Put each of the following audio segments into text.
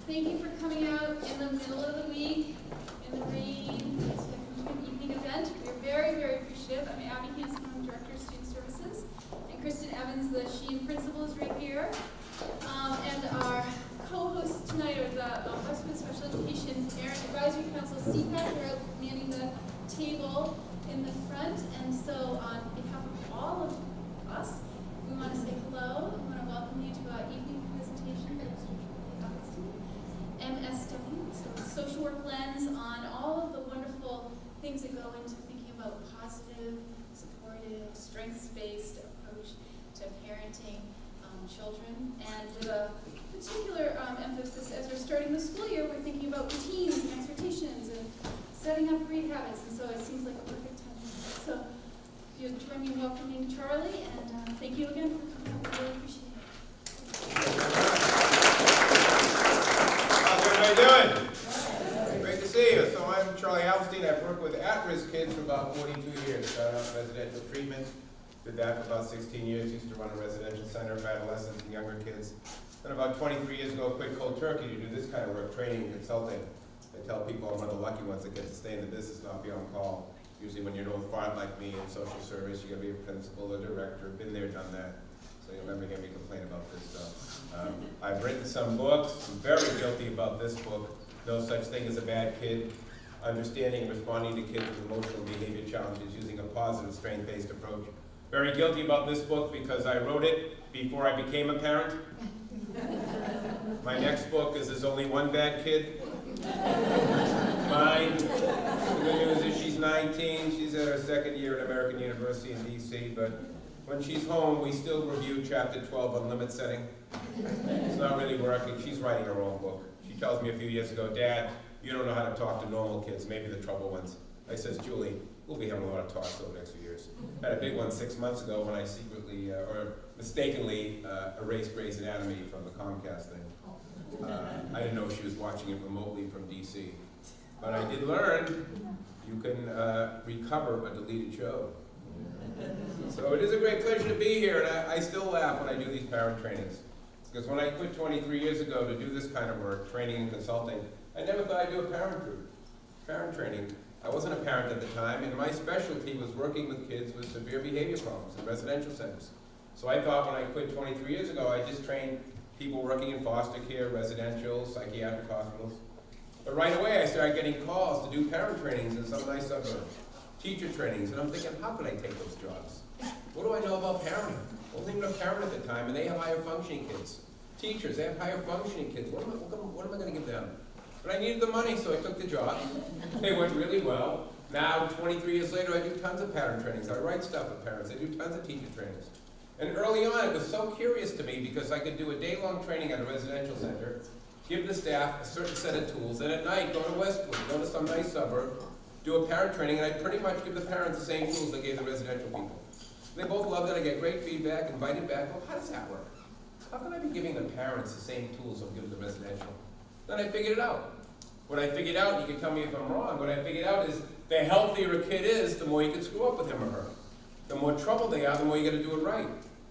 Thank you for coming out in the middle of the week, in the rain, to an evening event. We're very, very appreciative. I'm Abby Hansen, I'm Director of Student Services, and Kristen Evans, the Sheen Principal, is right here. And our co-hosts tonight are the Westwood Special Education Parent Advisory Council, SEPAC. They're out manning the table in the front. And so on behalf of all of us, we want to say hello. We want to welcome you to our evening presentation by Mr. Appelstein, MSW, so social work lens on all of the wonderful things that go into thinking about positive, supportive, strengths-based approach to parenting children. And with a particular emphasis as we're starting the school year, we're thinking about routines and expectations and setting up read habits. And so it seems like a perfect time. So you'll join me in welcoming Charlie, and thank you again for coming out. We really appreciate it. How's everybody doing? Great to see you. So I'm Charlie Appelstein. I've worked with at-risk kids for about 42 years. Started out in residential treatment. Did that for about 16 years. Used to run a residential center for adolescents and younger kids. Then about 23 years ago, quit cold turkey to do this kind of work, training and consulting. I tell people I'm one of the lucky ones that get to stay in the business, not be on call. Usually when you're an old fart like me in social service, you got to be a principal or director. Been there, done that. So you'll never hear me complain about this stuff. I've written some books. I'm very guilty about this book, No Such Thing as a Bad Kid. Understanding and responding to kids with emotional behavior challenges using a positive, strength-based approach. Very guilty about this book because I wrote it before I became a parent. My next book is There's Only One Bad Kid. Mine, the good news is she's 19. She's at her second year at American University in DC, but when she's home, we still review chapter 12 on limit setting. It's not really working. She's writing her own book. She tells me a few years ago, Dad, you don't know how to talk to normal kids, maybe the troubled ones. I says, Julie, we'll be having a lot of talks over the next few years. I had a big one 6 months ago when I secretly, or mistakenly, erased Grey's Anatomy from the Comcast thing. I didn't know she was watching it remotely from DC. But I did learn you can recover a deleted show. So it is a great pleasure to be here, and I still laugh when I do these parent trainings. Because when I quit 23 years ago to do this kind of work, training and consulting, I never thought I'd do a parent group, parent training. I wasn't a parent at the time, and my specialty was working with kids with severe behavior problems in residential centers. So I thought when I quit 23 years ago, I just trained people working in foster care, residential, psychiatric hospitals. But right away, I started getting calls to do parent trainings in some nice suburbs, teacher trainings, and I'm thinking, how can I take those jobs? What do I know about parenting? I wasn't even a parent at the time, and they have higher functioning kids. Teachers, they have higher functioning kids. What am I going to give them? But I needed the money, so I took the job. They went really well. Now, 23 years later, I do tons of parent trainings. I write stuff with parents. I do tons of teacher trainings. And early on, it was so curious to me because I could do a day-long training at a residential center, give the staff a certain set of tools, and at night, go to Westwood, go to some nice suburb, do a parent training, and I'd pretty much give the parents the same tools I gave the residential people. They both loved it. I get great feedback, invited back. Well, how does that work? How can I be giving the parents the same tools I'm giving the residential? Then I figured it out. What I figured out, you can tell me if I'm wrong, what I figured out is the healthier a kid is, the more you can screw up with him or her. The more trouble they are, the more you got to do it right.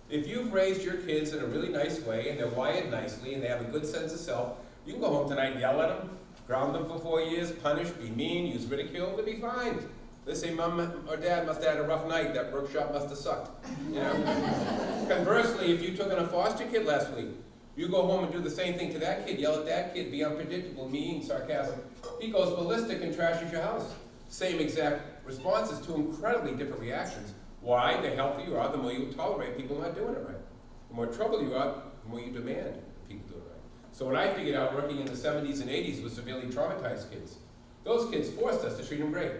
If you've raised your kids in a really nice way, and they're wired nicely, and they have a good sense of self, you can go home tonight and yell at them, ground them for 4 years, punish, be mean, use ridicule, they'll be fine. They say, Mom or Dad must have had a rough night, that workshop must have sucked. You know? Conversely, if you took in a foster kid last week, you go home and do the same thing to that kid, yell at that kid, be unpredictable, mean, sarcastic. He goes ballistic and trashes your house. Same exact responses, two incredibly different reactions. Why? The healthier you are, the more you tolerate people not doing it right. The more trouble you are, the more you demand people do it right. So what I figured out working in the 70s and 80s with severely traumatized kids, those kids forced us to treat them great.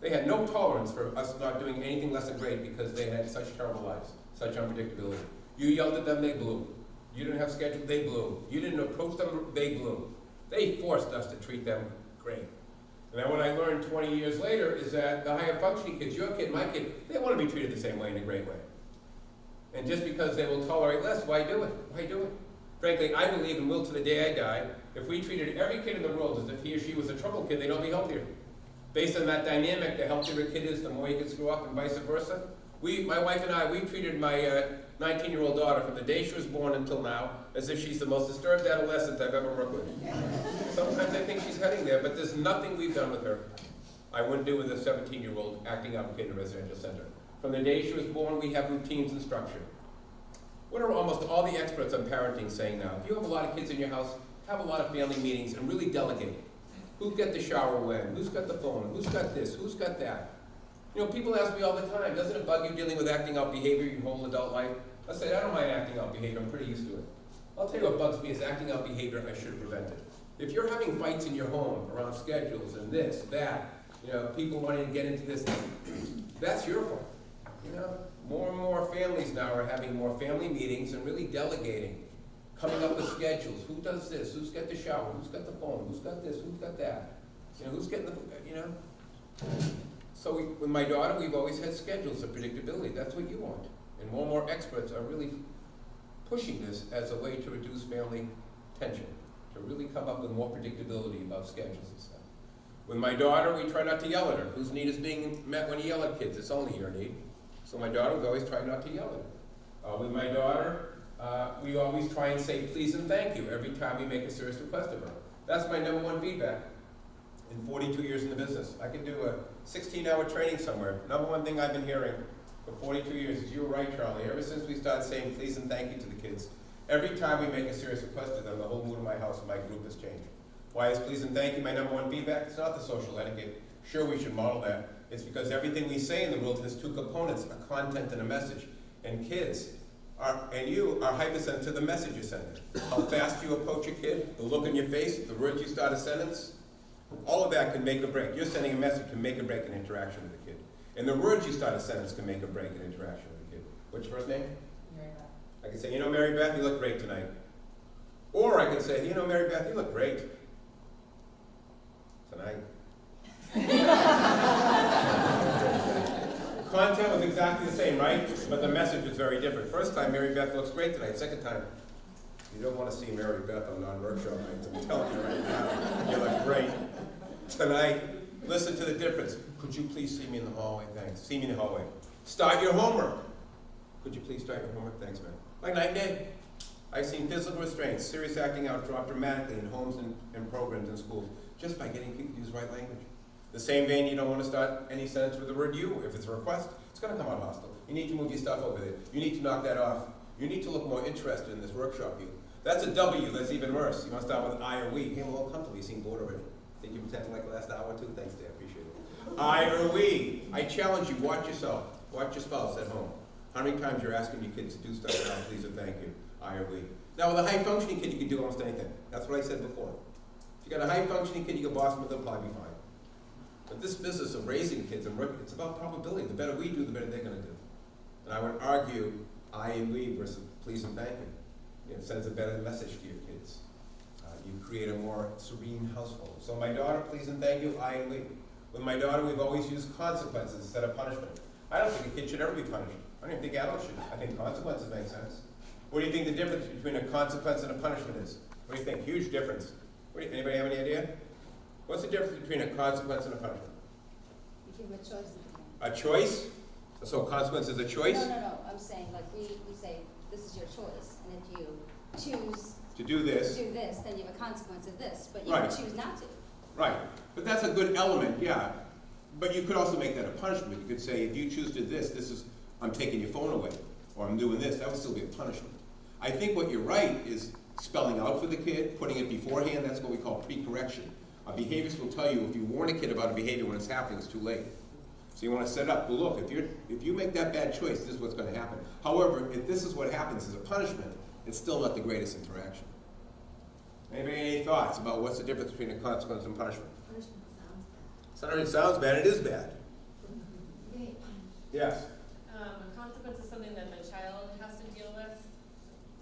They had no tolerance for us not doing anything less than great because they had such terrible lives, such unpredictability. You yelled at them, they blew. You didn't have schedule, they blew. You didn't approach them, they blew. They forced us to treat them great. And then what I learned 20 years later is that the higher functioning kids, your kid, my kid, they want to be treated the same way in a great way. And just because they will tolerate less, why do it? Why do it? Frankly, I believe and will to the day I die, if we treated every kid in the world as if he or she was a troubled kid, they'd all be healthier. Based on that dynamic, the healthier a kid is, the more you can screw up and vice versa. My wife and I, we treated my 19-year-old daughter from the day she was born until now, as if she's the most disturbed adolescent I've ever worked with. Sometimes I think she's heading there, but there's nothing we've done with her I wouldn't do with a 17-year-old acting out kid in a residential center. From the day she was born, we have routines and structure. What are almost all the experts on parenting saying now? If you have a lot of kids in your house, have a lot of family meetings and really delegate. Who's got the shower when? Who's got the phone? Who's got this? Who's got that? You know, people ask me all the time, doesn't it bug you dealing with acting out behavior your whole adult life? I say, I don't mind acting out behavior, I'm pretty used to it. I'll tell you what bugs me is acting out behavior I should have prevented. If you're having fights in your home around schedules and this, that, you know, people wanting to get into this, that's your fault. You know, more and more families now are having more family meetings and really delegating, coming up with schedules. Who does this? Who's got the shower? Who's got the phone? Who's got this? Who's got that? You know, who's getting the, you know? So with my daughter, we've always had schedules of predictability. That's what you want. And more and more experts are really pushing this as a way to reduce family tension, to really come up with more predictability about schedules and stuff. With my daughter, we try not to yell at her. Whose need is being met when you yell at kids? It's only your need. So my daughter, we always try not to yell at her. With my daughter, we always try and say please and thank you every time we make a serious request of her. That's my #1 feedback in 42 years in the business. I could do a 16-hour training somewhere. #1 thing I've been hearing for 42 years is, you were right, Charlie. Ever since we started saying please and thank you to the kids, every time we make a serious request of them, the whole mood of my house and my group has changed. Why is please and thank you my #1 feedback? It's not the social etiquette. Sure, we should model that. It's because everything we say in the world has two components, a content and a message. And kids and you are hypersensitive to the message you send. How fast you approach a kid, the look on your face, the words you start a sentence, all of that can make or break. You're sending a message can make or break an interaction with a kid. And the words you start a sentence can make or break an interaction with a kid. What's your first name? Mary Beth. I can say, you know, Mary Beth, you look great tonight. Or I can say, you know, Mary Beth, you look great tonight. Content was exactly the same, right? But the message was very different. First time, Mary Beth looks great tonight. Second time, you don't want to see Mary Beth on non-workshop nights. I'm telling you right now, you look great tonight. Listen to the difference. Could you please see me in the hallway? Thanks. See me in the hallway. Start your homework. Could you please start your homework? Thanks, man. Like night and day. I've seen physical restraints, serious acting out drop dramatically in homes and programs and schools just by getting people to use right language. The same vein, you don't want to start any sentence with the word you. If it's a request, it's going to come out hostile. You need to move your stuff over there. You need to knock that off. You need to look more interested in this workshop you. That's a W, that's even worse. You want to start with I or we. Hey, I'm a little comfortable, you seem bored already. Think you pretended like the last hour or two? Thanks, Dad, appreciate it. I or we. I challenge you, watch yourself. Watch your spouse at home. How many times you're asking your kids to do stuff now, please and thank you. I or we. Now with a high functioning kid, you can do almost anything. That's what I said before. If you got a high functioning kid, you can boss them with them, probably be fine. But this business of raising kids and working, it's about probability. The better we do, the better they're going to do. And I would argue I and we versus please and thank you. It sends a better message to your kids. You create a more serene household. So my daughter, please and thank you, I and we. With my daughter, we've always used consequences instead of punishment. I don't think a kid should ever be punished. I don't even think adults should. I think consequences make sense. What do you think the difference between a consequence and a punishment is? What do you think? Huge difference. Anybody have any idea? What's the difference between a consequence and a punishment? You give a choice. A choice? So consequence is a choice? No. I'm saying, like, we say, this is your choice, and if you choose to do this, then you have a consequence of this, but you right. can choose not to. Right. But that's a good element, yeah. But you could also make that a punishment. You could say, if you choose to this is, I'm taking your phone away, or I'm doing this. That would still be a punishment. I think what you're right is spelling out for the kid, putting it beforehand. That's what we call pre-correction. Our behaviors will tell you if you warn a kid about a behavior when it's happening, it's too late. So you want to set up, well, look, if you make that bad choice, this is what's going to happen. However, if this is what happens as a punishment, it's still not the greatest interaction. Anybody any thoughts about what's the difference between a consequence and punishment? Punishment sounds bad. Sometimes it sounds bad, it is bad. Yes? A consequence is something that the child has to deal with,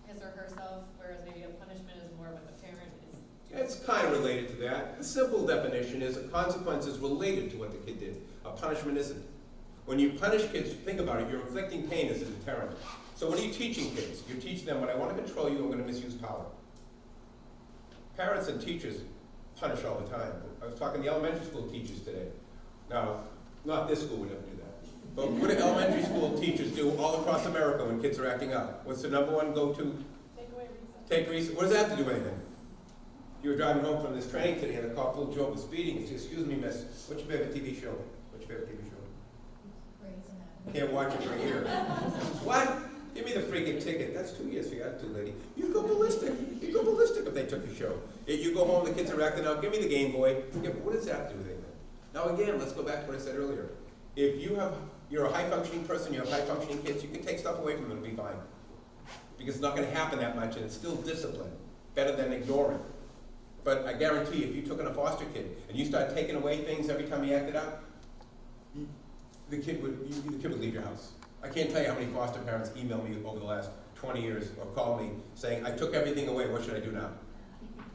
his or herself, whereas maybe a punishment is more what the parent is doing. It's kind of related to that. The simple definition is a consequence is related to what the kid did. A punishment isn't. When you punish kids, think about it, you're inflicting pain as a deterrent. So what are you teaching kids? You're teaching them, when I want to control you, I'm going to misuse power. Parents and teachers punish all the time. I was talking to the elementary school teachers today. Now, not this school would ever do that. But what do elementary school teachers do all across America when kids are acting up? What's the number one go-to? Take away recess. Take recess. What does that have to do with anything? You were driving home from this training today and the cop pulled you over speeding and said, excuse me, miss, what's your favorite TV show? What's your favorite TV show? Can't watch it for a year. What? Give me the freaking ticket. That's 2 years for your attitude, lady. You'd go ballistic. You'd go ballistic if they took your show. If you go home, the kids are acting out, give me the Game Boy. Yeah, what does that have to do with anything? Now again, let's go back to what I said earlier. If you're a high-functioning person, you have high-functioning kids, you can take stuff away from them and be fine. Because it's not going to happen that much, and it's still discipline. Better than ignoring. But I guarantee you, if you took in a foster kid, and you start taking away things every time he acted out, the kid would leave your house. I can't tell you how many foster parents emailed me over the last 20 years or called me saying, I took everything away, what should I do now?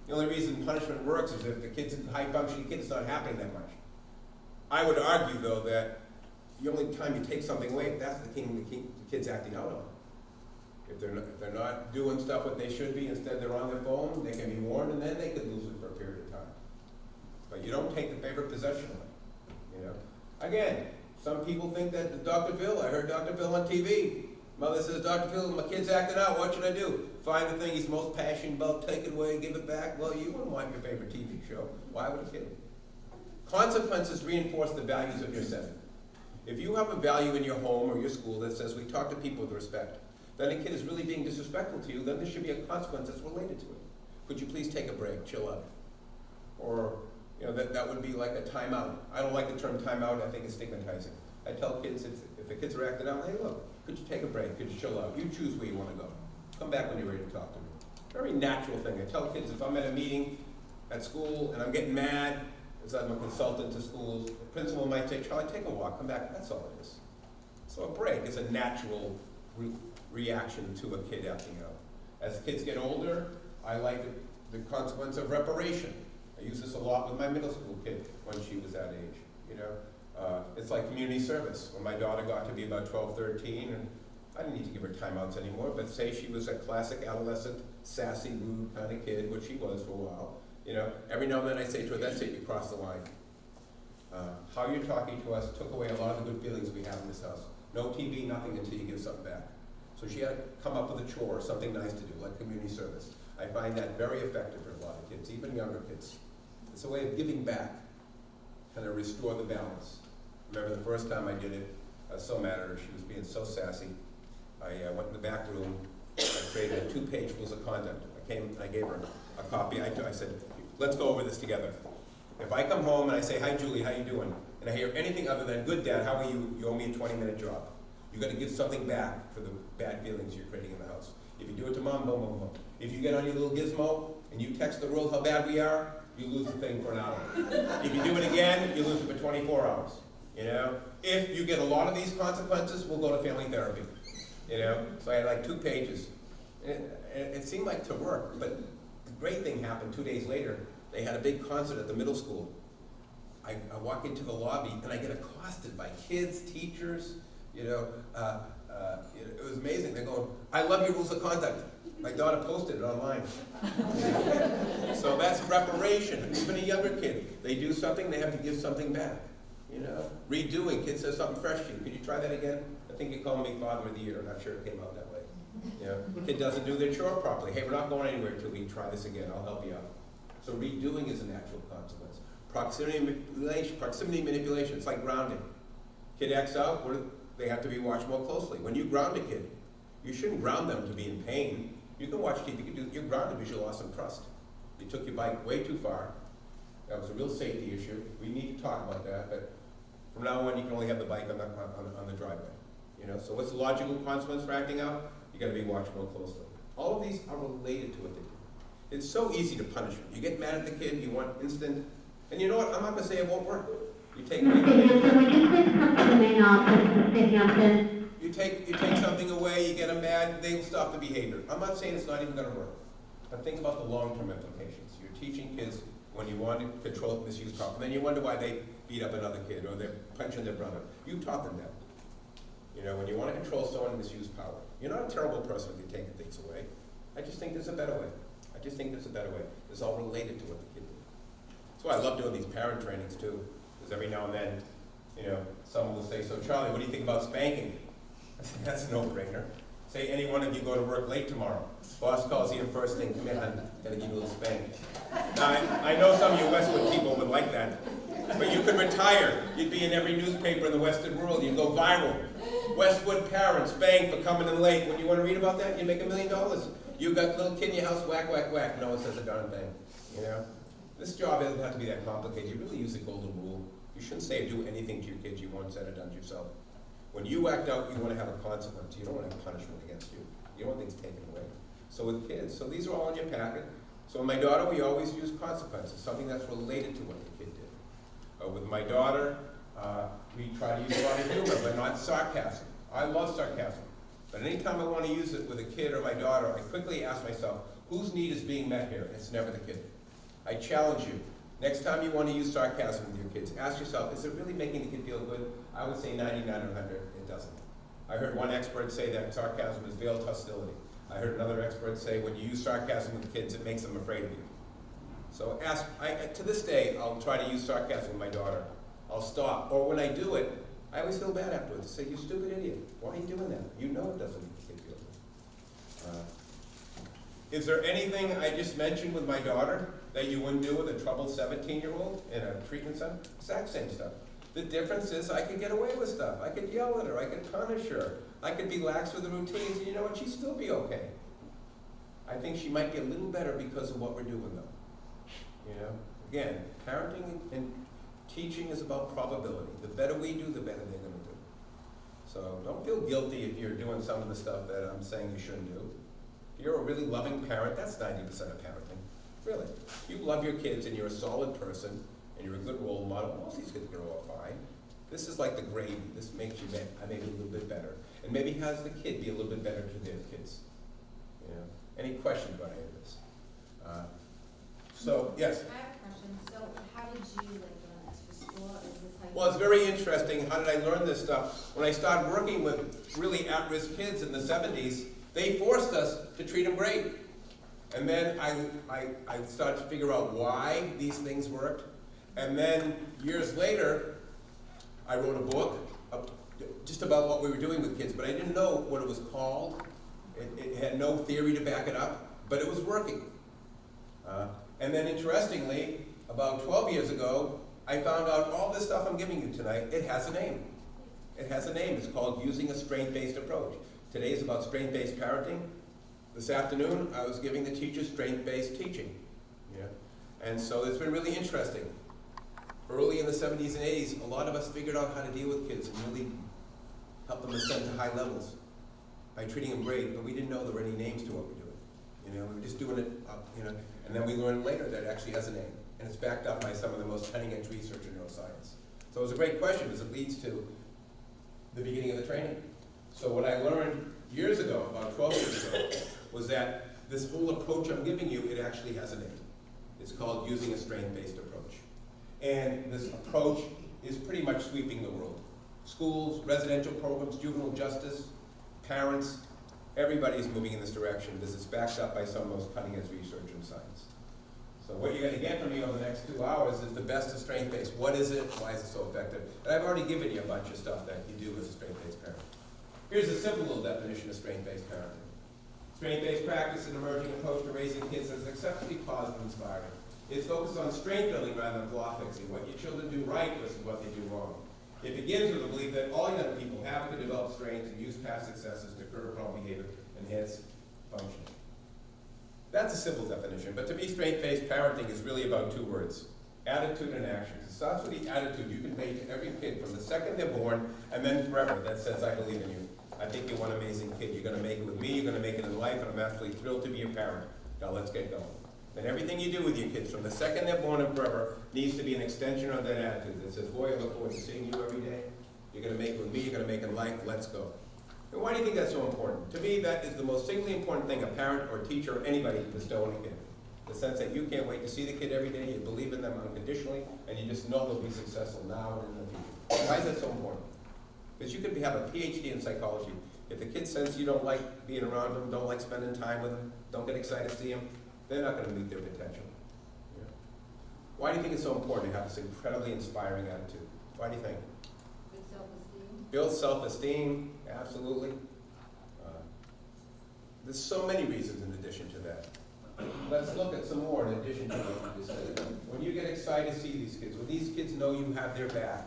The only reason punishment works is if the kid's a high-functioning kid, it's not happening that much. I would argue, though, that the only time you take something away, that's the kid's acting out on. If they're not doing stuff what they should be, instead they're on their phone, they can be warned, and then they could lose it for a period of time. But you don't take the favorite possession away, you know? Again, some people think that Dr. Phil, I heard Dr. Phil on TV. Mother says, Dr. Phil, my kid's acting out, what should I do? Find the thing he's most passionate about, take it away, give it back. Well, you wouldn't want your favorite TV show. Why would a kid? Consequences reinforce the values of your setting. If you have a value in your home or your school that says we talk to people with respect, then a kid is really being disrespectful to you, then there should be a consequence that's related to it. Could you please take a break, chill out? Or, you know, that would be like a timeout. I don't like the term timeout, I think it's stigmatizing. I tell kids, if the kids are acting out, hey look, could you take a break, could you chill out? You choose where you want to go. Come back when you're ready to talk to me. Very natural thing. I tell kids if I'm at a meeting at school and I'm getting mad, as I'm a consultant to schools, the principal might say, Charlie, take a walk, come back, that's all it is. So a break is a natural reaction to a kid acting out. As kids get older, I like the consequence of reparation. I use this a lot with my middle school kid when she was that age, you know. It's like community service. When my daughter got to be about 12, 13, and I didn't need to give her timeouts anymore, but say she was a classic adolescent, sassy, rude kind of kid, which she was for a while, you know, every now and then I say to her, that's it, you crossed the line. How you're talking to us took away a lot of the good feelings we have in this house. No TV, nothing until you give something back. So she had to come up with a chore, something nice to do, like community service. I find that very effective for a lot of kids, even younger kids. It's a way of giving back, kind of restore the balance. Remember the first time I did it, I was so mad at her, she was being so sassy. I went in the back room, I created a 2-page rules of conduct. I came and I gave her a copy. I said, let's go over this together. If I come home and I say, hi Julie, how you doing? And I hear anything other than, good dad, how are you? You owe me a 20-minute job. You're gonna give something back for the bad feelings you're creating in the house. If you do it to mom, boom, boom, boom. If you get on your little gizmo and you text the world how bad we are, you lose the thing for an hour. If you do it again, you lose it for 24 hours. You know? If you get a lot of these consequences, we'll go to family therapy. You know? So I had like 2 pages. And it seemed like to work, but the great thing happened 2 days later. They had a big concert at the middle school. I walk into the lobby and I get accosted by kids, teachers, you know. It was amazing. They're going, I love your rules of conduct. My daughter posted it online. So that's reparation. Even a younger kid, they do something, they have to give something back. You know, redoing. Kid says something fresh to you. Could you try that again? I think you called me Father of the Year. I'm not sure it came out that way. You know, kid doesn't do their chore properly. Hey, we're not going anywhere until we try this again. I'll help you out. So redoing is a natural consequence. Proximity manipulation. It's like grounding. Kid acts out. They have to be watched more closely. When you ground a kid, you shouldn't ground them to be in pain. You can watch TV. You're grounded because you lost some trust. You took your bike way too far. That was a real safety issue. We need to talk about that. But from now on, you can only have the bike on the driveway. You know. So what's the logical consequence for acting out? You got to be watched more closely. All of these are related to what they do. It's so easy to punish them. You get mad at the kid. You want instant. And you know what? I'm not going to say it won't work. You take something away, you get them mad, they'll stop the behavior. I'm not saying it's not even going to work. But think about the long-term implications. You're teaching kids when you want to control misuse power, and then you wonder why they beat up another kid or they're punching their brother. You taught them that. You know, when you want to control someone and misuse power, you're not a terrible person if you're taking things away. I just think there's a better way. It's all related to what the kid did. That's why I love doing these parent trainings too, because every now and then, you know, Someone will say, so Charlie, what do you think about spanking? I said, that's a no-brainer. Say any one of you go to work late tomorrow. Boss calls you in first thing, come in, hon, gotta give you a little spank. Now, I know some of you Westwood people would like that, but you could retire. You'd be in every newspaper in the Western world. You'd go viral. Westwood parents bang for coming in late. When you want to read about that, you make $1 million. You got a little kid in your house, whack, whack, whack. No one says a darn thing. You know? This job doesn't have to be that complicated. You really use the golden rule. You shouldn't say or do anything to your kids you won't said or done to yourself. When you act out, you want to have a consequence. You don't want to have punishment against you. You don't want things taken away. So with kids, so these are all in your packet. So with my daughter, we always use consequences, something that's related to what the kid did. With my daughter, we try to use a lot of humor, but not sarcasm. I love sarcasm. But anytime I want to use it with a kid or my daughter, I quickly ask myself, whose need is being met here? It's never the kid. I challenge you. Next time you want to use sarcasm with your kids, ask yourself, is it really making the kid feel good? I would say 99 or 100, it doesn't. I heard one expert say that sarcasm is veiled hostility. I heard another expert say when you use sarcasm with kids, it makes them afraid of you. So to this day, I'll try to use sarcasm with my daughter. I'll stop. Or when I do it, I always feel bad afterwards. I say, you stupid idiot, why are you doing that? You know it doesn't make the kid feel good. Is there anything I just mentioned with my daughter that you wouldn't do with a troubled 17-year-old in a treatment center? Exact same stuff. The difference is I could get away with stuff. I could yell at her. I could punish her. I could be lax with the routines, and you know what? She'd still be okay. I think she might be a little better because of what we're doing, though. You know? Again, parenting and teaching is about probability. The better we do, the better they're going to do. So don't feel guilty if you're doing some of the stuff that I'm saying you shouldn't do. If you're a really loving parent, that's 90% of parenting. Really. You love your kids and you're a solid person and you're a good role model. Most of these kids grow up fine. This is like the gravy. This makes you maybe a little bit better. And maybe has the kid be a little bit better to their kids. You know? Any questions about any of this? So, yes? I have a question. So how did you learn this for school? Is this how you Well, it's very interesting. How did I learn this stuff? When I started working with really at-risk kids in the 70s, they forced us to treat them great. And then I started to figure out why these things worked. And then years later, I wrote a book just about what we were doing with kids, but I didn't know what it was called. It had no theory to back it up, but it was working. And then interestingly, about 12 years ago, I found out all this stuff I'm giving you tonight, it has a name. It has a name. It's called using a strength-based approach. Today is about strength-based parenting. This afternoon, I was giving the teachers strength-based teaching. Yeah? And so it's been really interesting. Early in the 70s and 80s, a lot of us figured out how to deal with kids and really help them ascend to high levels by treating them great, but we didn't know there were any names to what we're doing. You know, we were just doing it, and then we learned later that it actually has a name, and it's backed up by some of the most cutting-edge research in neuroscience. So it was a great question, because it leads to the beginning of the training. So what I learned years ago, about 12 years ago, was that this whole approach I'm giving you, it actually has a name. It's called using a strength-based approach. And this approach is pretty much sweeping the world. Schools, residential programs, juvenile justice, parents, everybody's moving in this direction because it's backed up by some of the most cutting-edge research in science. So what you're going to get from me over the next 2 hours is the best of strength-based. What is it? Why is it so effective? And I've already given you a bunch of stuff that you do as a strength-based parent. Here's a simple little definition of strength-based parenting. Strength-based practice is an emerging approach to raising kids that's exceptionally positive and inspiring. It's focused on strength building rather than flaw fixing, what your children do right versus what they do wrong. It begins with the belief that all young people have to develop strengths and use past successes to curb problem behavior and enhance function. That's a simple definition, but to me, strength-based parenting is really about 2 words: attitude and actions. It starts with the attitude you convey to every kid from the second they're born and then forever that says, I believe in you. I think you're one amazing kid. You're going to make it with me, you're going to make it in life, and I'm absolutely thrilled to be your parent. Now let's get going. And everything you do with your kids, from the second they're born and forever, needs to be an extension of that attitude that says, boy, I look forward to seeing you every day. You're going to make it with me, you're going to make it in life, let's go. And why do you think that's so important? To me, that is the most singularly important thing a parent or a teacher or anybody can bestow on a kid. The sense that you can't wait to see the kid every day, you believe in them unconditionally, and you just know they'll be successful now and in the future. Why is that so important? Because you could have a PhD in psychology. If the kid sense you don't like being around them, don't like spending time with them, don't get excited to see them, they're not going to meet their potential. Yeah. Why do you think it's so important to have this incredibly inspiring attitude? Why do you think? With self-esteem. Builds self-esteem, absolutely. There's so many reasons in addition to that. Let's look at some more in addition to what you just said. When you get excited to see these kids, when these kids know you have their back,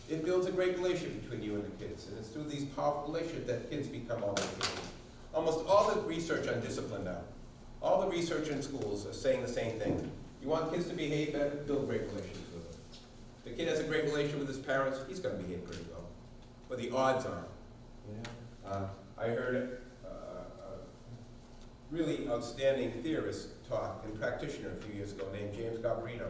it builds a great relationship between you and the kids. And it's through these powerful relationships that kids become all the kids. Almost all the research on discipline now, all the research in schools are saying the same thing. You want kids to behave better, build great relationships with them. If the kid has a great relationship with his parents, he's going to behave pretty well. But the odds are. I heard a really outstanding theorist talk and practitioner a few years ago named James Garbarino.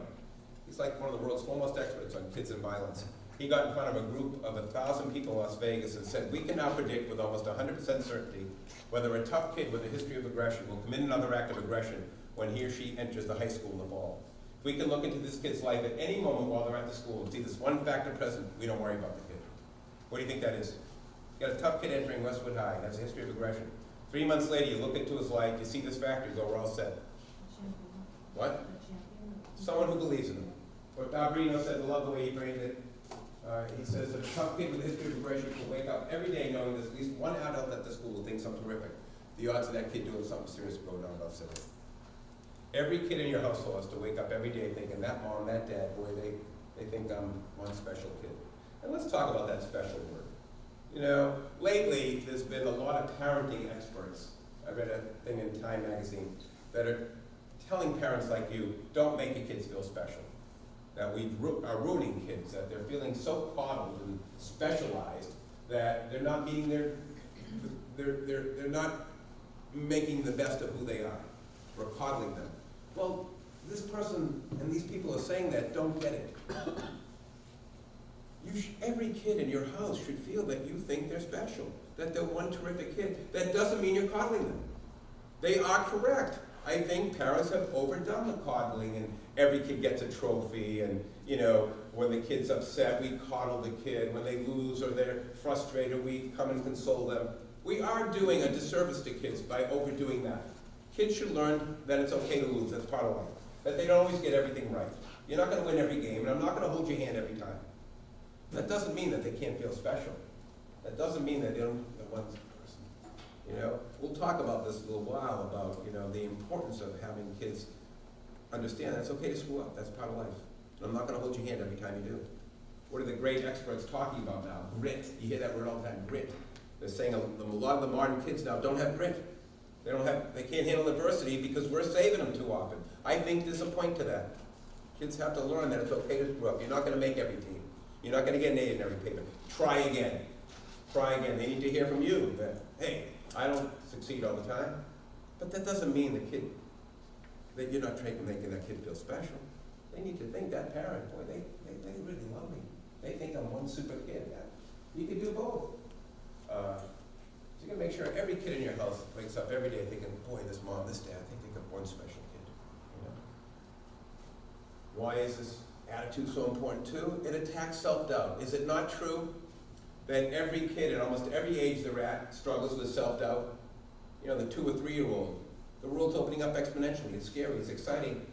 He's like one of the world's foremost experts on kids and violence. He got in front of a group of 1,000 people in Las Vegas and said, we can now predict with almost 100% certainty whether a tough kid with a history of aggression will commit another act of aggression when he or she enters the high school in the fall. If we can look into this kid's life at any moment while they're at the school and see this one factor present, we don't worry about the kid. What do you think that is? You got a tough kid entering Westwood High, has a history of aggression. 3 months later, you look into his life, you see this factor, you go, we're all set. What? Someone who believes in him. What Garbarino said, I love the way he framed it. He says, a tough kid with a history of aggression can wake up every day knowing there's at least one adult at the school who thinks something terrific. The odds of that kid doing something serious go down about 7. Every kid in your household has to wake up every day thinking that mom, that dad, boy, they think I'm one special kid. And let's talk about that special word. You know, lately there's been a lot of parenting experts. I read a thing in Time magazine that are telling parents like you, don't make your kids feel special. That we are ruining kids, that they're feeling so coddled and specialized that they're not meeting they're not making the best of who they are. We're coddling them. Well, this person and these people are saying that don't get it. Every kid in your house should feel that you think they're special, that they're one terrific kid. That doesn't mean you're coddling them. They are correct. I think parents have overdone the coddling, and every kid gets a trophy, and you know, when the kid's upset, we coddle the kid. When they lose or they're frustrated, we come and console them. We are doing a disservice to kids by overdoing that. Kids should learn that it's okay to lose, that's part of life. That they don't always get everything right. You're not going to win every game, and I'm not going to hold your hand every time. That doesn't mean that they can't feel special. That doesn't mean that they don't one person. You know, we'll talk about this in a little while about, you know, the importance of having kids understand that it's okay to screw up. That's part of life. And I'm not going to hold your hand every time you do. What are the great experts talking about now? Grit. You hear that word all the time, grit. They're saying a lot of the modern kids now don't have grit. They can't handle adversity because we're saving them too often. I think there's a point to that. Kids have to learn that it's okay to screw up. You're not going to make every team. You're not going to get an A in every paper. Try again. Try again. They need to hear from you that, hey, I don't succeed all the time. But that doesn't mean that you're not trying to make that kid feel special. They need to think that parent, boy, they really love me. They think I'm one super kid. You can do both. So you got to make sure every kid in your house wakes up every day thinking, boy, this mom, this dad, they think I'm one special kid. You know? Why is this attitude so important too? It attacks self-doubt. Is it not true that every kid at almost every age they're at struggles with self-doubt? You know, the 2 or 3 year old. The world's opening up exponentially. It's scary, it's exciting.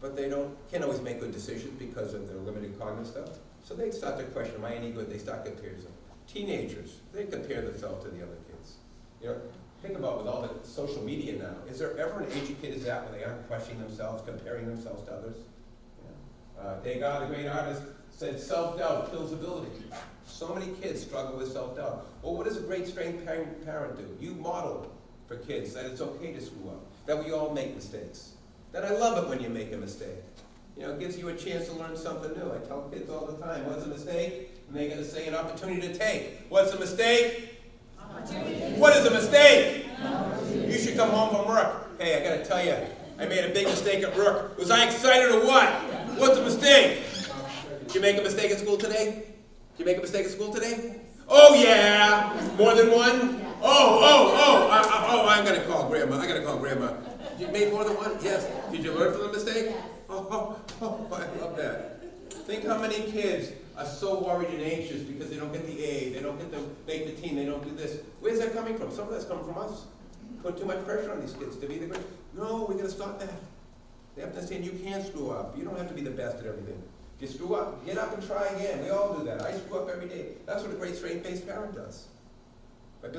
But they can't always make good decisions because of their limited cognitive stuff. So they start to question, am I any good? They start to compare themselves. Teenagers, they compare themselves to the other kids. You know, think about with all the social media now, is there ever an age of kid is that where they aren't questioning themselves, comparing themselves to others? Degas, the great artist, said self-doubt kills ability. So many kids struggle with self-doubt. Well, what does a great strength parent do? You model for kids that it's okay to screw up, that we all make mistakes, that I love it when you make a mistake. You know, it gives you a chance to learn something new. I tell kids all the time, what's a mistake? And they're going to say an opportunity to take. What's a mistake? Opportunity. What is a mistake? You should come home from work. Hey, I got to tell you, I made a big mistake at work. Was I excited or what? What's a mistake? Did you make a mistake at school today? Did you make a mistake at school today? Oh yeah! More than one? Oh, I'm going to call Grandma. I got to call Grandma. You made more than one? Yes. Did you learn from the mistake? Oh, I love that. Think how many kids are so worried and anxious because they don't get the A, they don't get to make the team, they don't do this. Where's that coming from? Some of that's coming from us. Put too much pressure on these kids to be the great. No, we're going to stop that. They have to understand you can screw up. You don't have to be the best at everything. If you screw up, get up and try again. We all do that. I screw up every day. That's what a great strength-based parent does. Part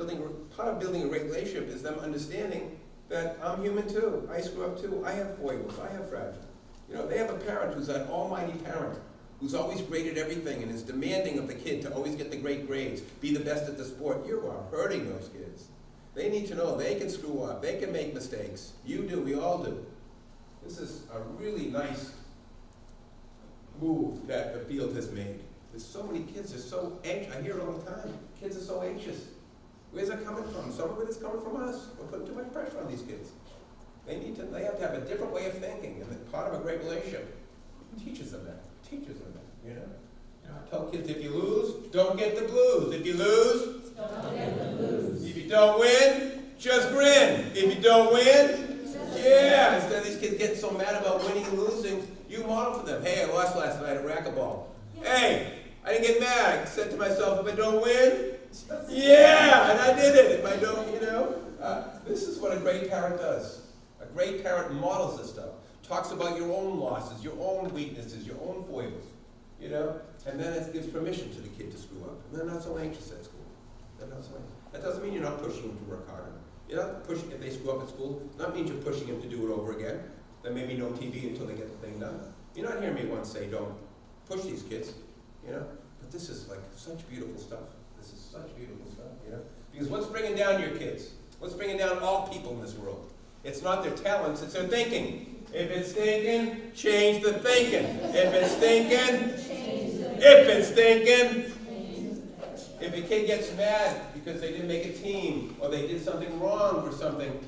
of building a relationship is them understanding that I'm human too. I screw up too. I have foibles. I have fragile. You know, they have a parent who's an almighty parent, who's always graded everything and is demanding of the kid to always get the great grades, be the best at the sport. You are hurting those kids. They need to know they can screw up. They can make mistakes. You do. We all do. This is a really nice move that the field has made. There's so many kids are so anxious. I hear it all the time. Kids are so anxious. Where's it coming from? Some of it is coming from us. We're putting too much pressure on these kids. They have to have a different way of thinking, and part of a great relationship teaches them that. You know, I tell kids, if you lose, don't get the blues. If you lose, Don't get the blues. if you don't win, just grin. If you don't win, yeah. Instead of these kids getting so mad about winning and losing, you model for them. Hey, I lost last night at racquetball. Hey, I didn't get mad. I said to myself, if I don't win, yeah, and I did it. If I don't, this is what a great parent does. A great parent models this stuff. Talks about your own losses, your own weaknesses, your own foibles, and then it gives permission to the kid to screw up. And they're not so anxious at school. That doesn't mean you're not pushing them to work harder. You're not pushing, if they screw up at school, that means you're pushing them to do it over again. There may be no TV until they get the thing done. You're not hearing me once say, don't push these kids, But this is like such beautiful stuff. This is such beautiful stuff, Because what's bringing down your kids? What's bringing down all people in this world? It's not their talents, it's their thinking. If it's thinking, change the thinking. If it's thinking, if a kid gets mad because they didn't make a team or they did something wrong or something,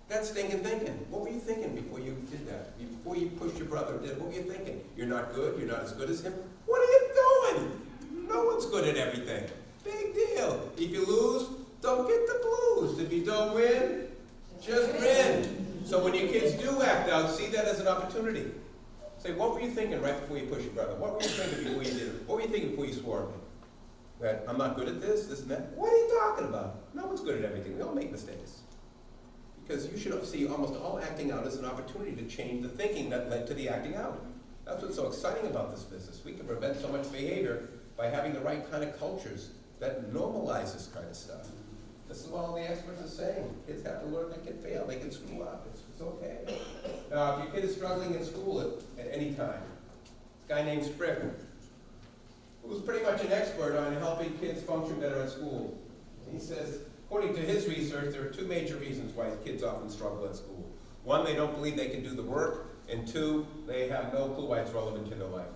that's thinking. What were you thinking before you did that? Before you pushed your brother, what were you thinking? You're not good, you're not as good as him? What are you doing? No one's good at everything. Big deal. If you lose, don't get the blues. If you don't win, just grin. So when your kids do act out, see that as an opportunity. Say, what were you thinking right before you pushed your brother? What were you thinking before you did it? What were you thinking before you swore at me? That I'm not good at this and that? What are you talking about? No one's good at everything. We all make mistakes. Because you should see almost all acting out as an opportunity to change the thinking that led to the acting out. That's what's so exciting about this business. We can prevent so much behavior by having the right kind of cultures that normalize this kind of stuff. This is what all the experts are saying. Kids have to learn they can fail, they can screw up. It's okay. Now, if your kid is struggling in school at any time, this guy named Sprick, who's pretty much an expert on helping kids function better at school. He says, according to his research, there are two major reasons why kids often struggle at school. One, they don't believe they can do the work, and two, they have no clue why it's relevant to their life.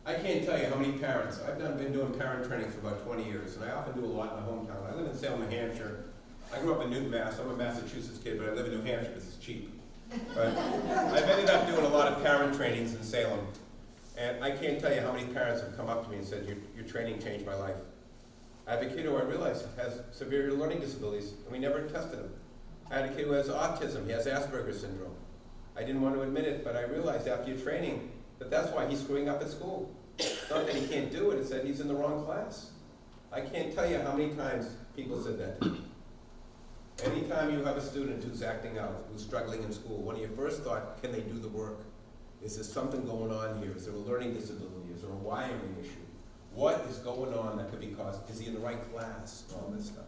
I can't tell you how many parents, I've been doing parent training for about 20 years, and I often do a lot in my hometown. I live in Salem, New Hampshire. I grew up in Newton, Mass. I'm a Massachusetts kid, but I live in New Hampshire because it's cheap. But I've ended up doing a lot of parent trainings in Salem, and I can't tell you how many parents have come up to me and said, your training changed my life. I have a kid who I realized has severe learning disabilities, and we never tested him. I had a kid who has autism. He has Asperger's syndrome. I didn't want to admit it, but I realized after your training that that's why he's screwing up at school. It's not that he can't do it, it's that he's in the wrong class. I can't tell you how many times people said that to me. Anytime you have a student who's acting out, who's struggling in school, one of your first thoughts, can they do the work? Is there something going on here? Is there a learning disability? Is there a wiring issue? What is going on that could be caused? Is he in the right class? All this stuff.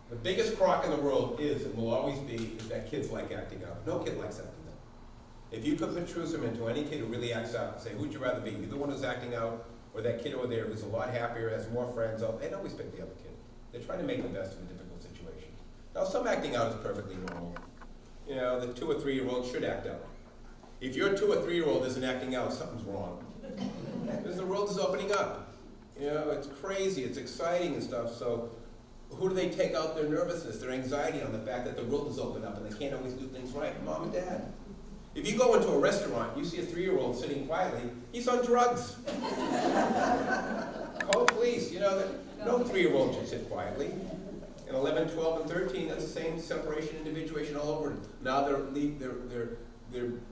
The biggest crock in the world is, and will always be, is that kids like acting out. No kid likes acting out. If you could put Trutham into any kid who really acts out and say, who'd you rather be? You the one who's acting out, or that kid over there who's a lot happier, has more friends, they'd always pick the other kid. They're trying to make the best of a difficult situation. Now, some acting out is perfectly normal. The 2 or 3-year-old should act out. If your 2 or 3-year-old isn't acting out, something's wrong. Because the world is opening up. It's crazy, it's exciting and stuff, so who do they take out their nervousness, their anxiety on the fact that the world is open up and they can't always do things right? Mom and dad. If you go into a restaurant, you see a 3-year-old sitting quietly, he's on drugs. Call the police. No 3-year-old should sit quietly. And 11, 12, and 13, that's the same separation, individuation all over. Now they're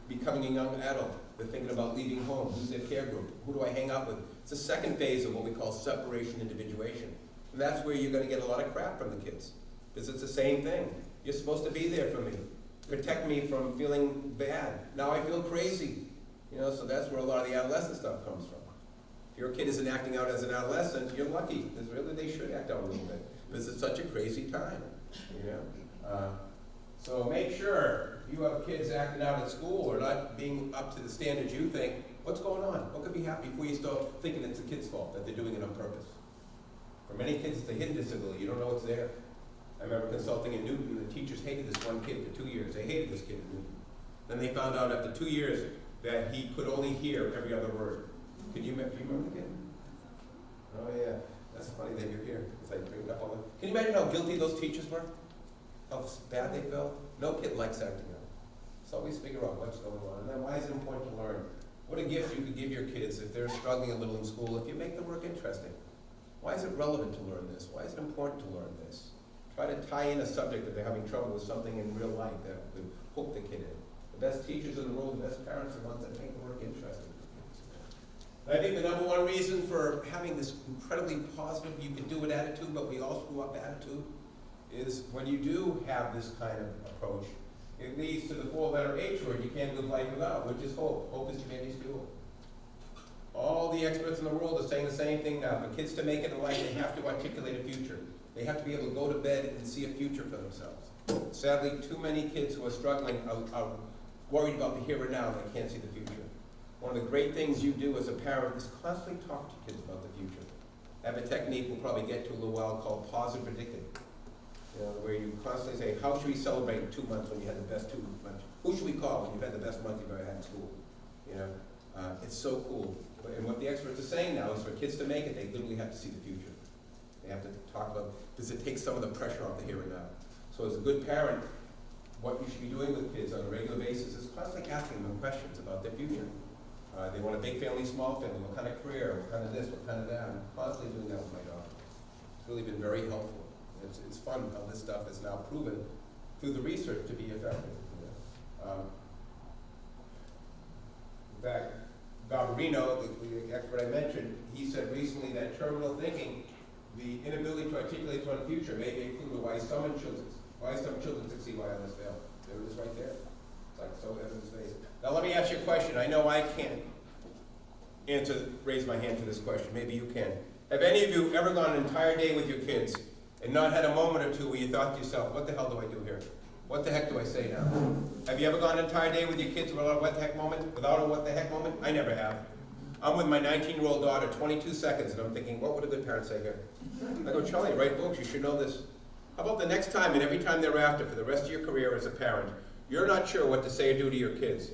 becoming a young adult. They're thinking about leaving home. Who's their care group? Who do I hang out with? It's the second phase of what we call separation, individuation. And that's where you're going to get a lot of crap from the kids. Because it's the same thing. You're supposed to be there for me. protect me from feeling bad. Now I feel crazy. You know, so that's where a lot of the adolescent stuff comes from. If your kid isn't acting out as an adolescent, you're lucky, because really they should act out a little bit. This is such a crazy time, you know. So make sure if you have kids acting out at school or not being up to the standards you think, what's going on? What could be happening before you start thinking it's the kid's fault, that they're doing it on purpose? For many kids, it's a hidden disability. You don't know it's there. I remember consulting in Newton, the teachers hated this one kid for 2 years. They hated this kid in Newton. Then they found out after 2 years that he could only hear every other word. Do you remember the kid? Oh yeah, that's funny that you're here, because I bring it up all the. Can you imagine how guilty those teachers were? How bad they felt? No kid likes acting out. So always figure out what's going on. And then why is it important to learn? What a gift you could give your kids if they're struggling a little in school, if you make the work interesting. Why is it relevant to learn this? Why is it important to learn this? Try to tie in a subject that they're having trouble with something in real life that would hook the kid in. The best teachers in the world, the best parents are the ones that make the work interesting for kids. I think the number one reason for having this incredibly positive, you can do it attitude, but we all screw up attitude, is when you do have this kind of approach, it leads to the four-letter H word you can't live life without, which is hope. Hope is humanity's fuel. All the experts in the world are saying the same thing now. For kids to make it in life, they have to articulate a future. They have to be able to go to bed and see a future for themselves. Sadly, too many kids who are struggling are worried about the here and now. They can't see the future. One of the great things you do as a parent is constantly talk to kids about the future. I have a technique we'll probably get to in a little while called pause and predicting. You know, where you constantly say, how should we celebrate in 2 months when you had the best 2 months? Who should we call when you've had the best month you've ever had in school? You know, it's so cool. And what the experts are saying now is for kids to make it, they literally have to see the future. They have to talk about, does it take some of the pressure off the here and now? So as a good parent, what you should be doing with kids on a regular basis is constantly asking them questions about their future. They want a big family, small family, what kind of career, what kind of this, what kind of that. I'm constantly doing that with my daughter. It's really been very helpful. It's fun how this stuff is now proven through the research to be effective. You know? In fact, Garbarino, the expert I mentioned, he said recently that terminal thinking, the inability to articulate one's future may be a clue to why some children succeed, why others fail. There it is right there. It's like so evidence-based. Now let me ask you a question. I know I can't raise my hand to this question. Maybe you can. Have any of you ever gone an entire day with your kids and not had a moment or two where you thought to yourself, what the hell do I do here? What the heck do I say now? Have you ever gone an entire day with your kids without a what the heck moment? Without a what the heck moment? I never have. I'm with my 19-year-old daughter 22 seconds and I'm thinking, what would a good parent say here? I go, Charlie, write books, you should know this. How about the next time and every time thereafter for the rest of your career as a parent, you're not sure what to say or do to your kids.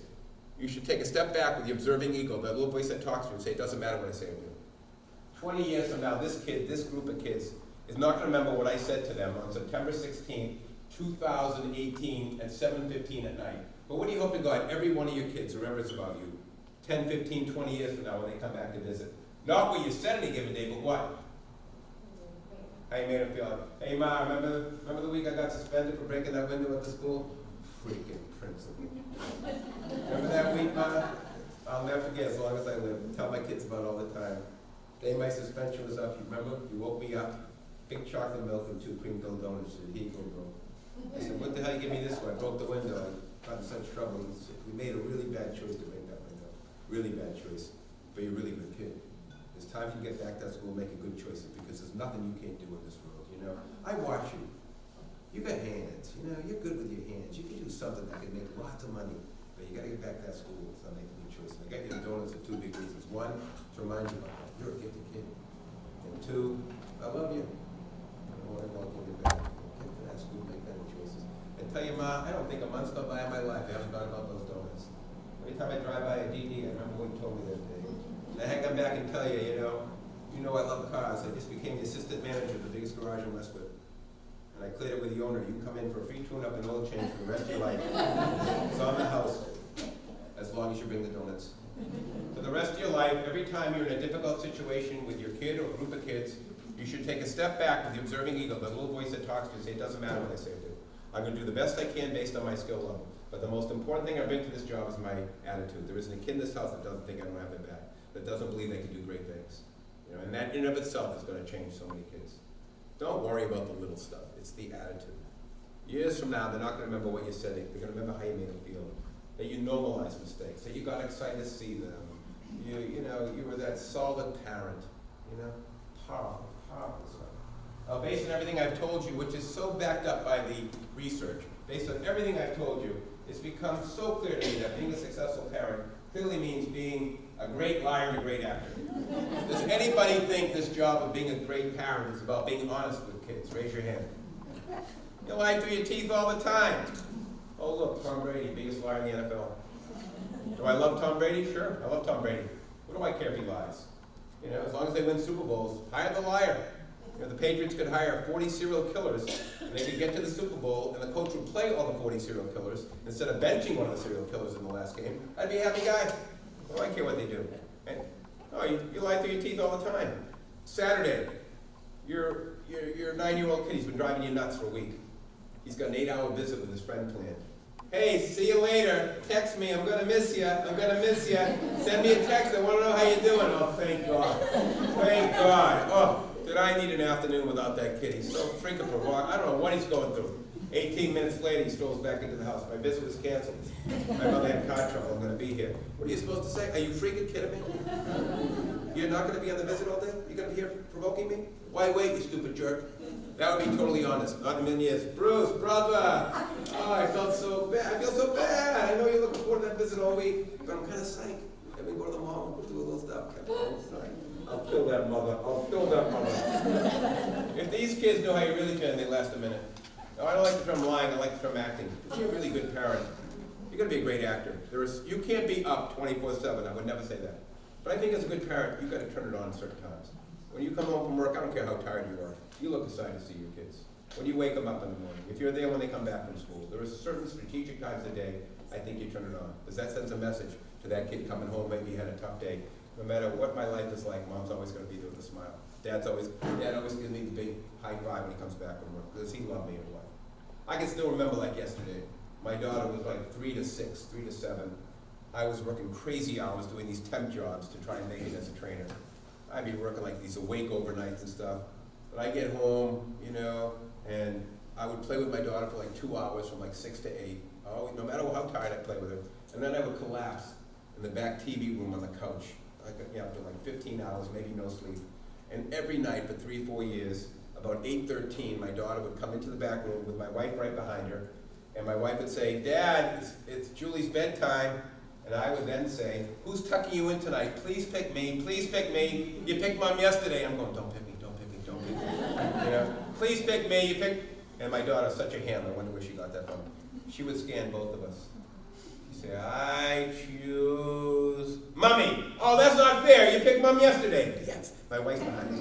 You should take a step back with the observing ego, that little voice that talks to you, and say, it doesn't matter what I say or do. 20 years from now, this group of kids, is not going to remember what I said to them on September 16th, 2018 at 7:15 at night. But what do you hope to God every one of your kids remembers about you 10, 15, 20 years from now when they come back to visit? Not what you said any given day, but what? How you made them feel like, hey Ma, remember the week I got suspended for breaking that window at the school? Freaking principal. Remember that week, Ma? I'll never forget as long as I live. Tell my kids about it all the time. The day my suspension was up, you remember? You woke me up, big chocolate milk and 2 cream-filled donuts. He go broke. I said, what the hell you give me this for? I broke the window. I got in such trouble. He said, we made a really bad choice to break that window. Really bad choice. But you're a really good kid. It's time for you to get back to that school and make a good choice because there's nothing you can't do in this world, you know? I watch you. You got hands, you know, you're good with your hands. You can do something that can make lots of money, but you gotta get back to that school so make a good choice. And I got you the donuts for 2 big reasons. 1, to remind you about that. You're a gifted kid. And 2, I love you. I don't want to welcome you back. Get to that school, make better choices. And tell your Ma, I don't think a month's gone by in my life I haven't thought about those donuts. Every time I drive by a DD, I remember what you told me that day. And I come back and tell you, you know I love cars. I just became the assistant manager of the biggest garage in Westwood. And I cleared it with the owner. You can come in for a free tune-up and oil change for the rest of your life. It's on the house, as long as you bring the donuts. For the rest of your life, every time you're in a difficult situation with your kid or a group of kids, you should take a step back with the observing ego, the little voice that talks to you, and say, it doesn't matter what I say or do. I'm going to do the best I can based on my skill level. But the most important thing I bring to this job is my attitude. There isn't a kid in this house that doesn't think I don't have their back, that doesn't believe they can do great things. You know, and that in and of itself is going to change so many kids. Don't worry about the little stuff. It's the attitude. Years from now, they're not gonna remember what you said, they're gonna remember how you made them feel. That you normalized mistakes, that you got excited to see them. You were that solid parent, powerful stuff. Based on everything I've told you, which is so backed up by the research, based on everything I've told you, it's become so clear to me that being a successful parent clearly means being a great liar and a great actor. Does anybody think this job of being a great parent is about being honest with kids? Raise your hand. You lie through your teeth all the time. Oh look, Tom Brady, biggest liar in the NFL. Do I love Tom Brady? Sure, I love Tom Brady. What do I care if he lies? As long as they win Super Bowls, hire the liar. The Patriots could hire 40 serial killers, and they could get to the Super Bowl, and the coach would play all the 40 serial killers instead of benching one of the serial killers in the last game. I'd be a happy guy. What do I care what they do? You lie through your teeth all the time. Saturday, your 9-year-old kid, he's been driving you nuts for a week. He's got an 8-hour visit with his friend planned. Hey, see you later. Text me. I'm going to miss you. I'm going to miss you. Send me a text. I want to know how you're doing. Oh, thank God. Thank God. Oh, did I need an afternoon without that kid? He's so freaking provocative. I don't know what he's going through. 18 minutes later, he strolls back into the house. My visit was canceled. My mother had car trouble. I'm going to be here. What are you supposed to say? Are you freaking kidding me? You're not going to be on the visit all day? You're going to be here provoking me? Why wait, you stupid jerk? That would be totally honest. Not in a million years. Bruce, brother. Oh, I felt so bad. I feel so bad. I know you're looking forward to that visit all week, but I'm kind of psyched. Let me go to the mall. We'll do a little stuff. I'll kill that mother. I'll kill that mother. If these kids know how you really feel, they last a minute. No, I don't like the term lying. I like the term acting. If you're a really good parent, you're going to be a great actor. You can't be up 24/7. I would never say that. But I think as a good parent, you've got to turn it on at certain times. When you come home from work, I don't care how tired you are. You look aside to see your kids. When you wake them up in the morning, if you're there when they come back from school, there are certain strategic times a day I think you turn it on. Because that sends a message to that kid coming home, maybe he had a tough day. No matter what my life is like, Mom's always going to be there with a smile. Dad always gives me the big high five when he comes back from work, because he loved me in life. I can still remember like yesterday. My daughter was like 3 to 6, 3 to 7. I was working crazy hours doing these temp jobs to try and make it as a trainer. I'd be working like these awake overnights and stuff. But I get home, and I would play with my daughter for like 2 hours from like 6 to 8. No matter how tired I play with her. And then I would collapse in the back TV room on the couch. I could, after like 15 hours, maybe no sleep. And every night for 3-4 years, about 8:13, my daughter would come into the back room with my wife right behind her. And my wife would say, Dad, it's Julie's bedtime. And I would then say, who's tucking you in tonight? Please pick me, please pick me. You picked Mom yesterday. I'm going, don't pick me, don't pick me, don't pick me. Please pick me, you pick. And my daughter's such a ham, I wonder where she got that from. She would scan both of us. She'd say, I choose Mommy. Oh, that's not fair, you picked Mom yesterday. Yes, my wife's behind me.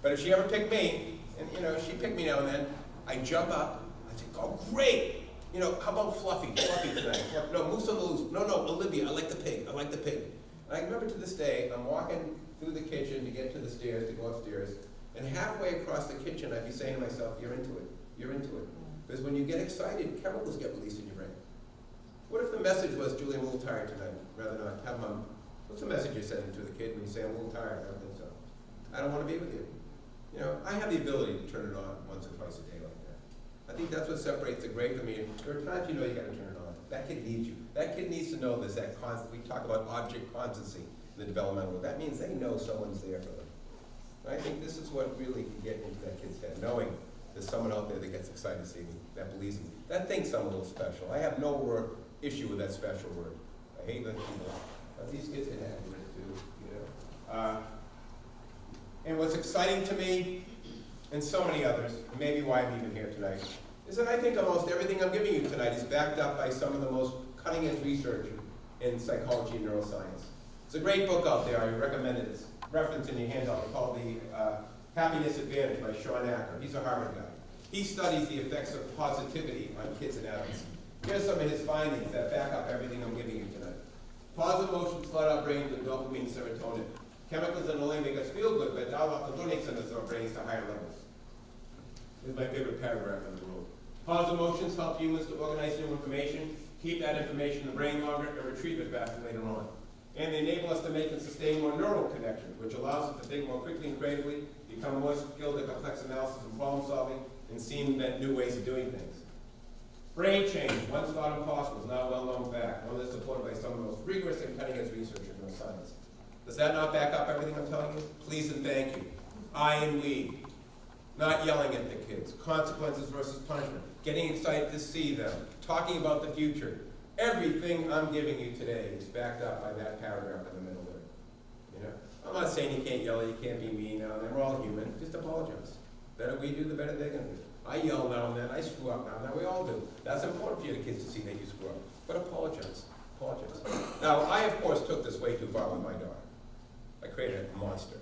But if she ever picked me, and she picked me now and then, I'd jump up, I'd say, oh, great. How about Fluffy? Fluffy tonight. No, Moose on the Loose. No, Olivia, I like the pig. I like the pig. And I remember to this day, I'm walking through the kitchen to get to the stairs, to go upstairs, and halfway across the kitchen, I'd be saying to myself, you're into it. You're into it. Because when you get excited, chemicals get released in your brain. What if the message was, Julie, I'm a little tired tonight, rather not have Mom? What's the message you're sending to the kid when you say, I'm a little tired? I don't think so. I don't want to be with you. I have the ability to turn it on once or twice a day like that. I think that's what separates the great from me. There are times you got to turn it on. That kid needs you. That kid needs to know this, we talk about object constancy in the developmental world. That means they know someone's there for them. And I think this is what really can get into that kid's head, knowing there's someone out there that gets excited to see me, that believes in me, that thinks I'm a little special. I have no issue with that special word. I hate that people, but these kids can have it too, And what's exciting to me, and so many others, and maybe why I'm even here tonight, is that I think almost everything I'm giving you tonight is backed up by some of the most cutting-edge research in psychology and neuroscience. It's a great book out there. I recommend it. It's referenced in your handout. It's called The Happiness Advantage by Sean Acker. He's a Harvard guy. He studies the effects of positivity on kids and adults. Here's some of his findings that back up everything I'm giving you tonight. Positive emotions flood our brains with dopamine and serotonin. Chemicals that only make us feel good, but dial up the learning centers of our brains to higher levels. This is my favorite paragraph in the world. Positive emotions help humans to organize new information, keep that information in the brain longer, and retrieve it faster later on. And they enable us to make and sustain more neural connections, which allows us to think more quickly and creatively, become more skilled at complex analysis and problem solving, and see and invent new ways of doing things. Brain change, once thought impossible, is now a well-known fact, one that's supported by some of the most rigorous and cutting-edge research in neuroscience. Does that not back up everything I'm telling you? Please and thank you. I and we. Not yelling at the kids. Consequences versus punishment. Getting excited to see them. Talking about the future. Everything I'm giving you today is backed up by that paragraph in the middle there. You know? I'm not saying you can't yell, you can't be mean now and then. We're all human. Just apologize. The better we do, the better they're going to do. I yell now and then. I screw up now and then. We all do. That's important for you, the kids, to see that you screw up. But apologize. Apologize. Now, I, of course, took this way too far with my daughter. I created a monster.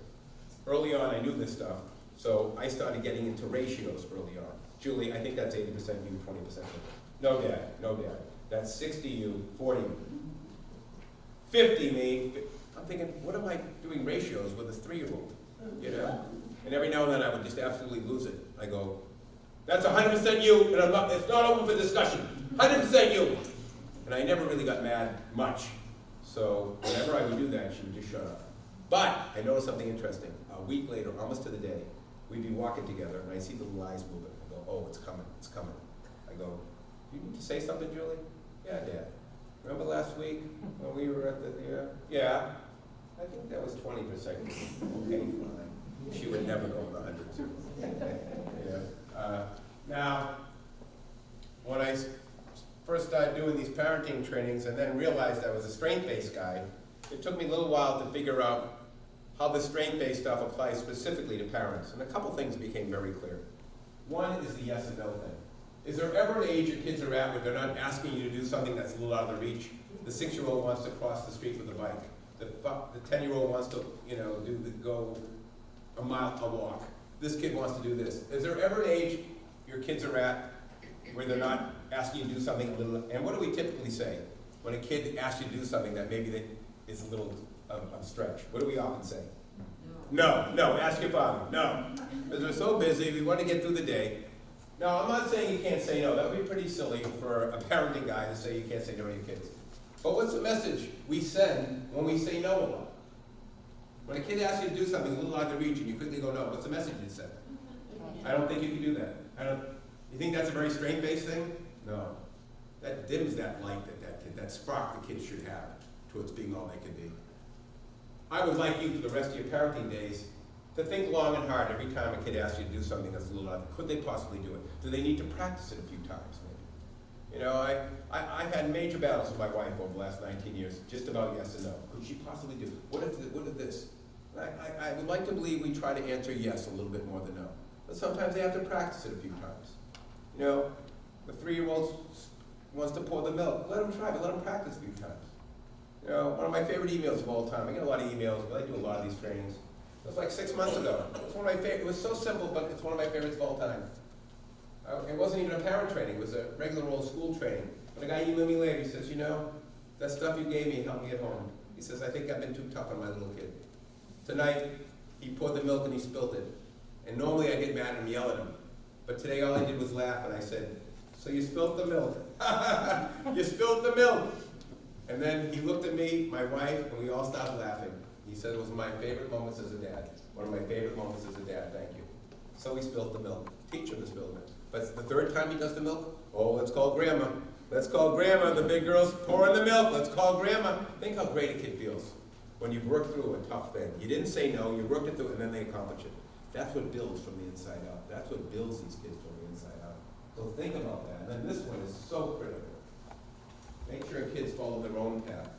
Early on, I knew this stuff, so I started getting into ratios early on. Julie, I think that's 80% you, 20% me. No, Dad. No, Dad. That's 60 you, 40 me. 50 me. I'm thinking, what am I doing ratios with a 3-year-old? You know? And every now and then I would just absolutely lose it. I go, that's 100% you, and it's not open for discussion. 100% you. And I never really got mad much. So whenever I would do that, she would just shut up. But I noticed something interesting. A week later, almost to the day, we'd be walking together, and I see the little eyes moving. I go, oh, it's coming, it's coming. I go, you need to say something, Julie? Yeah, Dad. Remember last week when we were at the, yeah. I think that was 20%. Okay, fine. She would never go with 100. Yeah. Now, when I first started doing these parenting trainings and then realized I was a strength-based guy, it took me a little while to figure out how the strength-based stuff applies specifically to parents. And a couple things became very clear. One is the yes and no thing. Is there ever an age your kids are at where they're not asking you to do something that's a little out of their reach? The 6-year-old wants to cross the street with a bike. The 10-year-old wants to, go a mile, a walk. This kid wants to do this. Is there ever an age your kids are at where they're not asking you to do something a little, and what do we typically say when a kid asks you to do something that maybe is a little of a stretch? What do we often say? No, ask your father, no. Because we're so busy, we want to get through the day. Now, I'm not saying you can't say no. That would be pretty silly for a parenting guy to say you can't say no to your kids. But what's the message we send when we say no a lot? When a kid asks you to do something a little out of reach and you quickly go no, what's the message you send? I don't think you can do that. You think that's a very strength-based thing? No. That dims that light that spark the kids should have towards being all they can be. I would like you for the rest of your parenting days to think long and hard every time a kid asks you to do something that's a little out. Could they possibly do it? Do they need to practice it a few times, maybe? You know, I had major battles with my wife over the last 19 years, just about yes and no. Could she possibly do it? What if this? I would like to believe we try to answer yes a little bit more than no. But sometimes they have to practice it a few times. You know, the 3-year-old wants to pour the milk. Let them try, but let them practice a few times. You know, one of my favorite emails of all time. I get a lot of emails, but I do a lot of these trainings. It was like 6 months ago. It was one of my favorite. It was so simple, but it's one of my favorites of all time. It wasn't even a parent training. It was a regular old school training. But a guy emailed me later. He says, you know, that stuff you gave me helped me at home. He says, I think I've been too tough on my little kid. Tonight, he poured the milk and he spilled it. And normally I get mad and yell at him. But today all I did was laugh and I said, so you spilled the milk. You spilled the milk. And then he looked at me, my wife, and we all started laughing. He said it was my favorite moments as a dad. One of my favorite moments as a dad, thank you. So he spilled the milk. Teach him to spill the milk. But the third time he does the milk, oh, let's call Grandma. Let's call Grandma. The big girl's pouring the milk. Let's call Grandma. Think how great a kid feels when you've worked through a tough thing. You didn't say no, you worked it through, and then they accomplish it. That's what builds from the inside out. That's what builds these kids from the inside out. So think about that. And then this one is so critical. Make sure kids follow their own path.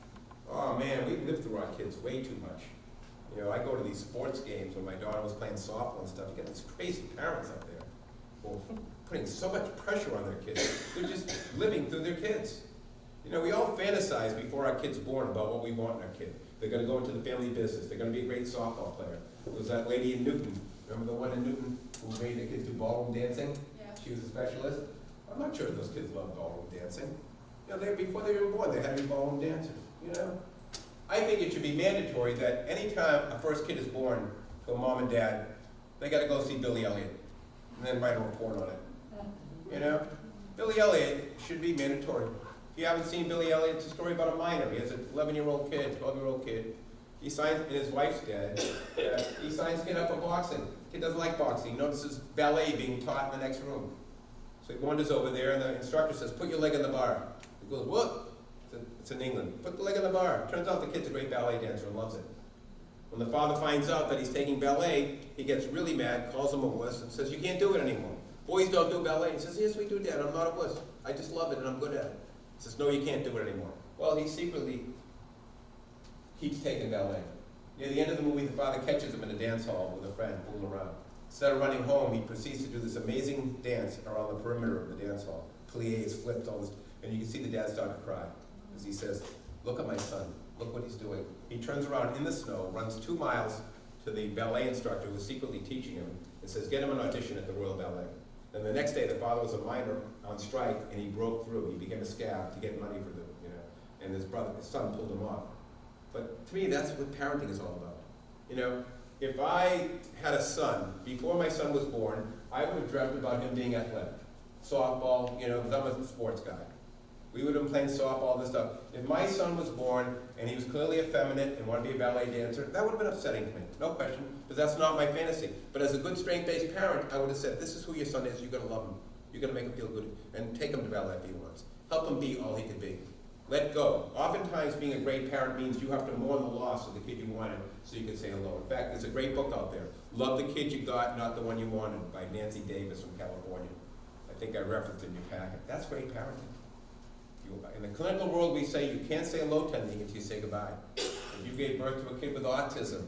Oh man, we live through our kids way too much. You know, I go to these sports games when my daughter was playing softball and stuff. You get these crazy parents out there who are putting so much pressure on their kids. They're just living through their kids. You know, we all fantasize before our kid's born about what we want in our kid. They're going to go into the family business. They're going to be a great softball player. There was that lady in Newton. Remember the one in Newton who made the kids do ballroom dancing? Yeah. She was a specialist. I'm not sure if those kids love ballroom dancing. You know, before they were born, they had to be ballroom dancers. You know, I think it should be mandatory that anytime a first kid is born to a mom and dad, they got to go see Billy Elliot and then write a report on it. You know, Billy Elliot should be mandatory. If you haven't seen Billy Elliot, it's a story about a miner. He has an 11-year-old kid, 12-year-old kid. He signs, and his wife's dead. He signs kid up for boxing. Kid doesn't like boxing. He notices ballet being taught in the next room. So he wanders over there, and the instructor says, "Put your leg in the bar." He goes, "What?" It's in England. "Put the leg in the bar." Turns out the kid's a great ballet dancer and loves it. When the father finds out that he's taking ballet, he gets really mad, calls him a wuss, and says, "You can't do it anymore. Boys don't do ballet." He says, "Yes, we do, Dad. I'm not a wuss. I just love it and I'm good at it." He says, "No, you can't do it anymore." Well, he secretly keeps taking ballet. Near the end of the movie, the father catches him in a dance hall with a friend, fooling around. Instead of running home, he proceeds to do this amazing dance around the perimeter of the dance hall. Pliés, flips, all this, and you can see the dad start to cry as he says, "Look at my son. Look what he's doing." He turns around in the snow, runs 2 miles to the ballet instructor who's secretly teaching him, and says, "Get him an audition at the Royal Ballet." And the next day, the father was a miner on strike, and he broke through. He became a scab to get money for them, and his son pulled him off. But to me, that's what parenting is all about. If I had a son, before my son was born, I would have dreamt about him being athletic. Softball, because I'm a sports guy. We would have been playing softball, all this stuff. If my son was born and he was clearly effeminate and wanted to be a ballet dancer, that would have been upsetting to me, no question, because that's not my fantasy. But as a good strength-based parent, I would have said, "This is who your son is, you're gonna love him. You're gonna make him feel good, and take him to ballet if he wants. Help him be all he could be. Let go." Oftentimes, being a great parent means you have to mourn the loss of the kid you wanted so you can say hello. In fact, there's a great book out there, "Love the Kid You Got, Not the One You Wanted," by Nancy Davis from California. I think I referenced it in your packet. That's great parenting. In the clinical world, we say you can't say hello to anything until you say goodbye. If you gave birth to a kid with autism,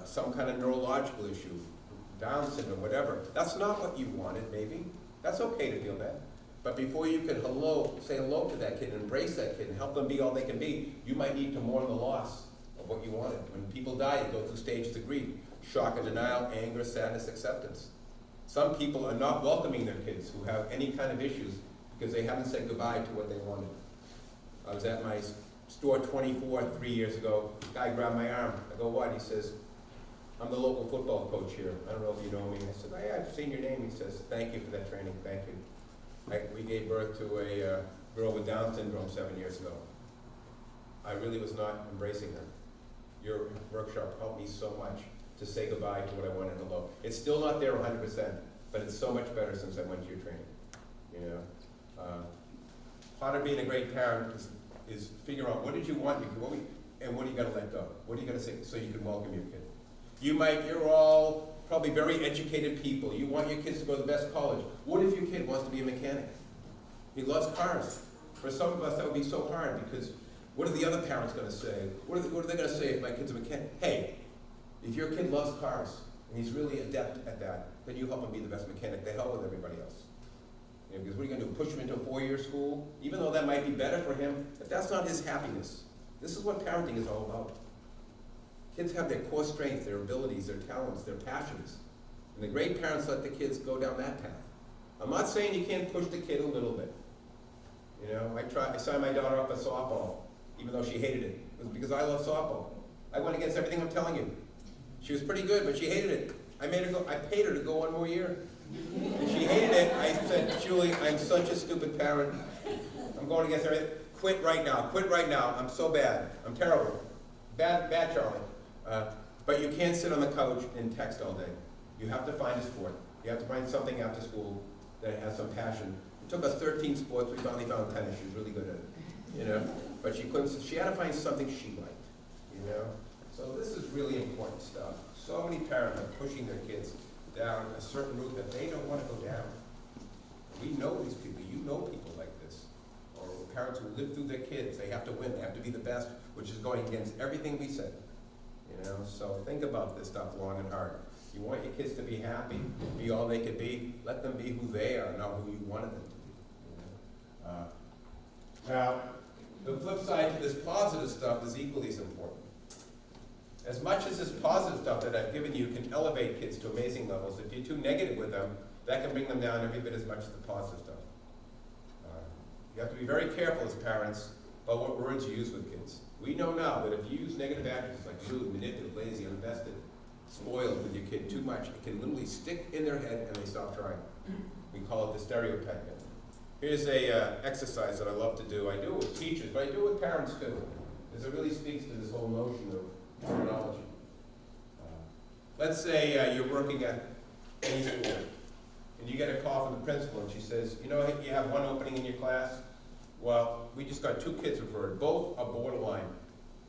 some kind of neurological issue, Down syndrome, whatever, that's not what you wanted, maybe. That's okay to feel that. But before you could say hello to that kid and embrace that kid and help them be all they can be, you might need to mourn the loss of what you wanted. When people die, you go through stages of grief: shock and denial, anger, sadness, acceptance. Some people are not welcoming their kids who have any kind of issues because they haven't said goodbye to what they wanted. I was at my store 3 years ago. Guy grabbed my arm. I go, "What?" He says, "I'm the local football coach here. I don't know if you know me." I said, "Hey, I've seen your name." He says, "Thank you for that training. Thank you." We gave birth to a girl with Down syndrome 7 years ago. I really was not embracing her. Your workshop helped me so much to say goodbye to what I wanted to love. It's still not there 100%, but it's so much better since I went to your training. Part of being a great parent is figure out what did you want, and what are you going to let go? What are you going to say so you can welcome your kid? You're all probably very educated people. You want your kids to go to the best college. What if your kid wants to be a mechanic? He loves cars. For some of us, that would be so hard because what are the other parents going to say? What are they going to say if my kid's a mechanic? Hey, if your kid loves cars and he's really adept at that, then you help him be the best mechanic. They help with everybody else. Because what are you going to do, push him into a 4-year school? Even though that might be better for him, but that's not his happiness. This is what parenting is all about. Kids have their core strengths, their abilities, their talents, their passions. And the great parents let the kids go down that path. I'm not saying you can't push the kid a little bit. I signed my daughter up for softball, even though she hated it. It was because I love softball. I went against everything I'm telling you. She was pretty good, but she hated it. I paid her to go 1 more year. And she hated it. I said, "Julie, I'm such a stupid parent. I'm going against everything. Quit right now. Quit right now. I'm so bad. I'm terrible. Bad Charlie." But you can't sit on the couch and text all day. You have to find a sport. You have to find something after school that has some passion. It took us 13 sports. We finally found tennis. She was really good at it. But she had to find something she liked. So this is really important stuff. So many parents are pushing their kids down a certain route that they don't want to go down. We know these people. You know people like this. Or parents who live through their kids. They have to win. They have to be the best, which is going against everything we said. So think about this stuff long and hard. You want your kids to be happy, be all they could be. Let them be who they are, not who you wanted them to be. Now, the flip side to this positive stuff is equally as important. As much as this positive stuff that I've given you can elevate kids to amazing levels, if you're too negative with them, that can bring them down every bit as much as the positive stuff. You have to be very careful as parents about what words you use with kids. We know now that if you use negative adjectives like rude, manipulative, lazy, uninvested, spoiled with your kid too much, it can literally stick in their head and they stop trying. We call it the stereotype method. Here's a exercise that I love to do. I do it with teachers, but I do it with parents too, because it really speaks to this whole notion of terminology. Let's say you're working at any school, and you get a call from the principal, and she says, you know, you have one opening in your class? Well, we just got 2 kids referred. Both are borderline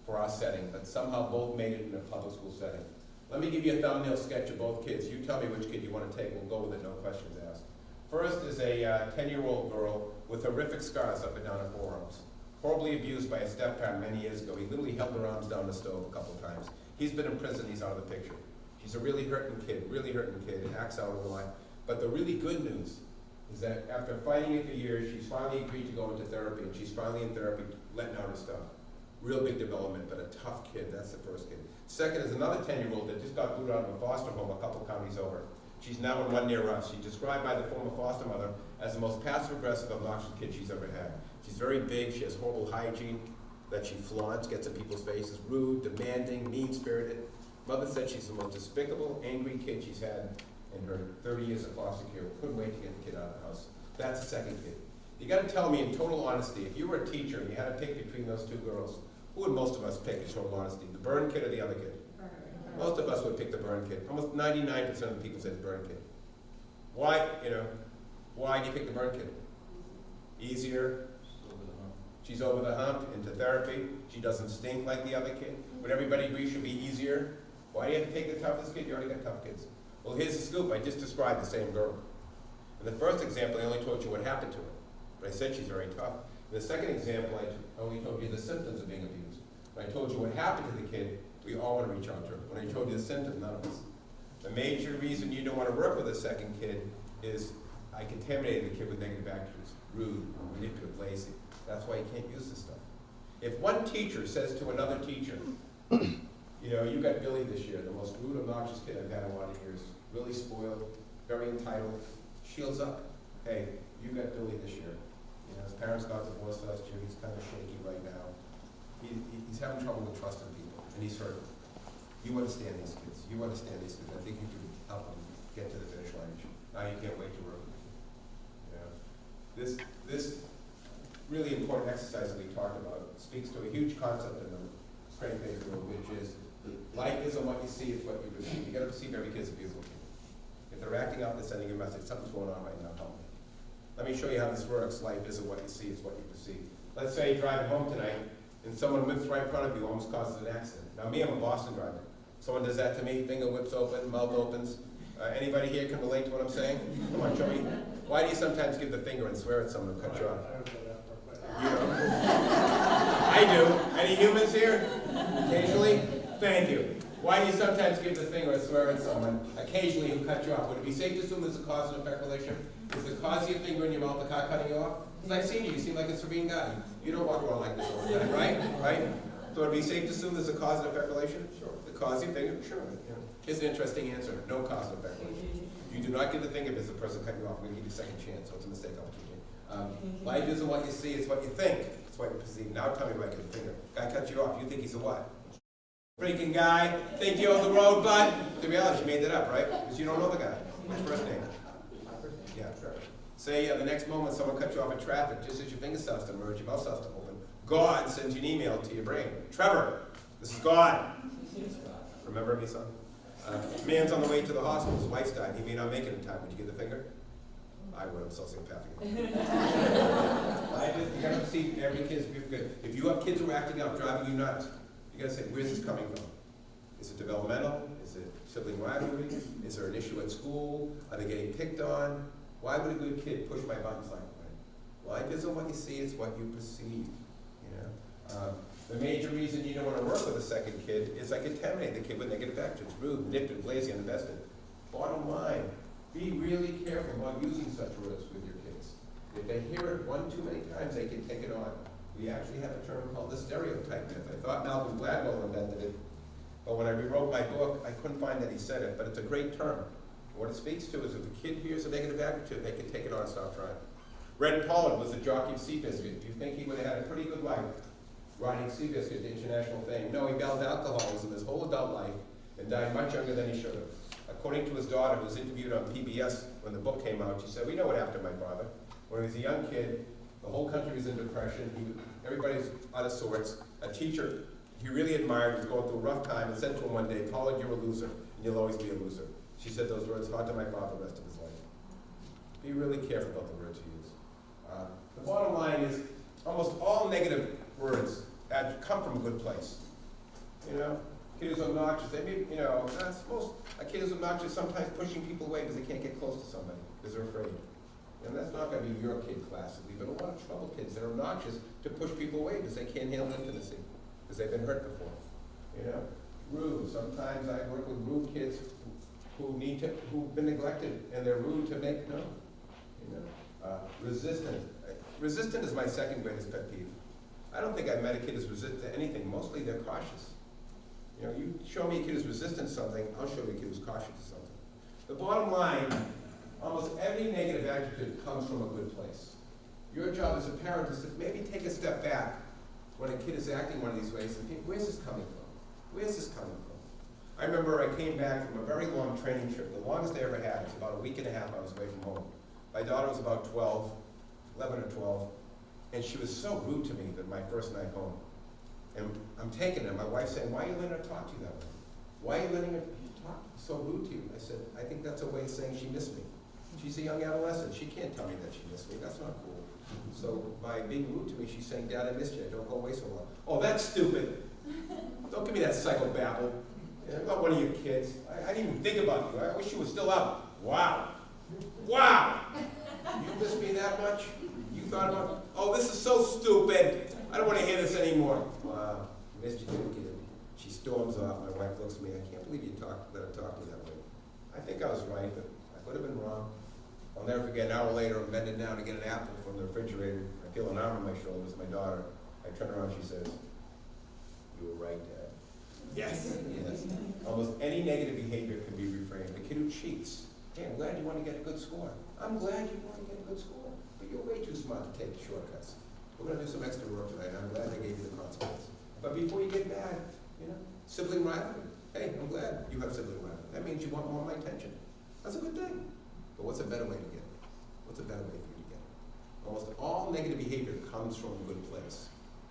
for our setting, but somehow both made it in a public school setting. Let me give you a thumbnail sketch of both kids. You tell me which kid you want to take, and we'll go with it, no questions asked. First is a 10-year-old girl with horrific scars up and down her forearms. Horribly abused by a step-parent many years ago. He literally held her arms down the stove a couple times. He's been in prison, he's out of the picture. She's a really hurting kid, and acts out of her life. But the really good news is that after fighting it for years, she's finally agreed to go into therapy, and she's finally in therapy, letting out her stuff. Real big development, but a tough kid. That's the first kid. Second is another 10-year-old that just got booted out of a foster home a couple counties over. She's now in one near us. She's described by the former foster mother as the most passive-aggressive, obnoxious kid she's ever had. She's very big. She has horrible hygiene that she flaunts, gets in people's faces, rude, demanding, mean-spirited. Mother said she's the most despicable, angry kid she's had in her 30 years of foster care. Couldn't wait to get the kid out of the house. That's the second kid. You got to tell me in total honesty, if you were a teacher and you had to pick between those 2 girls, who would most of us pick in total honesty? The burn kid or the other kid? Most of us would pick the burn kid. Almost 99% of the people say the burn kid. Why, why do you pick the burn kid? Easier. She's over the hump, into therapy. She doesn't stink like the other kid. Would everybody agree she'd be easier? Why do you have to take the toughest kid? You already got tough kids. Well, here's the scoop. I just described the same girl. In the first example, I only told you what happened to her. But I said she's very tough. In the second example, I only told you the symptoms of being abused. When I told you what happened to the kid, we all want to reach out to her. When I told you the symptoms, none of us. The major reason you don't want to work with a second kid is I contaminated the kid with negative attitudes. Rude, manipulative, lazy. That's why you can't use this stuff. If one teacher says to another teacher, you got Billy this year, the most rude, obnoxious kid I've had in a lot of years. Really spoiled, very entitled. Shields up. Hey, you got Billy this year. His parents got divorced last year. He's kind of shaky right now. He's having trouble with trusting people, and he's hurt. You understand these kids. You understand these kids. I think you can help them get to the finish line. Now you can't wait to work with you. This really important exercise that we talked about speaks to a huge concept in the strength-based world, which is life isn't what you see, it's what you perceive. You got to perceive every kid's a beautiful kid. If they're acting out, they're sending a message. Something's going on right now. Help me. Let me show you how this works. Life isn't what you see, it's what you perceive. Let's say you're driving home tonight, and someone whips right in front of you, almost causes an accident. Now me, I'm a Boston driver. Someone does that to me, finger whips open, mouth opens. Anybody here can relate to what I'm saying? Come on, show me. Why do you sometimes give the finger and swear at someone who cut you off? You don't? I do. Any humans here? Occasionally? Thank you. Why do you sometimes give the finger and swear at someone occasionally who cut you off? Would it be safe to assume there's a cause and effect relationship? Is the cause of your finger in your mouth the car cutting you off? Because I've seen you. You seem like a serene guy. You don't walk around like this all the time, right? Right? So would it be safe to assume there's a cause and effect relation? Sure. The cause of your finger? Sure. Here's an interesting answer. No cause and effect relation. You do not give the finger because the person cut you off. We're going to give you a second chance, so it's a mistake opportunity. Life isn't what you see, it's what you think. It's what you perceive. Now tell me why I give the finger. Guy cut you off, you think he's a what? Freaking guy. Think you own the road, bud? The reality, you made that up, right? Because you don't know the guy. What's your first name? Yeah, sure. Say the next moment someone cuts you off in traffic, just as your finger starts to merge, your mouth starts to open. God sends you an email to your brain. Trevor, this is God. Remember me, son? Man's on the way to the hospital. His wife's died. He may not make it in time. Would you give the finger? I would. I'm sociopathic. You gotta see every kid's good. If you have kids who are acting out, driving you nuts, you gotta say, where's this coming from? Is it developmental? Is it sibling rivalry? Is there an issue at school? Are they getting picked on? Why would a good kid push my buttons like that? Life isn't what you see, it's what you perceive. The major reason you don't want to work with a second kid is I contaminate the kid with negative attitudes, rude, manipulative, lazy, uninvested. Bottom line, be really careful about using such words with your kids. If they hear it one too many times, they can take it on. We actually have a term called the stereotype myth. I thought Malcolm Gladwell invented it, but when I rewrote my book, I couldn't find that he said it, but it's a great term. What it speaks to is if a kid hears a negative attitude, they can take it on and stop trying. Red Pollard was the jockey of Seabiscuit. Do you think he would have had a pretty good life riding Seabiscuit to international fame? No, he battled alcoholism his whole adult life and died much younger than he should have. According to his daughter, who was interviewed on PBS when the book came out, she said, "We know what happened to my father. When he was a young kid, the whole country was in depression. Everybody's out of sorts. A teacher he really admired was going through a rough time and said to him one day, "Pollard, you're a loser, and you'll always be a loser." She said those words hard to my father the rest of his life. Be really careful about the words you use. The bottom line is almost all negative words come from a good place. You know, kid who's obnoxious, they may, you know, a kid who's obnoxious sometimes pushing people away because they can't get close to somebody because they're afraid. And that's not going to be your kid classically, but a lot of troubled kids that are obnoxious to push people away because they can't handle intimacy, because they've been hurt before. You know, rude. Sometimes I work with rude kids who've been neglected and they're rude to make known. You know, resistant. Resistant is my second greatest pet peeve. I don't think I've met a kid who's resistant to anything. Mostly they're cautious. You know, you show me a kid who's resistant to something, I'll show you a kid who's cautious to something. The bottom line, almost every negative adjective comes from a good place. Your job as a parent is to maybe take a step back when a kid is acting one of these ways and think, where's this coming from? Where's this coming from? I remember I came back from a very long training trip, the longest I ever had. It was about a week and a half I was away from home. My daughter was about 11 or 12, and she was so rude to me that my first night home. And I'm taking her, my wife's saying, "Why are you letting her talk to you that way? Why are you letting her talk so rude to you?" I said, "I think that's a way of saying she missed me." She's a young adolescent, she can't tell me that she missed me, that's not cool. So by being rude to me, she's saying, "Dad, I missed you, don't go away so long." "Oh, that's stupid. Don't give me that psychobabble. I'm not one of your kids. I didn't even think about you. I wish you were still out." "Wow. Wow. You miss me that much? You thought about, oh, this is so stupid. I don't want to hear this anymore." "Wow, missed you too, kid." She storms off. My wife looks at me. "I can't believe you let her talk to me that way." I think I was right, but I could have been wrong. I'll never forget, an hour later, I'm bending down to get an apple from the refrigerator. I feel an arm on my shoulder. It's my daughter. I turn around, she says, "You were right, Dad." Yes, yes. Almost any negative behavior can be reframed. The kid who cheats. "Hey, I'm glad you want to get a good score." "I'm glad you want to get a good score, but you're way too smart to take the shortcuts. We're going to do some extra work tonight. I'm glad they gave you the consequence. But before you get mad, you know, sibling rivalry. Hey, I'm glad you have sibling rivalry. That means you want more of my attention. That's a good thing. But what's a better way to get it? What's a better way for you to get it?" Almost all negative behavior comes from a good place.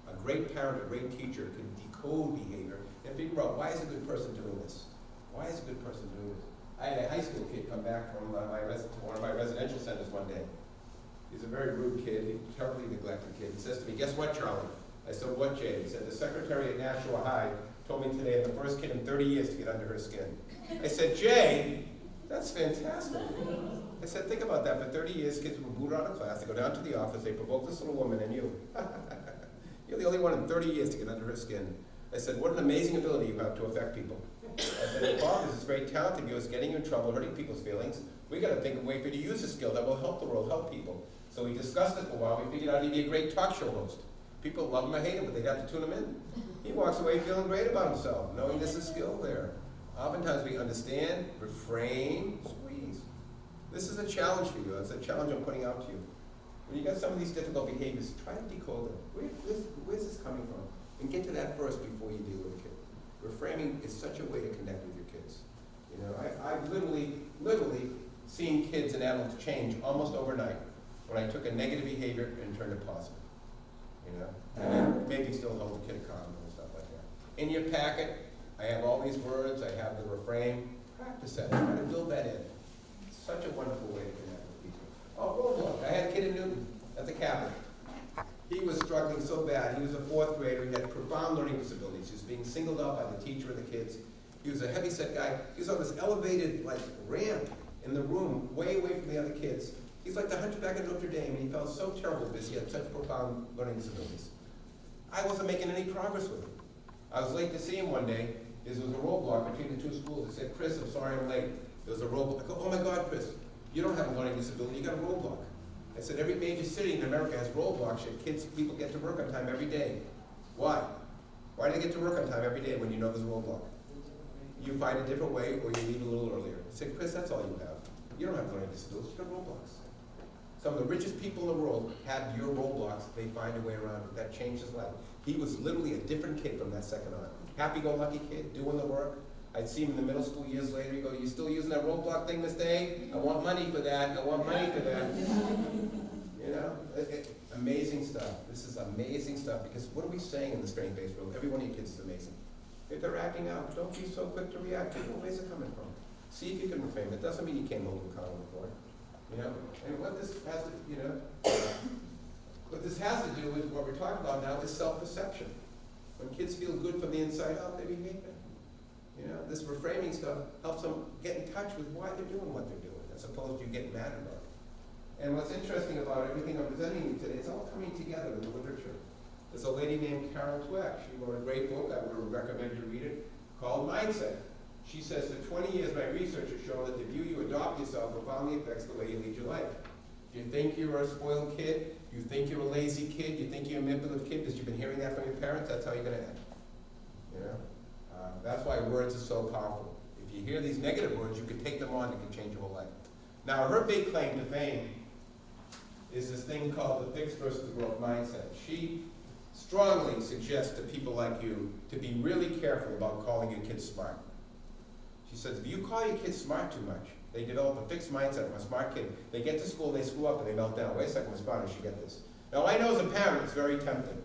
A great parent, a great teacher can decode behavior and figure out, why is a good person doing this? Why is a good person doing this? I had a high school kid come back from one of my residential centers one day. He's a very rude kid, he's a terribly neglected kid. He says to me, "Guess what, Charlie?" I said, "What, Jay?" He said, "The secretary at Nashua High told me today I'm the first kid in 30 years to get under her skin." I said, "Jay, that's fantastic." I said, "Think about that. For 30 years, kids were booted out of class. They go down to the office, they provoke this little woman and you. You're the only one in 30 years to get under her skin." I said, "What an amazing ability you have to affect people." I said, "The problem is this great talent of yours getting you in trouble, hurting people's feelings. We got to think of a way for you to use a skill that will help the world, help people." So we discussed it for a while. We figured out he'd be a great talk show host. People love him or hate him, but they'd have to tune him in. He walks away feeling great about himself, knowing there's a skill there. Oftentimes we understand, refrain, squeeze. This is a challenge for you. It's a challenge I'm putting out to you. When you got some of these difficult behaviors, try to decode them. Where's this coming from? And get to that first before you deal with a kid. Reframing is such a way to connect with your kids. You know, I've literally seen kids and adults change almost overnight when I took a negative behavior and turned it positive. You know, and then maybe still hold the kid accountable and stuff like that. In your packet, I have all these words. I have the refrain. Practice that. Try to build that in. It's such a wonderful way to connect with people. Oh, roadblock. I had a kid in Newton at the cabin. He was struggling so bad. He was a fourth grader. He had profound learning disabilities. He was being singled out by the teacher and the kids. He was a heavyset guy. He was on this elevated ramp in the room, way away from the other kids. He's like the Hunchback of Notre Dame, and he felt so terrible because he had such profound learning disabilities. I wasn't making any progress with him. I was late to see him one day. There was a roadblock between the two schools. I said, "Chris, I'm sorry I'm late." There was a roadblock. I go, "Oh my God, Chris, you don't have a learning disability, you got a roadblock." I said, "Every major city in America has roadblocks, yet people get to work on time every day. Why? Why do they get to work on time every day when you know there's a roadblock? You find a different way or you leave a little earlier." I said, "Chris, that's all you have. You don't have learning disabilities, you got roadblocks." Some of the richest people in the world have your roadblocks. They find a way around it. That changed his life. He was literally a different kid from that second on. Happy-go-lucky kid, doing the work. I'd see him in the middle school years later. He'd go, "You still using that roadblock thing, Miss Day? I want money for that. I want money for that." You know, amazing stuff. This is amazing stuff, because what are we saying in the strength-based world? Every one of your kids is amazing. If they're acting out, don't be so quick to react. Where's it coming from? See if you can reframe it. Doesn't mean you can't hold them accountable for it. You know, and what this has to, you know, what this has to do with what we're talking about now is self-perception. When kids feel good from the inside out, they behave better. You know, this reframing stuff helps them get in touch with why they're doing what they're doing, as opposed to getting mad about it. And what's interesting about everything I'm presenting you today, it's all coming together in the literature. There's a lady named Carol Dweck. She wrote a great book, I would recommend you read it, called Mindset. She says, for 20 years, my research has shown that the view you adopt yourself profoundly affects the way you lead your life. Do you think you're a spoiled kid? You think you're a lazy kid? You think you're a manipulative kid because you've been hearing that from your parents? That's how you're going to act. You know? That's why words are so powerful. If you hear these negative words, you can take them on and it can change your whole life. Now, her big claim to fame is this thing called the fixed versus growth mindset. She strongly suggests to people like you to be really careful about calling your kids smart. She says, if you call your kids smart too much, they develop a fixed mindset. I'm a smart kid. They get to school, they screw up, and they melt down. Wait a second, I'm smart, I should get this. Now, I know as a parent, it's very tempting.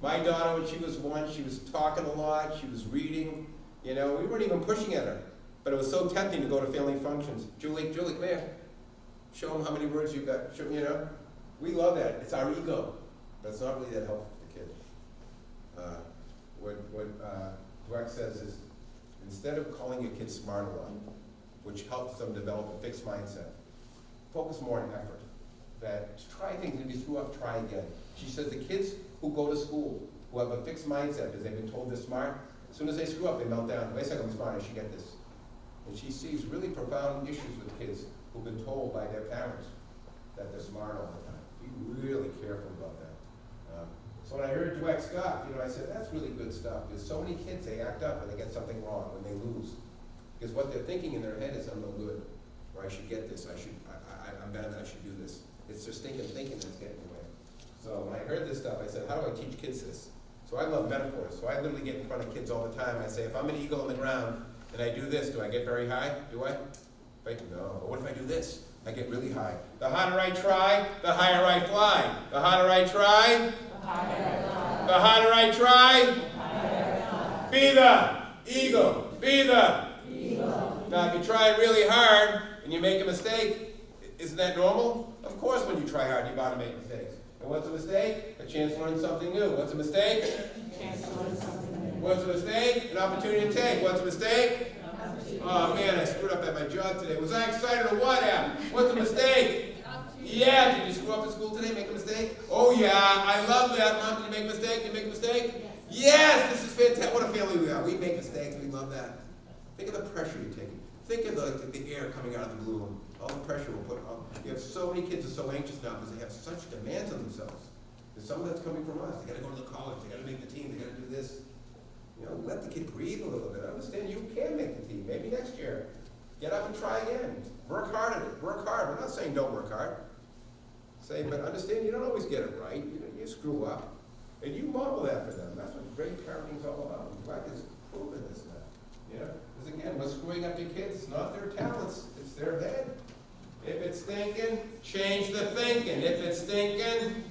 My daughter, when she was 1, she was talking a lot, she was reading. You know, we weren't even pushing at her. But it was so tempting to go to family functions. Julie, come here. Show them how many words you've got. Show, you know, we love that. It's our ego. But it's not really that helpful to the kid. What Dweck says is, instead of calling your kids smart a lot, which helps them develop a fixed mindset, focus more on effort. That try things, if you screw up, try again. She says the kids who go to school, who have a fixed mindset because they've been told they're smart, as soon as they screw up, they melt down. Wait a second, I'm smart, I should get this. And she sees really profound issues with kids who've been told by their parents that they're smart all the time. Be really careful about that. So when I heard Dweck Scott, you know, I said, that's really good stuff. Because so many kids, they act up when they get something wrong, when they lose. Because what they're thinking in their head is, I'm no good. Or I should get this, I'm better than I should do this. It's just thinking that's getting in the way. So when I heard this stuff, I said, how do I teach kids this? So I love metaphors. So I literally get in front of kids all the time. I say, if I'm an eagle on the ground and I do this, do I get very high? Do I? No. But what if I do this? I get really high. The harder I try, the higher I fly. The harder I try, the harder I try, be the eagle. Be the eagle. Now, if you try really hard and you make a mistake, isn't that normal? Of course, when you try hard, you're bound to make mistakes. And what's a mistake? A chance to learn something new. What's a mistake? A chance to learn something new. What's a mistake? An opportunity to take. What's a mistake? Oh man, I screwed up at my job today. Was I excited or what happened? What's a mistake? Yeah, did you screw up at school today, make a mistake? Oh yeah, I love that. Mom, did you make a mistake? Did you make a mistake? Yes, this is fantastic. What a family we are. We make mistakes, we love that. Think of the pressure you're taking. Think of the air coming out of the balloon. All the pressure we'll put on. You have so many kids are so anxious now because they have such demands on themselves. There's some of that's coming from us. They gotta go to the college, they gotta make the team, they gotta do this. You know, let the kid breathe a little bit. Understand you can make the team, maybe next year. Get up and try again. Work hard at it, work hard. We're not saying don't work hard. Say, but understand you don't always get it right. You screw up. And you model that for them. That's what great parenting is all about. Dweck is proven this now. You know? Because again, what's screwing up your kids? It's not their talents, it's their head. If it's thinking, change the thinking. If it's thinking,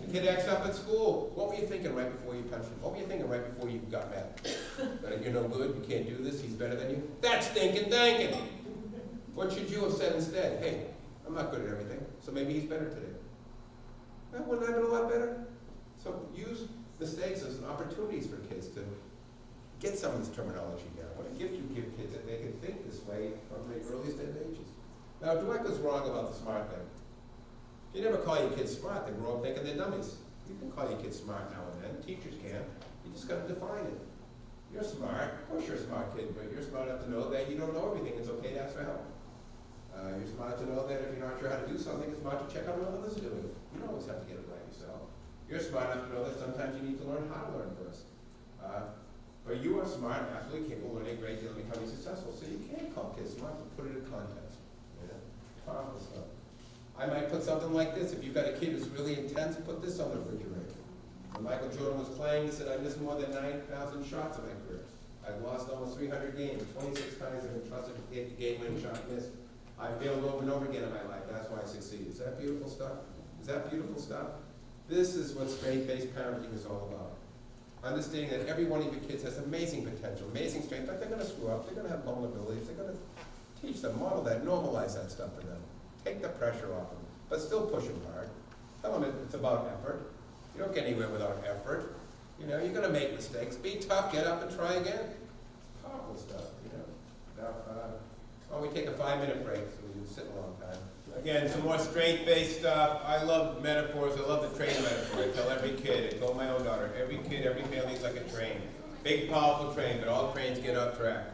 the kid acts up at school. What were you thinking right before you punched him? What were you thinking right before you got mad? That you're no good, you can't do this, he's better than you? That's thinking. What should you have said instead? Hey, I'm not good at everything, so maybe he's better today. That wouldn't have been a lot better? So use mistakes as opportunities for kids to get some of this terminology down. What a gift you give kids that they can think this way from the earliest ages. Now, Dweck was wrong about the smart thing. You never call your kids smart, they grow up thinking they're dummies. You can call your kids smart now and then, teachers can. You just got to define it. You're smart, of course you're a smart kid, but you're smart enough to know that you don't know everything, it's okay to ask for help. You're smart to know that if you're not sure how to do something, it's smart to check out what others are doing. You don't always have to get it right yourself. You're smart enough to know that sometimes you need to learn how to learn first. But you are smart, absolutely capable of learning a great deal and becoming successful. So you can't call kids smart, but put it in context. Powerful stuff. I might put something like this. If you've got a kid who's really intense, put this on the refrigerator. When Michael Jordan was playing, he said, I missed more than 9,000 shots in my career. I've lost almost 300 games. 26 times I've been trusted to get the game-winning shot missed. I failed over and over again in my life. That's why I succeed. Is that beautiful stuff? Is that beautiful stuff? This is what strength-based parenting is all about. Understanding that every one of your kids has amazing potential, amazing strength, but they're going to screw up, they're going to have vulnerabilities, they're going to teach them, model that, normalize that stuff for them. Take the pressure off them, but still push them hard. Tell them it's about effort. You don't get anywhere without effort. You know, you're going to make mistakes. Be tough, get up and try again. Powerful stuff, you know. Now, we take a 5-minute break, so we can sit a long time. Again, some more strength-based stuff. I love metaphors. I love the train metaphor. I tell every kid, I told my own daughter, every kid, every family is like a train. Big, powerful train, but all trains get off track.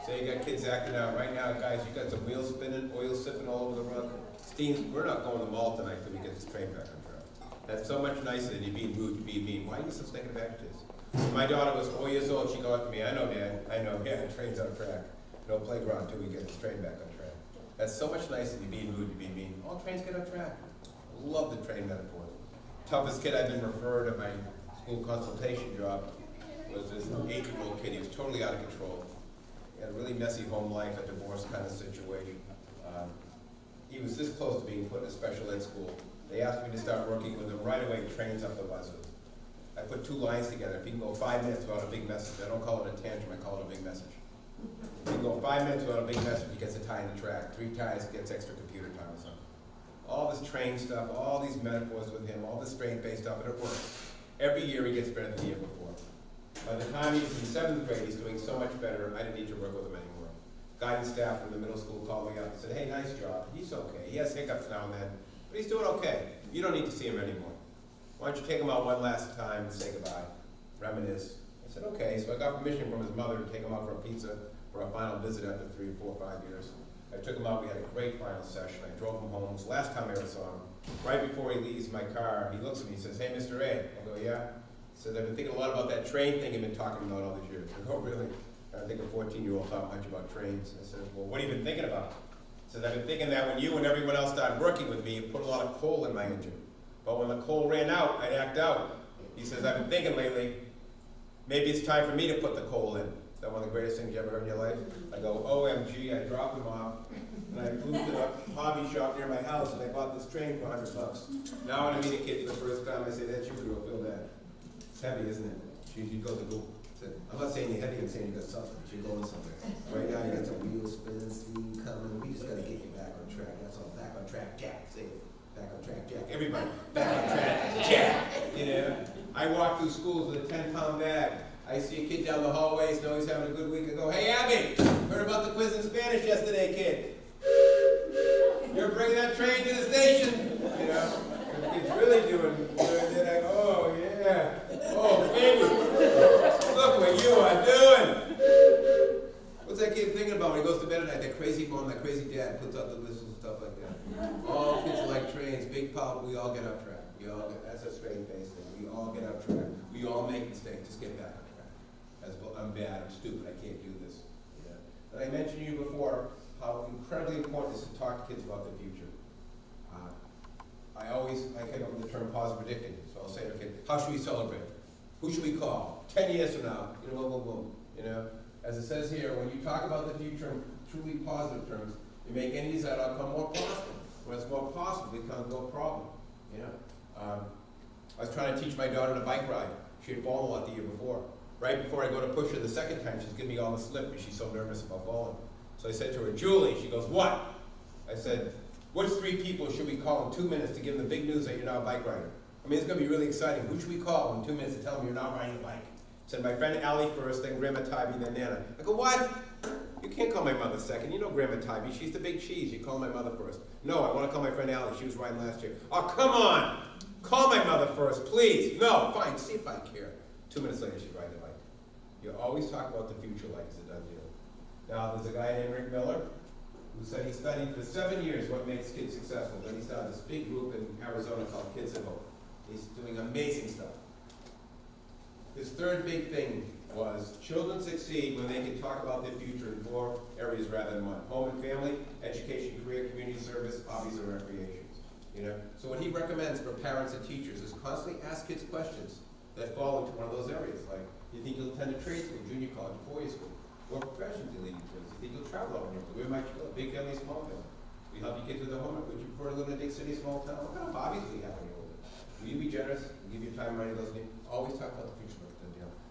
So you got kids acting out. Right now, guys, you got some wheels spinning, oil sipping all over the rug. Steam, we're not going to the mall tonight till we get this train back on track. That's so much nicer than you being rude, you being mean. Why are you so stinking back to this? When my daughter was 4 years old, she go up to me, I know, Dad, I know, yeah, the train's on track. No playground till we get this train back on track. That's so much nicer than you being rude, you being mean. All trains get on track. I love the train metaphor. Toughest kid I've been referred at my school consultation job was this 8-year-old kid. He was totally out of control. He had a really messy home life, a divorce kind of situation. He was this close to being put in a special ed school. They asked me to start working with him right away, trains up the Westwood. I put 2 lines together. If he can go 5 minutes without a big message, I don't call it a tantrum, I call it a big message. If he can go 5 minutes without a big message, he gets a tie in the track. 3 ties, gets extra computer time or something. All this train stuff, all these metaphors with him, all this strength-based stuff, and it works. Every year he gets better than the year before. By the time he's in 7th grade, he's doing so much better, I didn't need to work with him anymore. Guidance staff from the middle school called me up and said, hey, nice job. He's okay. He has hiccups now and then, but he's doing okay. You don't need to see him anymore. Why don't you take him out one last time and say goodbye, reminisce. I said, okay. So I got permission from his mother to take him out for a pizza for a final visit after 3 or 4 or 5 years. I took him out. We had a great final session. I drove him home. It was the last time I ever saw him. Right before he leaves my car, he looks at me and says, hey, Mr. A. I go, yeah. He says, I've been thinking a lot about that train thing you've been talking about all these years. I go, really? I think a 14-year-old thought much about trains. I said, well, what have you been thinking about? He says, I've been thinking that when you and everyone else started working with me, you put a lot of coal in my engine. But when the coal ran out, I'd act out. He says, I've been thinking lately, maybe it's time for me to put the coal in. Is that one of the greatest things you ever heard in your life? I go, OMG, I dropped him off, and I flew to a hobby shop near my house, and I bought this train for $100. Now when I meet a kid for the first time, I say, that's your girl, feel that. It's heavy, isn't it? She goes to go. I'm not saying you're heavy, I'm saying you got something, but you're going somewhere. Right now you got some wheels spinning, steam coming, we just gotta get you back on track. That's all, back on track, Jack, say it. Back on track, Jack. Everybody, back on track, Jack. You know, I walk through schools with a 10-pound bag. I see a kid down the hallways, know he's having a good week. I go, hey Abby, heard about the quiz in Spanish yesterday, kid. You're bringing that train to the station. You know, the kid's really doing good. Then I go, oh yeah, oh baby, look what you are doing. What's that kid thinking about when he goes to bed at night? That crazy mom, that crazy dad puts out the whistles and stuff like that. All kids are like trains, big pop, we all get off track. That's a straight-based thing. We all get off track. We all make mistakes, just get back on track. I'm bad, I'm stupid, I can't do this. Yeah. And I mentioned to you before how incredibly important it is to talk to kids about the future. I came up with the term positive predicting. So I'll say to a kid, how should we celebrate? Who should we call? 10 years from now, you know, boom, boom, boom. You know, as it says here, when you talk about the future in truly positive terms, you make any of that outcome more possible. When it's more possible, it becomes no problem. You know, I was trying to teach my daughter to bike ride. She had fallen a lot the year before. Right before I go to push her the second time, she's giving me all the slip because she's so nervous about falling. So I said to her, Julie, she goes, what? I said, which 3 people should we call in 2 minutes to give them the big news that you're now a bike rider? I mean, it's going to be really exciting. Who should we call in 2 minutes to tell them you're not riding a bike? I said, my friend Allie first, then Grandma Tybee, then Nana. I go, what? You can't call my mother second. You know Grandma Tybee. She's the big cheese. You call my mother first. No, I want to call my friend Allie. She was riding last year. Oh, come on. Call my mother first, please. No, fine. See if I care. 2 minutes later, she's riding the bike. You always talk about the future like it's a done deal. Now, there's a guy named Rick Miller who said he studied for 7 years what makes kids successful. Then he started this big group in Arizona called Kids at Hope. He's doing amazing stuff. His third big thing was children succeed when they can talk about their future in 4 areas rather than 1. Home and family, education, career, community service, hobbies, and recreations. You know? So what he recommends for parents and teachers is constantly ask kids questions that fall into one of those areas. Like, do you think you'll attend a trade school, junior college, 4-year school? What professions do you lead towards? Do you think you'll travel out in your Where might you go? Big family, small family? We help you get through the homework. Would you prefer to live in a big city, small town? What kind of hobbies do you have in Will you be generous and give your time, money, those needs? Always talk about the future.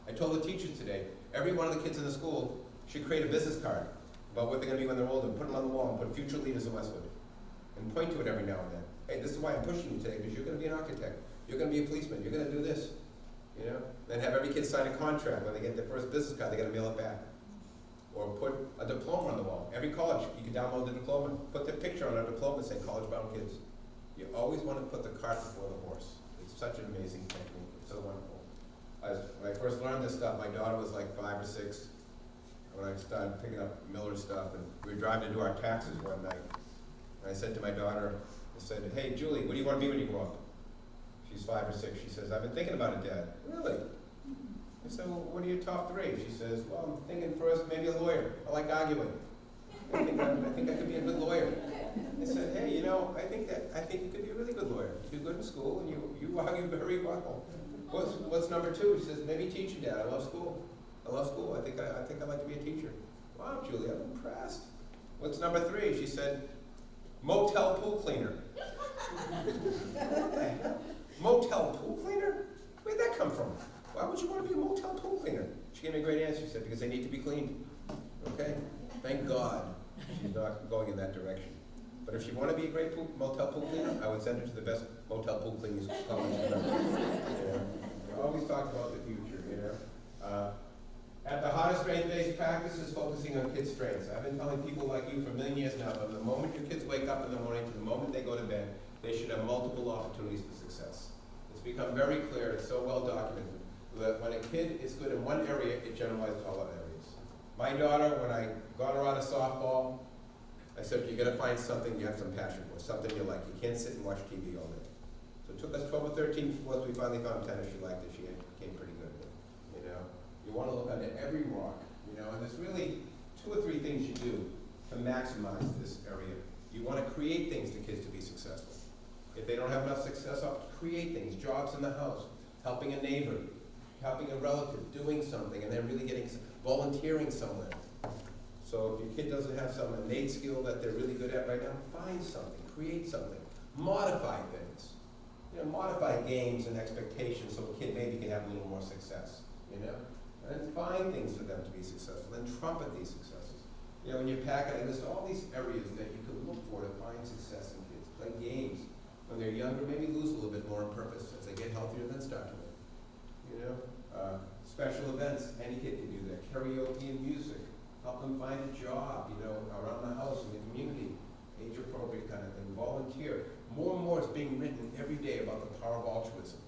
I told the teachers today, every one of the kids in the school should create a business card about what they're going to be when they're older, and put them on the wall, and put future leaders in Westwood. And point to it every now and then. Hey, this is why I'm pushing you today, because you're going to be an architect. You're going to be a policeman. You're going to do this. You know? Then have every kid sign a contract. When they get their first business card, they got to mail it back. Or put a diploma on the wall. Every college, you can download the diploma, put their picture on a diploma and say college-bound kids. You always want to put the cart before the horse. It's such an amazing technique. It's so wonderful. When I first learned this stuff, my daughter was like 5 or 6. When I started picking up Miller's stuff, and we were driving to do our taxes one night. And I said to my daughter, I said, hey, Julie, what do you want to be when you grow up? She's 5 or 6. She says, I've been thinking about it, Dad. Really? I said, well, what are your top 3? She says, well, I'm thinking first maybe a lawyer. I like arguing. I think I could be a good lawyer. I said, hey, you know, I think you could be a really good lawyer. You do good in school, and you argue very well. What's number 2? She says, maybe teacher, Dad. I love school. I think I'd like to be a teacher. Wow, Julie, I'm impressed. What's number 3? She said, motel pool cleaner. What the hell? Motel pool cleaner? Where'd that come from? Why would you want to be a motel pool cleaner? She gave me a great answer. She said, because they need to be cleaned. Okay? Thank God she's not going in that direction. But if she wanted to be a great motel pool cleaner, I would send her to the best motel pool cleaning college ever. We always talk about the future, you know. At the heart of strength-based practice is focusing on kids' strengths. I've been telling people like you for a million years now, from the moment your kids wake up in the morning to the moment they go to bed, they should have multiple opportunities for success. It's become very clear, it's so well documented, that when a kid is good in one area, it generalizes all other areas. My daughter, when I got her out of softball, I said, you're going to find something you have some passion for, something you like. You can't sit and watch TV all day. So it took us 12 or 13 once we finally found tennis. She liked it. She became pretty good at it. You know, you want to look under every rock. You know, and there's really 2 or 3 things you do to maximize this area. You want to create things to kids to be successful. If they don't have enough success, I'll create things, jobs in the house, helping a neighbor, helping a relative, doing something, and then really volunteering somewhere. So if your kid doesn't have some innate skill that they're really good at right now, find something, create something, modify things. You know, modify games and expectations so a kid maybe can have a little more success, you know? And find things for them to be successful, and trumpet these successes. You know, in your packet, I list all these areas that you could look for to find success in kids. Play games. When they're younger, maybe lose a little bit more on purpose. As they get healthier, then start to win. You know? Special events, any kid can do that. Karaoke and music. Help them find a job, you know, around the house, in the community, age-appropriate kind of thing. Volunteer. More and more is being written every day about the power of altruism.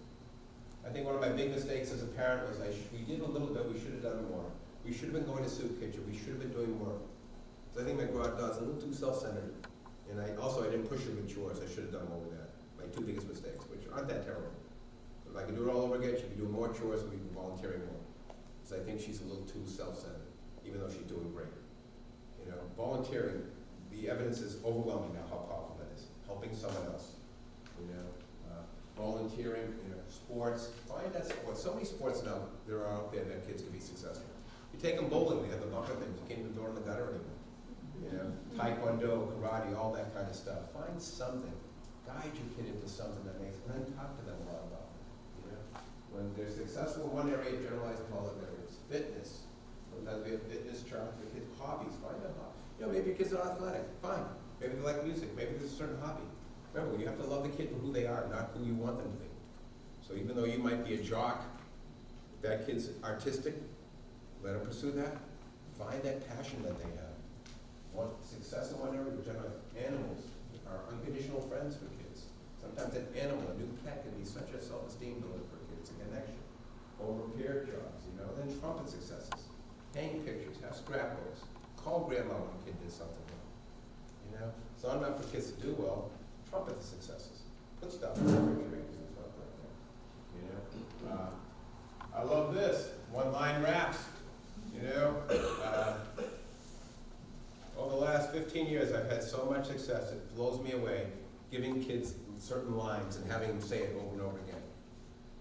I think one of my big mistakes as a parent was we did a little bit, we should have done more. We should have been going to soup kitchen. We should have been doing more. So I think my daughter's a little too self-centered. And I didn't push her with chores. I should have done more with that. My 2 biggest mistakes, which aren't that terrible. If I could do it all over again, she'd be doing more chores and we'd be volunteering more. Because I think she's a little too self-centered, even though she's doing great. You know, volunteering, the evidence is overwhelming now how powerful that is. Helping someone else. You know, volunteering, you know, sports. Find that sport. So many sports now there are out there that kids can be successful. You take them bowling, they have the bumper things. You can't even throw it in the gutter anymore. You know, taekwondo, karate, all that kind of stuff. Find something. Guide your kid into something that makes, and then talk to them a lot about it. You know, when they're successful in one area, generalize to all other areas. Fitness. Sometimes we have fitness charts for kids. Hobbies. Find a hobby. You know, maybe your kids are athletic. Fine. Maybe they like music. Maybe there's a certain hobby. Remember, you have to love the kid for who they are, not who you want them to be. So even though you might be a jock, if that kid's artistic, let them pursue that. Find that passion that they have. Want success in one area, which animals are unconditional friends for kids. Sometimes an animal, a new pet, can be such a self-esteem builder for kids, a connection. Or repair jobs, you know, then trumpet successes. Hang pictures, have scrapbooks. Call grandma when a kid did something well. You know, it's not enough for kids to do well. Trumpet the successes. Put stuff in the refrigerators and stuff like that. You know, I love this. One-line raps. You know, over the last 15 years, I've had so much success, it blows me away, giving kids certain lines and having them say it over and over again.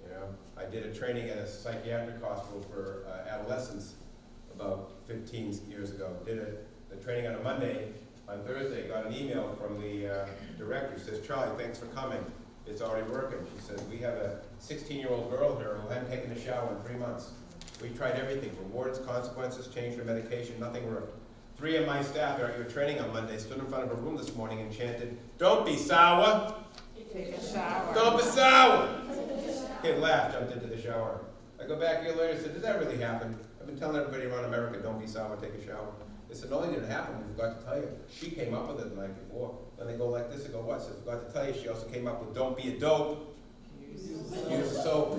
You know, I did a training at a psychiatric hospital for adolescents about 15 years ago. Did the training on a Monday. On Thursday, got an email from the director. Says, Charlie, thanks for coming. It's already working. She says, we have a 16-year-old girl here who hadn't taken a shower in 3 months. We tried everything, rewards, consequences, changed her medication, nothing worked. 3 of my staff during your training on Monday stood in front of her room this morning and chanted, "Don't be sour." Take a shower. Don't be sour. Kid laughed, jumped into the shower. I go back a year later and said, did that really happen? I've been telling everybody around America, don't be sour, take a shower. They said, no, it didn't happen, we forgot to tell you. She came up with it the night before. Then they go like this, I go, what? I said, forgot to tell you, she also came up with don't be a dope. Use the soap.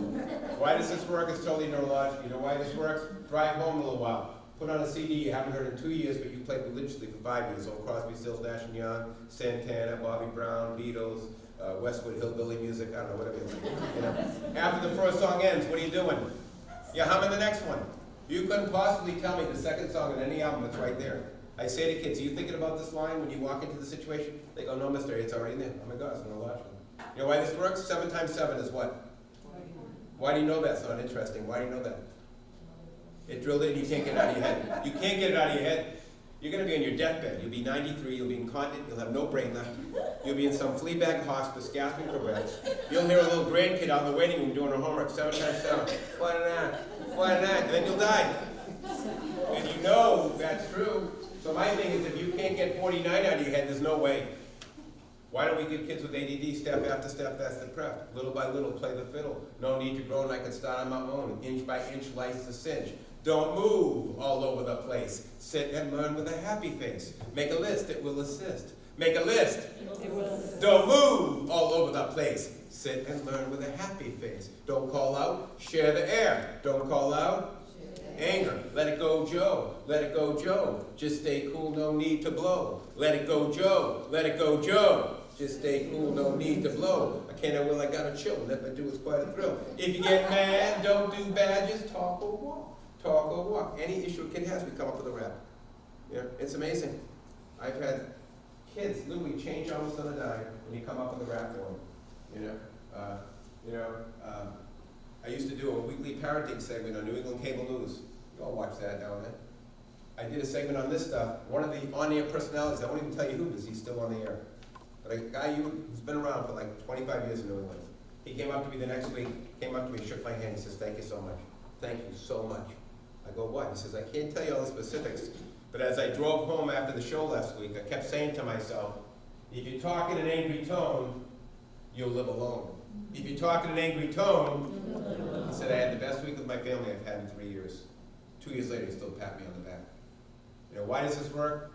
Why does this work? It's totally neurological. You know why this works? Drive home a little while. Put on a CD you haven't heard in 2 years, but you played religiously for 5 years. Old Crosby, Stills, Nash and Young, Santana, Bobby Brown, Beatles, Westwood, hillbilly music, I don't know, whatever you like. You know? After the first song ends, what are you doing? You're humming the next one. You couldn't possibly tell me the second song in any album, it's right there. I say to kids, are you thinking about this line when you walk into the situation? They go, no, mister, it's already in there. Oh my God, it's neurological. You know why this works? 7 times 7 is what? Why do you know that? It's not interesting. Why do you know that? It drilled in, you can't get it out of your head. You can't get it out of your head. You're going to be on your deathbed. You'll be 93, you'll be incontinent, you'll have no brain left. You'll be in some flea bag hospice gasping for breath. You'll hear a little grandkid out in the waiting room doing her homework 7 times 7. Flat and and then you'll die. And you know that's true. So my thing is, if you can't get 49 out of your head, there's no way. Why don't we give kids with ADD step after step, that's the prep. Little by little, play the fiddle. No need to groan, I can start on my own. Inch by inch, life's a cinch. Don't move all over the place. Sit and learn with a happy face. Make a list, it will assist. Make a list. It will assist. Don't move all over the place. Sit and learn with a happy face. Don't call out, share the air. Don't call out, anger. Let it go, Joe. Let it go, Joe. Just stay cool, no need to blow. Let it go, Joe. Let it go, Joe. Just stay cool, no need to blow. I can't, I will, I gotta chill. And if I do, it's quite a thrill. If you get mad, don't do bad, just talk or walk. Talk or walk. Any issue a kid has, we come up with a rap. Yeah, it's amazing. I've had kids literally change almost on a dime when you come up with a rap for them. I used to do a weekly parenting segment on New England Cable News. You all watch that down there. I did a segment on this stuff. One of the on-air personalities, I won't even tell you who because he's still on the air. But a guy who's been around for like 25 years in New England. He came up to me the next week, came up to me, shook my hand, he says, thank you so much. Thank you so much. I go, what? He says, I can't tell you all the specifics, but as I drove home after the show last week, I kept saying to myself, if you talk in an angry tone, you'll live alone. If you talk in an angry tone, he said, I had the best week with my family I've had in 3 years. 2 years later, he still pat me on the back. You know, why does this work?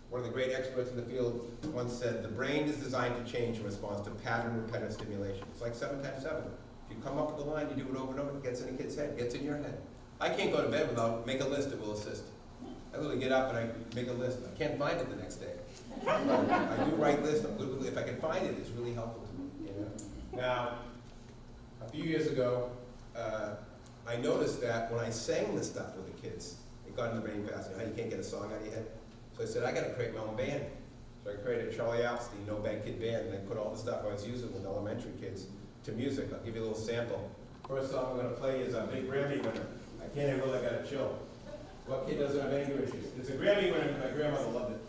One of the great experts in the field once said, the brain is designed to change in response to pattern repetitive stimulation. It's like 7 times 7. If you come up with a line, you do it over and over, it gets in a kid's head, gets in your head. I can't go to bed without make a list that will assist. I literally get up and I make a list. I can't find it the next day. I do write lists. I'm good with it. If I can find it, it's really helpful to me. You know? Now, a few years ago, I noticed that when I sang this stuff with the kids, it got in the brain fast. You know how you can't get a song out of your head? So I said, I got to create my own band. So I created a Charlie Appelstein No Bad Kid Band, and I put all the stuff I was using with elementary kids to music. I'll give you a little sample. First song I'm going to play is a big Grammy winner. I can't have I gotta chill. What kid doesn't have anger issues? It's a Grammy winner, my grandmother loved it.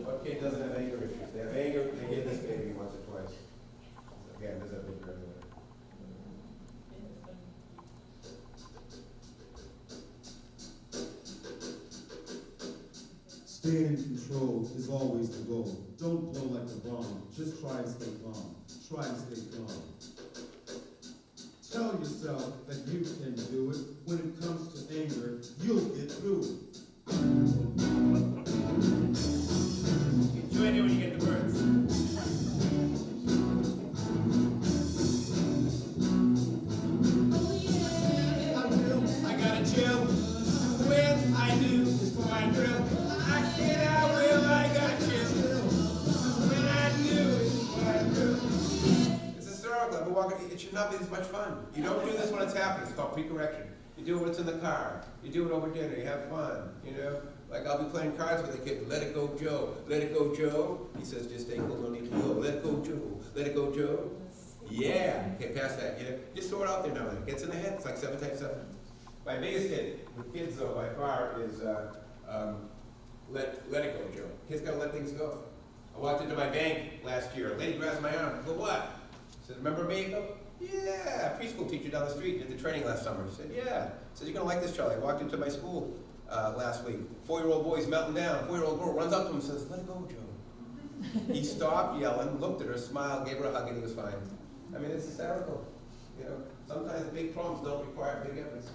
What kid doesn't have anger issues? They have anger, they get this baby once or twice. Again, this is a big Grammy winner. Staying in control is always the goal. Don't blow like a bomb. Just try and stay calm. Try and stay calm. Tell yourself that you can do it. When it comes to anger, you'll get through it. Enjoy it when you get the birds. I will, I gotta chill. When I do, it's for my drill. I can, I will, I gotta chill. When I do, it's for my drill. It's hysterical. I've been walking, it should not be this much fun. You don't do this when it's happening. It's called pre-correction. You do it when it's in the car. You do it over dinner. You have fun, you know? Like I'll be playing cards with a kid. Let it go, Joe. Let it go, Joe. He says, just stay cool, no need to blow. Let it go, Joe. Let it go, Joe. Yeah. Okay, past that, you know? Just throw it out there now. It gets in the head. It's like 7 times 7. My biggest hit with kids, though, by far, is let it go, Joe. Kids gotta let things go. I walked into my bank last year. A lady grabs my arm. I go, what? I said, remember me? I go, yeah, preschool teacher down the street. Did the training last summer. She said, yeah. I said, you're going to like this, Charlie. I walked into my school last week. 4-year-old boy's melting down. 4-year-old girl runs up to him and says, let it go, Joe. He stopped yelling, looked at her, smiled, gave her a hug, and he was fine. I mean, it's hysterical. You know, sometimes big problems don't require big efforts.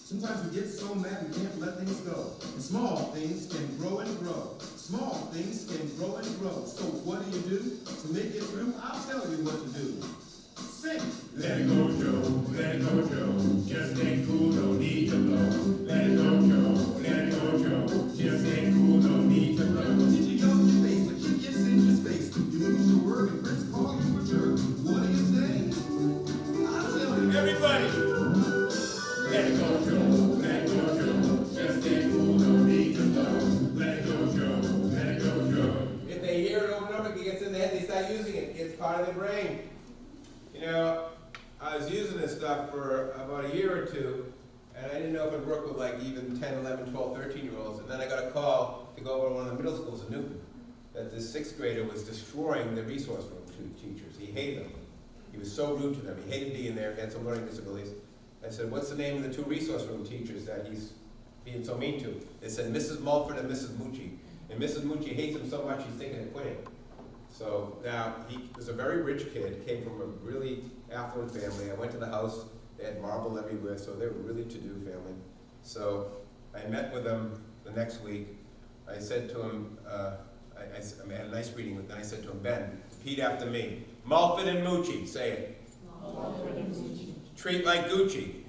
Sometimes we get so mad we can't let things go. And small things can grow and grow. Small things can grow and grow. So what do? To make it through, I'll tell you what to do. Sing. Let it go, Joe. Let it go, Joe. Just ain't cool, no need to blow. Let it go, Joe. Let it go, Joe. Just ain't cool, no need to blow. Did you yell in your face or kick your in your space? You lose your word and friends call you a jerk. What do you say? I'll tell you. Everybody! Let it go, Joe. Let it go, Joe. Just ain't cool, no need to blow. Let it go, Joe. Let it go, Joe. If they hear it over and over, it gets in their head, they start using it. It's part of their brain. You know, I was using this stuff for about a year or two, and I didn't know if it worked with like even 10, 11, 12, 13-year-olds. And then I got a call to go over to one of the middle schools in Newton, that this 6th grader was destroying the resource room teachers. He hated them. He was so rude to them. He hated being there. He had some learning disabilities. I said, what's the name of the 2 resource room teachers that he's being so mean to? They said, Mrs. Mulford and Mrs. Mucci. And Mrs. Mucci hates him so much he's thinking of quitting. So now, he was a very rich kid, came from a really affluent family. I went to the house, they had marble everywhere, so they were really to-do family. So I met with them the next week. I said to him, I had a nice greeting with him, then I said to him, Ben, repeat after me. Mulford and Mucci, say it. Mulford and Mucci. Treat like Gucci.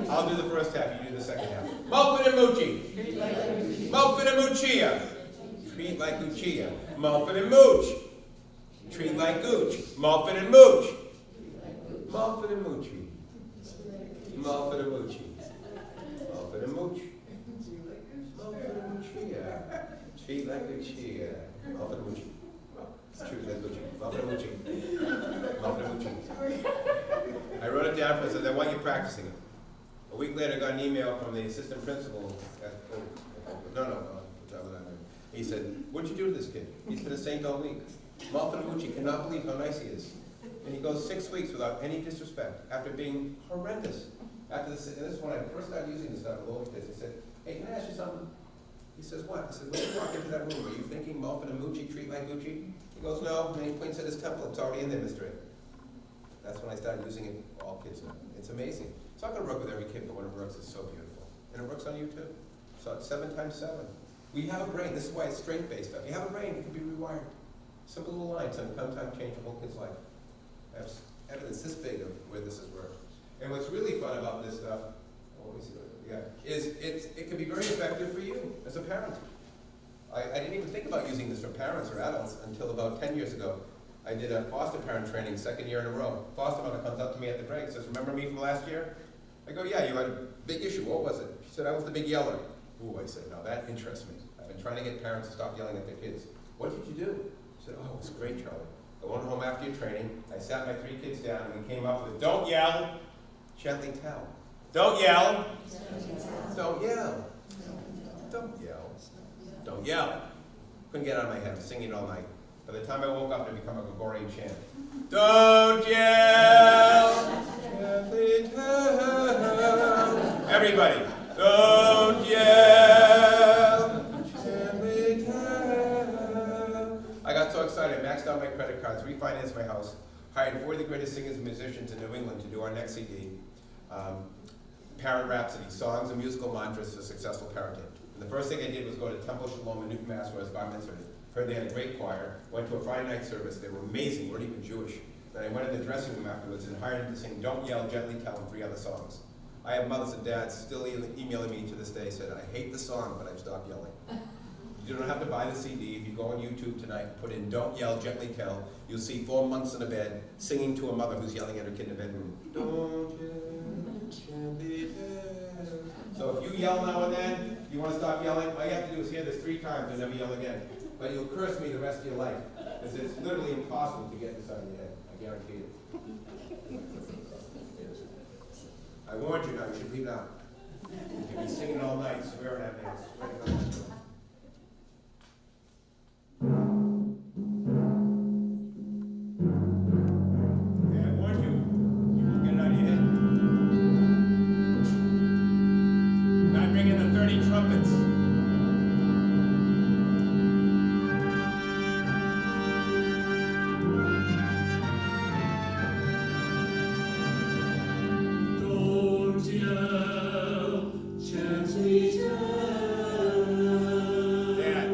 I'll do the first half, you do the second half. Mulford and Mucci. Treat like Gucci. Mulford and Muccia. Treat like Lucia. Mulford and Mooch. Treat like Gooch. Mulford and Mooch. Mulford and Moochie. Mulford and Moochie. Mulford and Mooch. Mulford and Muccia. Treat like Lucia. Mulford and Moochie. Treat like Gucci. Mulford and Moochie. Mulford and Moochie. I wrote it down for I said, I want you practicing it. A week later, I got an email from the assistant principal at, he said, what'd you do to this kid? He's been a saint all week. Mulford and Mucci cannot believe how nice he is. And he goes 6 weeks without any disrespect, after being horrendous. After this, and this is when I first started using this stuff with little kids. I said, hey, can I ask you something? He says, what? I said, when you walk into that room, are you thinking Mulford and Mucci treat like Gucci? He goes, no, and he points at his temple. It's already in there, Mr. A. That's when I started using it for all kids now. It's amazing. It's not going to work with every kid, but when it works, it's so beautiful. And it works on you too. So it's 7 times 7. We have a brain. This is why it's strength-based stuff. You have a brain, it can be rewired. Simple little lines, and sometimes change a whole kid's life. I have evidence this big of where this has worked. And what's really fun about this stuff, is it can be very effective for you as a parent. I didn't even think about using this for parents or adults until about 10 years ago. I did a foster parent training 2nd year in a row. Foster mother comes up to me at the break and says, remember me from last year? I go, yeah, you had a big issue. What was it? She said, I was the big yeller. Ooh, I said, no, that interests me. I've been trying to get parents to stop yelling at their kids. What did you do? She said, oh, it was great, Charlie. I went home after your training. I sat my 3 kids down and we came up with, don't yell, gently tell. Don't yell. Don't yell. Don't yell. Don't yell. Couldn't get out of my head. I was singing it all night. By the time I woke up, it had become a Gregorian chant. Don't yell. Gently tell. Everybody. Don't yell. Gently tell. I got so excited. I maxed out my credit cards, refinanced my house, hired 4 of the greatest singers and musicians in New England to do our next CD. Parent Rhapsody, songs and musical mantras for successful parenting. And the first thing I did was go to Temple Shalom in Newton, Mass, where I was bar mitzvah. Heard they had a great choir. Went to a Friday night service. They were amazing. Weren't even Jewish. Then I went in the dressing room afterwards and hired them to sing "Don't Yell, Gently Tell" and 3 other songs. I have mothers and dads still emailing me to this day. Said I hate the song, but I've stopped yelling. You don't have to buy the CD. If you go on YouTube tonight, and put in "Don't Yell, Gently Tell," you'll see 4 months in a bed singing to a mother who's yelling at her kid in the bedroom. Don't yell, gently tell. So if you yell now and then, you want to stop yelling, all you have to do is hear this 3 times and never yell again. But you'll curse me the rest of your life, because it's literally impossible to get this out of your head. I guarantee it. I warned you now, you should leave now. You'll be singing all night, swearing at me. Swearing on that show. Hey, I warned you. You won't get it out of your head. Now I bring in the 30 trumpets. Don't yell, gently tell. Dad.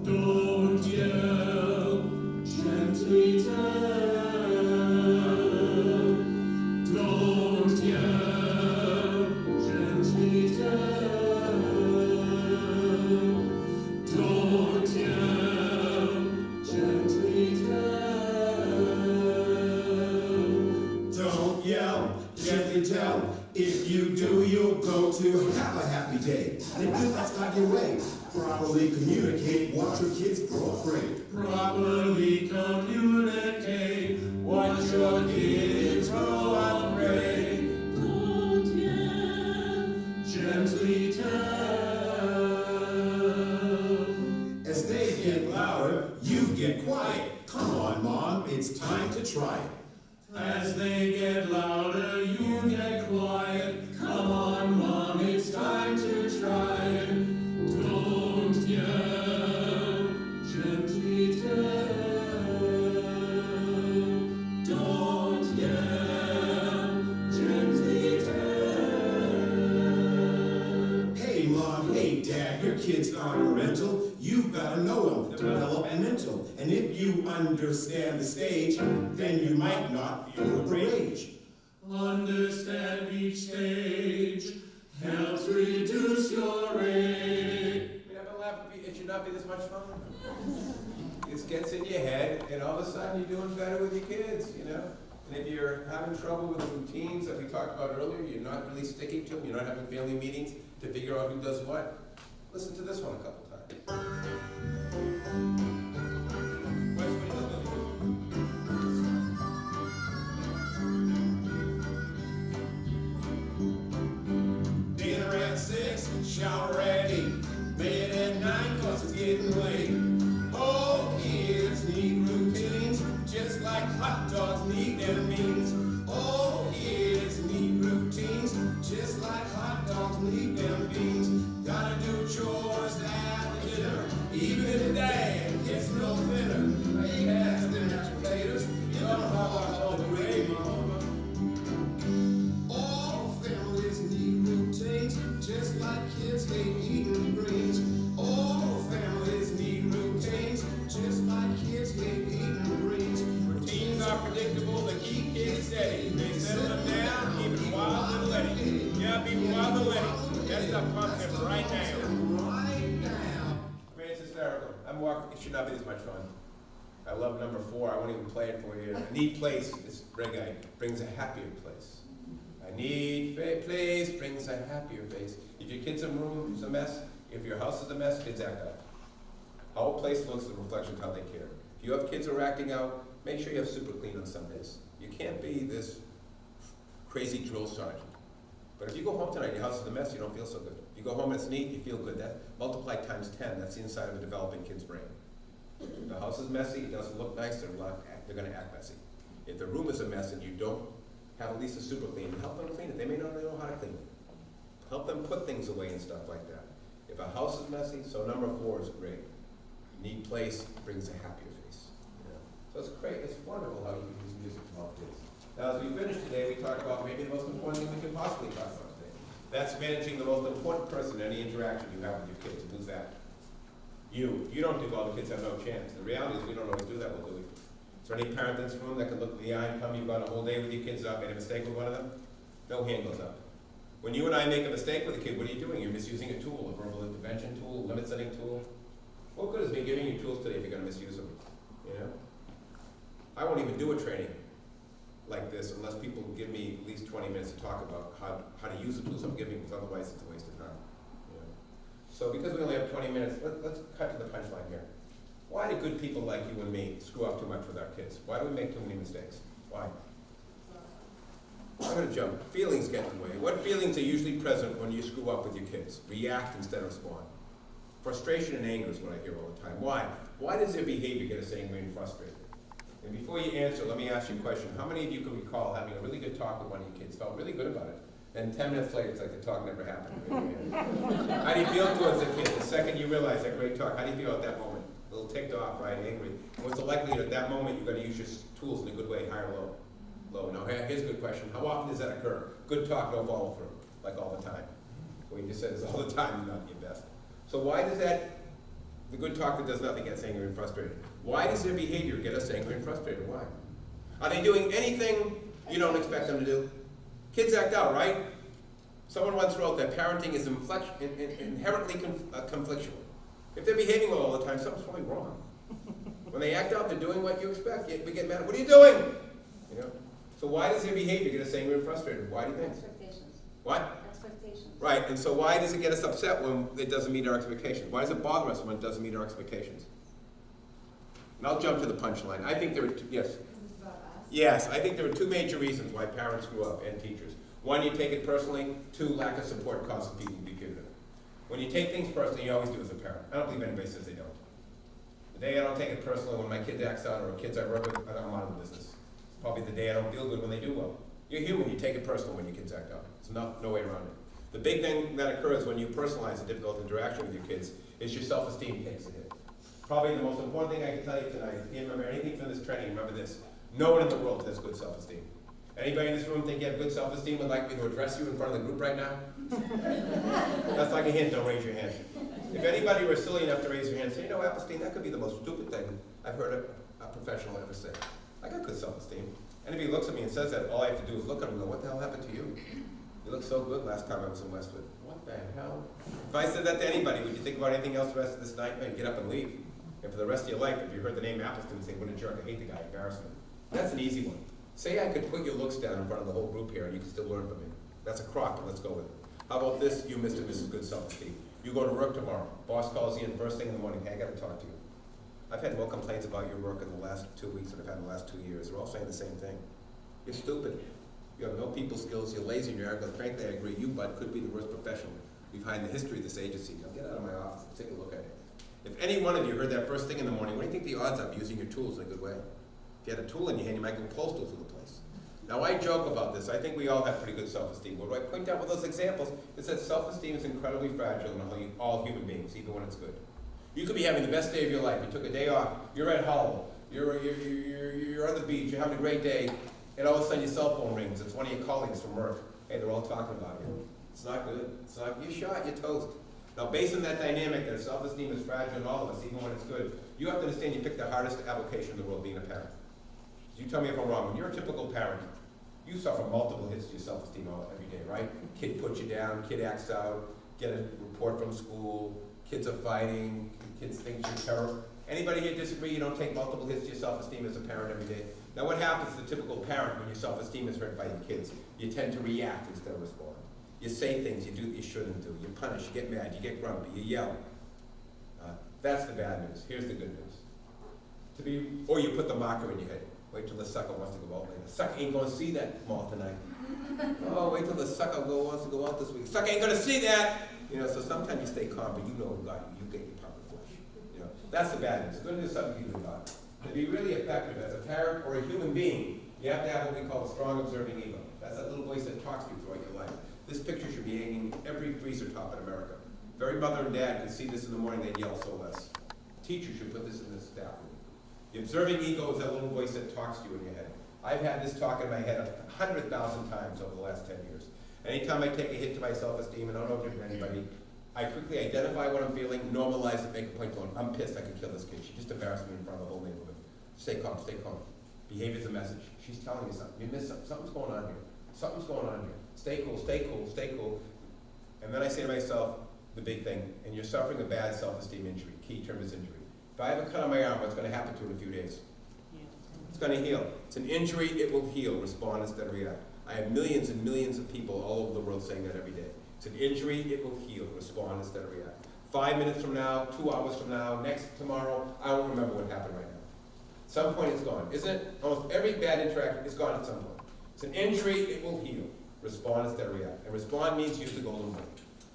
Don't yell, gently tell. Don't yell, gently tell. Don't yell, gently tell. Don't yell, gently tell. If you do, you'll go to have a happy day. And if that's not your way, properly communicate what your kids grow afraid. Properly communicate what your kids grow afraid. Don't yell, gently tell. As they get louder, you get quiet. Come on, Mom, it's time to try it. As they get louder, you get quiet. Come on, Mom, it's time to try it. Don't yell, gently tell. Don't yell, gently tell. Hey, Mom, hey, Dad, your kids aren't parental. You've got to know them, developmental. And if you understand the stage, then you might not feel the rage. Understand each stage helps reduce your rage. You never laugh, it should not be this much fun. It gets in your head, and all of a sudden you're doing better with your kids, you know? And if you're having trouble with the routines that we talked about earlier, you're not really sticking to them, you're not having family meetings to figure out who does what, listen to this one a couple times. Dinner at 6, shower ready. Bed at 9, 'cause it's getting late. Oh, kids need routines, just like hot dogs need their beans. Oh, kids need routines, just like hot dogs need them beans. Gotta do chores after dinner, even if Dad gets no thinner. He has the mashed potatoes, you don't have all the gravy, Mama. All families need routines, just like kids hate eating greens. All families need routines, just like kids hate eating greens. Routines are predictable, they keep kids steady. They settle them down, even while they're letting. Yeah, even while they're letting. That stuff comes in right now. Right now. I mean, it's hysterical. I'm walking, it should not be this much fun. I love number 4, I won't even play it for you. A neat place, this red guy, brings a happier place. A neat place brings a happier face. If your kid's room is a mess, if your house is a mess, kids act out. How a place looks is a reflection of how they care. If you have kids who are acting out, make sure you have super clean on Sundays. You can't be this crazy drill sergeant. But if you go home tonight and your house is a mess, you don't feel so good. If you go home and it's neat, you feel good. That multiplied times 10, that's the inside of a developing kid's brain. If the house is messy, it doesn't look nice, they're going to act messy. If the room is a mess and you don't have at least a super clean, help them clean it. They may not know how to clean it. Help them put things away and stuff like that. If a house is messy, so number 4 is great. Neat place brings a happier face. You know? So it's great, it's wonderful how you can use music to help kids. Now, as we finish today, we talk about maybe the most important thing we can possibly talk about today. That's managing the most important person in any interaction you have with your kids. Who's that? You. You don't do all the kids have no chance. The reality is we don't always do that, will do we? Is there any parent in this room that can look in the eye and tell me you've gone a whole day with your kids up, made a mistake with one of them? No hand goes up. When you and I make a mistake with a kid, what are you doing? You're misusing a tool, a verbal intervention tool, limit setting tool. What good is me giving you tools today if you're going to misuse them? You know? I won't even do a training like this unless people give me at least 20 minutes to talk about how to use the tools I'm giving, because otherwise it's a waste of time. You know? So because we only have 20 minutes, let's cut to the punchline here. Why do good people like you and me screw up too much with our kids? Why do we make too many mistakes? Why? I'm gonna jump. Feelings get in the way. What feelings are usually present when you screw up with your kids? React instead of respond. Frustration and anger is what I hear all the time. Why? Why does their behavior get us angry and frustrated? And before you answer, let me ask you a question. How many of you can recall having a really good talk with one of your kids, felt really good about it, and 10 minutes later it's like the talk never happened? How do you feel towards the kid the second you realize that great talk? How do you feel at that moment? A little ticked off, right, angry. And what's the likelihood at that moment you're going to use your tools in a good way, high or low? Low. Now here's a good question. How often does that occur? Good talk, no follow through, like all the time. Well, you just said this all the time, you're not your best. So why does that, the good talk that does nothing gets angry and frustrated? Why does their behavior get us angry and frustrated? Why? Are they doing anything you don't expect them to do? Kids act out, right? Someone once wrote that parenting is inherently conflictual. If they're behaving well all the time, something's probably wrong. When they act out, they're doing what you expect. We get mad. What are you doing? You know. So why does their behavior get us angry and frustrated? Why do you think? Expectations. What? Expectations. Right. And so why does it get us upset when it doesn't meet our expectations? Why does it bother us when it doesn't meet our expectations? And I'll jump to the punchline. I think there are two, yes. This is about us. Yes, I think there are two major reasons why parents screw up and teachers. One, you take it personally. Two, lack of support causes people to be punitive. When you take things personally, you always do as a parent. I don't believe anybody says they don't. The day I don't take it personally when my kid acts out or kids I work with, I'm out of the business. Probably the day I don't feel good when they do well. You're human, you take it personal when your kids act out. There's no way around it. The big thing that occurs when you personalize a difficult interaction with your kids is your self-esteem takes a hit. Probably the most important thing I can tell you tonight, if you remember anything from this training, remember this. No one in the world has good self-esteem. Anybody in this room think you have good self-esteem would like me to address you in front of the group right now? That's like a hint, don't raise your hand. If anybody were silly enough to raise your hand and say, you know, Appelstein, that could be the most stupid thing I've heard a professional ever say. I got good self-esteem. Anybody looks at me and says that, all I have to do is look at them and go, what the hell happened to you? You looked so good last time I was in Westwood. What the hell? If I said that to anybody, would you think about anything else the rest of this night? Maybe get up and leave. And for the rest of your life, if you heard the name Appelstein, say, what a jerk, I hate the guy, embarrassment. That's an easy one. Say I could put your looks down in front of the whole group here and you can still learn from me. That's a crock, but let's go with it. How about this, you Mr. and Mrs. Good Self-Esteem? You go to work tomorrow. Boss calls you in first thing in the morning. Hey, I got to talk to you. I've had more complaints about your work in the last 2 weeks than I've had in the last 2 years. They're all saying the same thing. You're stupid. You have no people skills. You're lazy and you're arrogant. Frankly, I agree. You, bud, could be the worst professional we've had in the history of this agency. Now get out of my office and take a look at it. If any one of you heard that first thing in the morning, what do you think the odds are of using your tools in a good way? If you had a tool in your hand, you might go postal through the place. Now, I joke about this. I think we all have pretty good self-esteem. What do I point out with those examples? Is that self-esteem is incredibly fragile in all human beings, even when it's good. You could be having the best day of your life. You took a day off. You're at Hull. You're on the beach. You're having a great day. And all of a sudden, your cell phone rings. It's one of your colleagues from work. Hey, they're all talking about you. It's not good. It's not. You're shot. You're toast. Now, based on that dynamic, that self-esteem is fragile in all of us, even when it's good, you have to understand you picked the hardest avocation in the world, being a parent. You tell me if I'm wrong. When you're a typical parent, you suffer multiple hits to your self-esteem every day, right? Kid puts you down, kid acts out, get a report from school, kids are fighting, kids think you're terrible. Anybody here disagree you don't take multiple hits to your self-esteem as a parent every day? Now what happens to the typical parent when your self-esteem is hurt by your kids? You tend to react instead of respond. You say things you do that you shouldn't do. You punish, you get mad, you get grumpy, you yell. That's the bad news. Here's the good news. Or you put the marker in your head. Wait till the sucker wants to go out later. The sucker ain't going to see that mall tonight. Oh, wait till the sucker wants to go out this week. Sucker ain't going to see that. You know, so sometimes you stay calm, but you know who got you. You get your pound of flesh. You know, that's the bad news. The good news is something you got. To be really effective as a parent or a human being, you have to have what we call a strong observing ego. That's that little voice that talks to you throughout your life. This picture should be hanging every freezer top in America. If every mother and dad could see this in the morning, they'd yell so less. Teachers should put this in the staff room. The observing ego is that little voice that talks to you in your head. I've had this talk in my head 100,000 times over the last 10 years. Anytime I take a hit to my self-esteem, and I don't know if there's anybody, I quickly identify what I'm feeling, normalize it, make a point going, I'm pissed, I could kill this kid. She just embarrassed me in front of the whole neighborhood. Stay calm, stay calm. Behavior's a message. She's telling you something. You missed something. Something's going on here. Something's going on here. Stay cool, stay cool, stay cool. And then I say to myself, the big thing, and you're suffering a bad self-esteem injury. Key term is injury. If I have a cut on my arm, what's going to happen to it in a few days? It's going to heal. It's an injury, it will heal. Respond instead of react. I have millions and millions of people all over the world saying that every day. It's an injury, it will heal. Respond instead of react. 5 minutes from now, 2 hours from now, tomorrow, I won't remember what happened right now. At some point it's gone. Isn't it? Almost every bad interaction is gone at some point. It's an injury, it will heal. Respond instead of react. And respond means use the golden rule.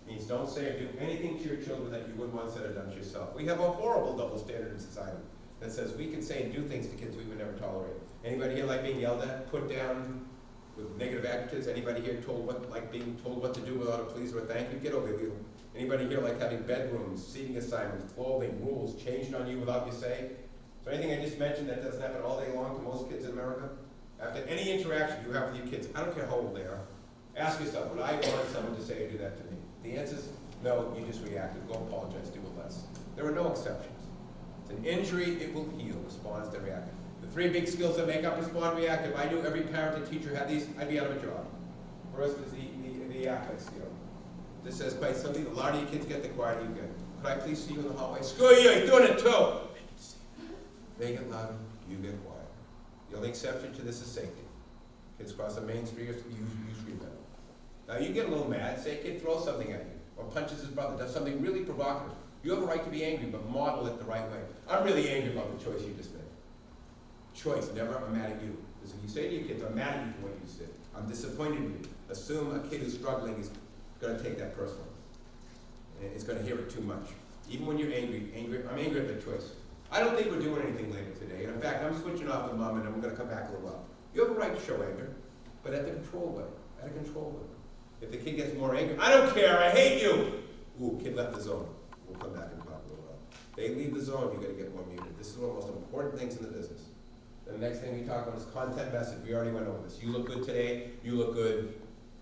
It means don't say or do anything to your children that you wouldn't want said or done to yourself. We have a horrible double standard in society that says we can say and do things to kids we would never tolerate. Anybody here like being yelled at, put down with negative adjectives? Anybody here like being told what to do without a please or a thank you? Get over it. Anybody here like having bedrooms, seating assignments, clothing, rules changed on you without you say? So anything I just mentioned that doesn't happen all day long to most kids in America? After any interaction you have with your kids, I don't care how old they are, ask yourself, would I want someone to say or do that to me? The answer is no, you just reacted. Go apologize, do it less. There are no exceptions. It's an injury, it will heal. Respond instead of react. The 3 big skills that make up respond, react. If I knew every parent and teacher had these, I'd be out of a job. First is the affect skill. This says quite simply, the louder your kids get, the quieter you get. Could I please see you in the hallway? Screw you, you're doing it too. They get louder, you get quiet. The only exception to this is safety. Kids cross the main street, you scream at them. Now you get a little mad, say a kid throws something at you, or punches his brother, does something really provocative. You have a right to be angry, but model it the right way. I'm really angry about the choice you just made. Choice, never I'm mad at you. Because if you say to your kids, I'm mad at you for what you said, I'm disappointed in you, assume a kid who's struggling is going to take that personally. And it's going to hear it too much. Even when you're angry, I'm angry at the choice. I don't think we're doing anything later today. And in fact, I'm switching off the mom and I'm going to come back a little while. You have a right to show anger, but at the controlled way. At a controlled way. If the kid gets more angry, I don't care, I hate you. Ooh, kid left the zone. We'll come back and talk a little while. They leave the zone, you got to get more muted. This is one of the most important things in the business. The next thing we talk about is content message. We already went over this. You look good today, you look good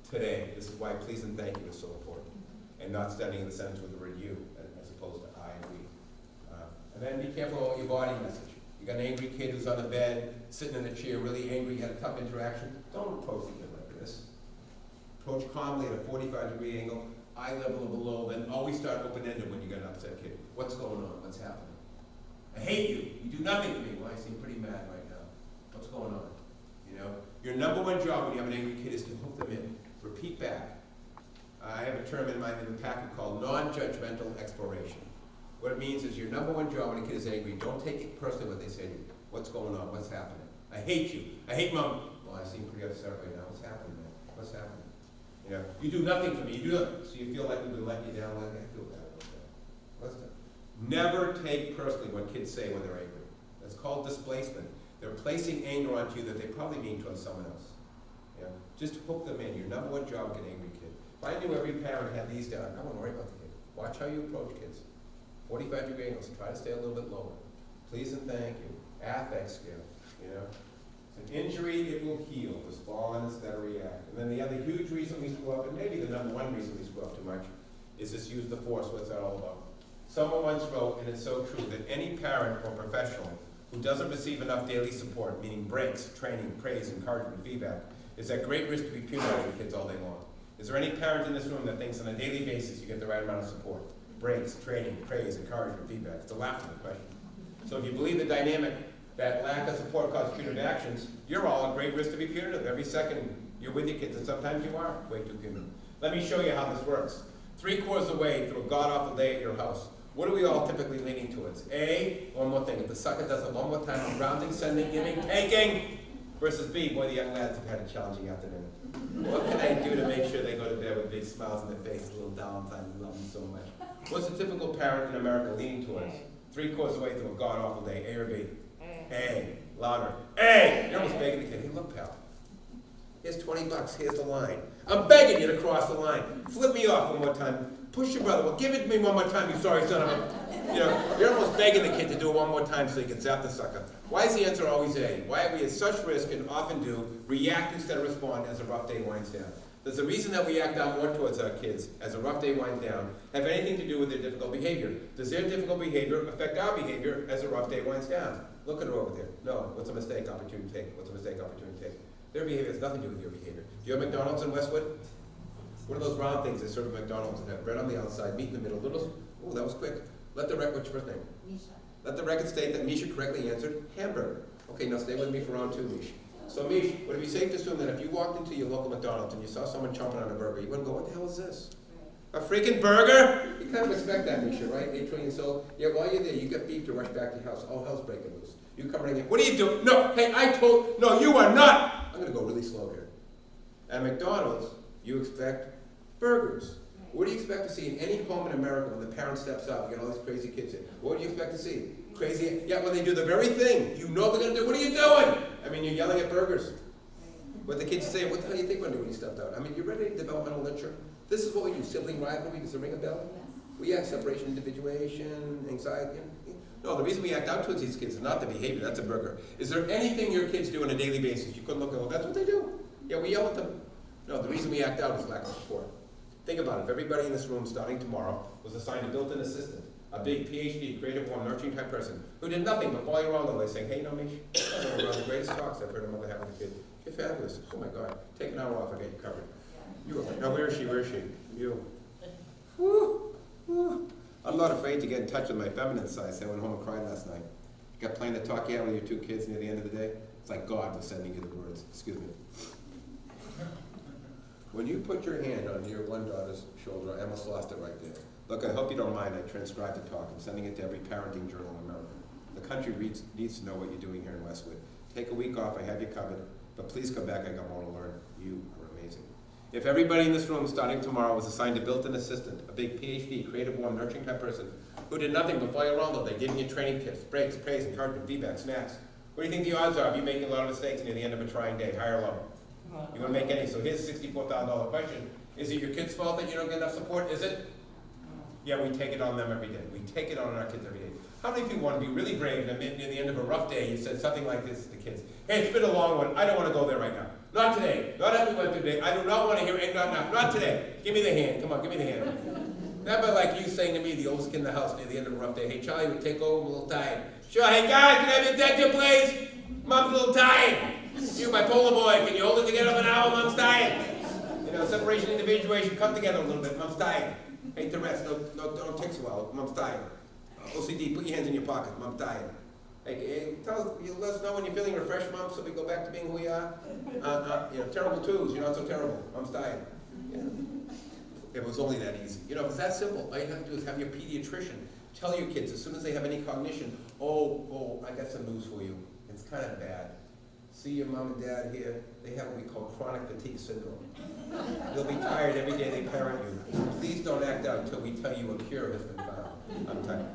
today. This is why please and thank you is so important. And not starting in the sentence with the word you as opposed to I and we. And then be careful about your body message. You got an angry kid who's on the bed, sitting in a chair, really angry, had a tough interaction. Don't approach the kid like this. Approach calmly at a 45-degree angle, eye level or below, then always start open-ended when you got an upset kid. What's going on? What's happening? I hate you. You do nothing for me. Well, I seem pretty mad right now. What's going on? You know, your number one job when you have an angry kid is to hook them in. Repeat back. I have a term in my packet called non-judgmental exploration. What it means is your number one job when a kid is angry, don't take it personally what they say to you. What's going on? What's happening? I hate you. I hate mom. Well, I seem pretty upset right now. What's happening, man? What's happening? You know, you do nothing for me. You do nothing. So you feel like we've been letting you down. Like, I feel bad about that. What's that? Never take personally what kids say when they're angry. That's called displacement. They're placing anger onto you that they probably mean towards someone else. You know, just hook them in. Your number one job with an angry kid. If I knew every parent had these down, I wouldn't worry about the kid. Watch how you approach kids. 45-degree angles. Try to stay a little bit lower. Please and thank you. Affect skill. You know, it's an injury. It will heal. Respond instead of react. And then the other huge reason we screw up, and maybe the number one reason we screw up too much, is this use the force. What's that all about? Someone once wrote, and it's so true, that any parent or professional who doesn't receive enough daily support, meaning breaks, training, praise, encouragement, feedback, is at great risk to be penalized with kids all day long. Is there any parent in this room that thinks on a daily basis you get the right amount of support? Breaks, training, praise, encouragement, feedback. It's a laughable question. So if you believe the dynamic that lack of support causes punitive actions, you're all at great risk to be punitive. Every second you're with your kids, and sometimes you are way too punitive. Let me show you how this works. 3/4 of the way through a god-awful day at your house, what are we all typically leaning towards? A, one more thing. If the sucker does it one more time, I'm rounding, sending, giving, taking. Versus B, boy, the young lads have had a challenging afternoon. What can I do to make sure they go to bed with big smiles on their face, little dolls, I love them so much? What's the typical parent in America leaning towards? 3/4 of the way through a god-awful day, A or B? A. Louder. A! You're almost begging the kid, hey, look, pal. Here's $20, here's the line. I'm begging you to cross the line. Flip me off one more time. Push your brother. Well, give it to me one more time, you sorry son of a... You know, you're almost begging the kid to do it one more time so he can zap the sucker. Why is the answer always A? Why are we at such risk and often do react instead of respond as a rough day winds down? Does the reason that we act out more towards our kids as a rough day winds down have anything to do with their difficult behavior? Does their difficult behavior affect our behavior as a rough day winds down? Look at her over there. No. What's a mistake? Opportunity take. What's a mistake? Opportunity take. Their behavior has nothing to do with your behavior. Do you have McDonald's in Westwood? What are those round things they serve at McDonald's and have bread on the outside, meat in the middle, little... Oh, that was quick. Let the record... What's your first name? Misha. Let the record state that Misha correctly answered hamburger. Okay, now stay with me for round 2, Misha. So, Misha, would it be safe to assume that if you walked into your local McDonald's and you saw someone chomping on a burger, you wouldn't go, what the hell is this? A freaking burger? You kind of expect that, Misha, right? 8 trillion soul. Yeah, while you're there, you get beef to rush back to your house. All hell's breaking loose. You come running in. What are you doing? No, hey, no, you are not. I'm going to go really slow here. At McDonald's, you expect burgers. What do you expect to see in any home in America when the parent steps out? You get all these crazy kids in. What do you expect to see? Crazy, yeah, when they do the very thing you know they're going to do. What are you doing? I mean, you're yelling at burgers. What the kids say, what the hell do you think we're going to do when you stepped out? I mean, you read any developmental literature? This is what we do, sibling rivalry. Does it ring a bell? We act separation, individuation, anxiety. No, the reason we act out towards these kids is not the behavior, that's a burger. Is there anything your kids do on a daily basis? You couldn't look at, well, that's what they do. Yeah, we yell at them. No, the reason we act out is lack of support. Think about it, if everybody in this room starting tomorrow was assigned a built-in assistant, a big PhD, creative, warm, nurturing type person, who did nothing but follow you around all day saying, hey, Nomish, that's one of the greatest talks I've heard a mother have with a kid. You're fabulous. Oh my God, take an hour off, I'll get you covered. You were, no, where is she, where is she? You. Woo, woo. I'm not afraid to get in touch with my feminine side. So I went home and cried last night. You got playing the talk you had with your two kids near the end of the day? It's like God was sending you the words. Excuse me. When you put your hand on your one daughter's shoulder, I almost lost it right there. Look, I hope you don't mind. I transcribed the talk. I'm sending it to every parenting journal in America. The country needs to know what you're doing here in Westwood. Take a week off. I have you covered. But please come back. I got more to learn. You are amazing. If everybody in this room starting tomorrow was assigned a built-in assistant, a big PhD, creative, warm, nurturing type person, who did nothing but follow you around all day, giving you training tips, breaks, praise, encouragement, feedback, snacks, what do you think the odds are of you making a lot of mistakes near the end of a trying day, high or low? You want to make any? So here's a $64,000 question. Is it your kid's fault that you don't get enough support? Is it? Yeah, we take it on them every day. We take it on our kids every day. How many people want to be really brave and near the end of a rough day you said something like this to the kids? Hey, it's been a long one. I don't want to go there right now. Not today. Not as we went through today. I do not want to hear it. Not today. Give me the hand. Come on, give me the hand. That be like you saying to me, the oldest kid in the house near the end of a rough day, hey, Charlie, we take over, I'm a little tired. Sure, hey, guys, can I have your attention, please? Mom's a little tired. You, my polar boy, can you hold it together for an hour? Mom's tired. You know, separation, individuation, come together a little bit. Mom's tired. Hey, to rest. Don't take so well. Mom's tired. OCD, put your hands in your pockets. Mom's tired. Hey, let us know when you're feeling refreshed, Mom, so we go back to being who we are. Terrible twos, you're not so terrible. Mom's tired. You know, it was only that easy. You know, it's that simple. All you have to do is have your pediatrician tell your kids as soon as they have any cognition, oh, I got some news for you. It's kind of bad. See your mom and dad here, they have what we call chronic fatigue syndrome. They'll be tired every day they parent you. Please don't act out until we tell you a cure has been found. I'm tired.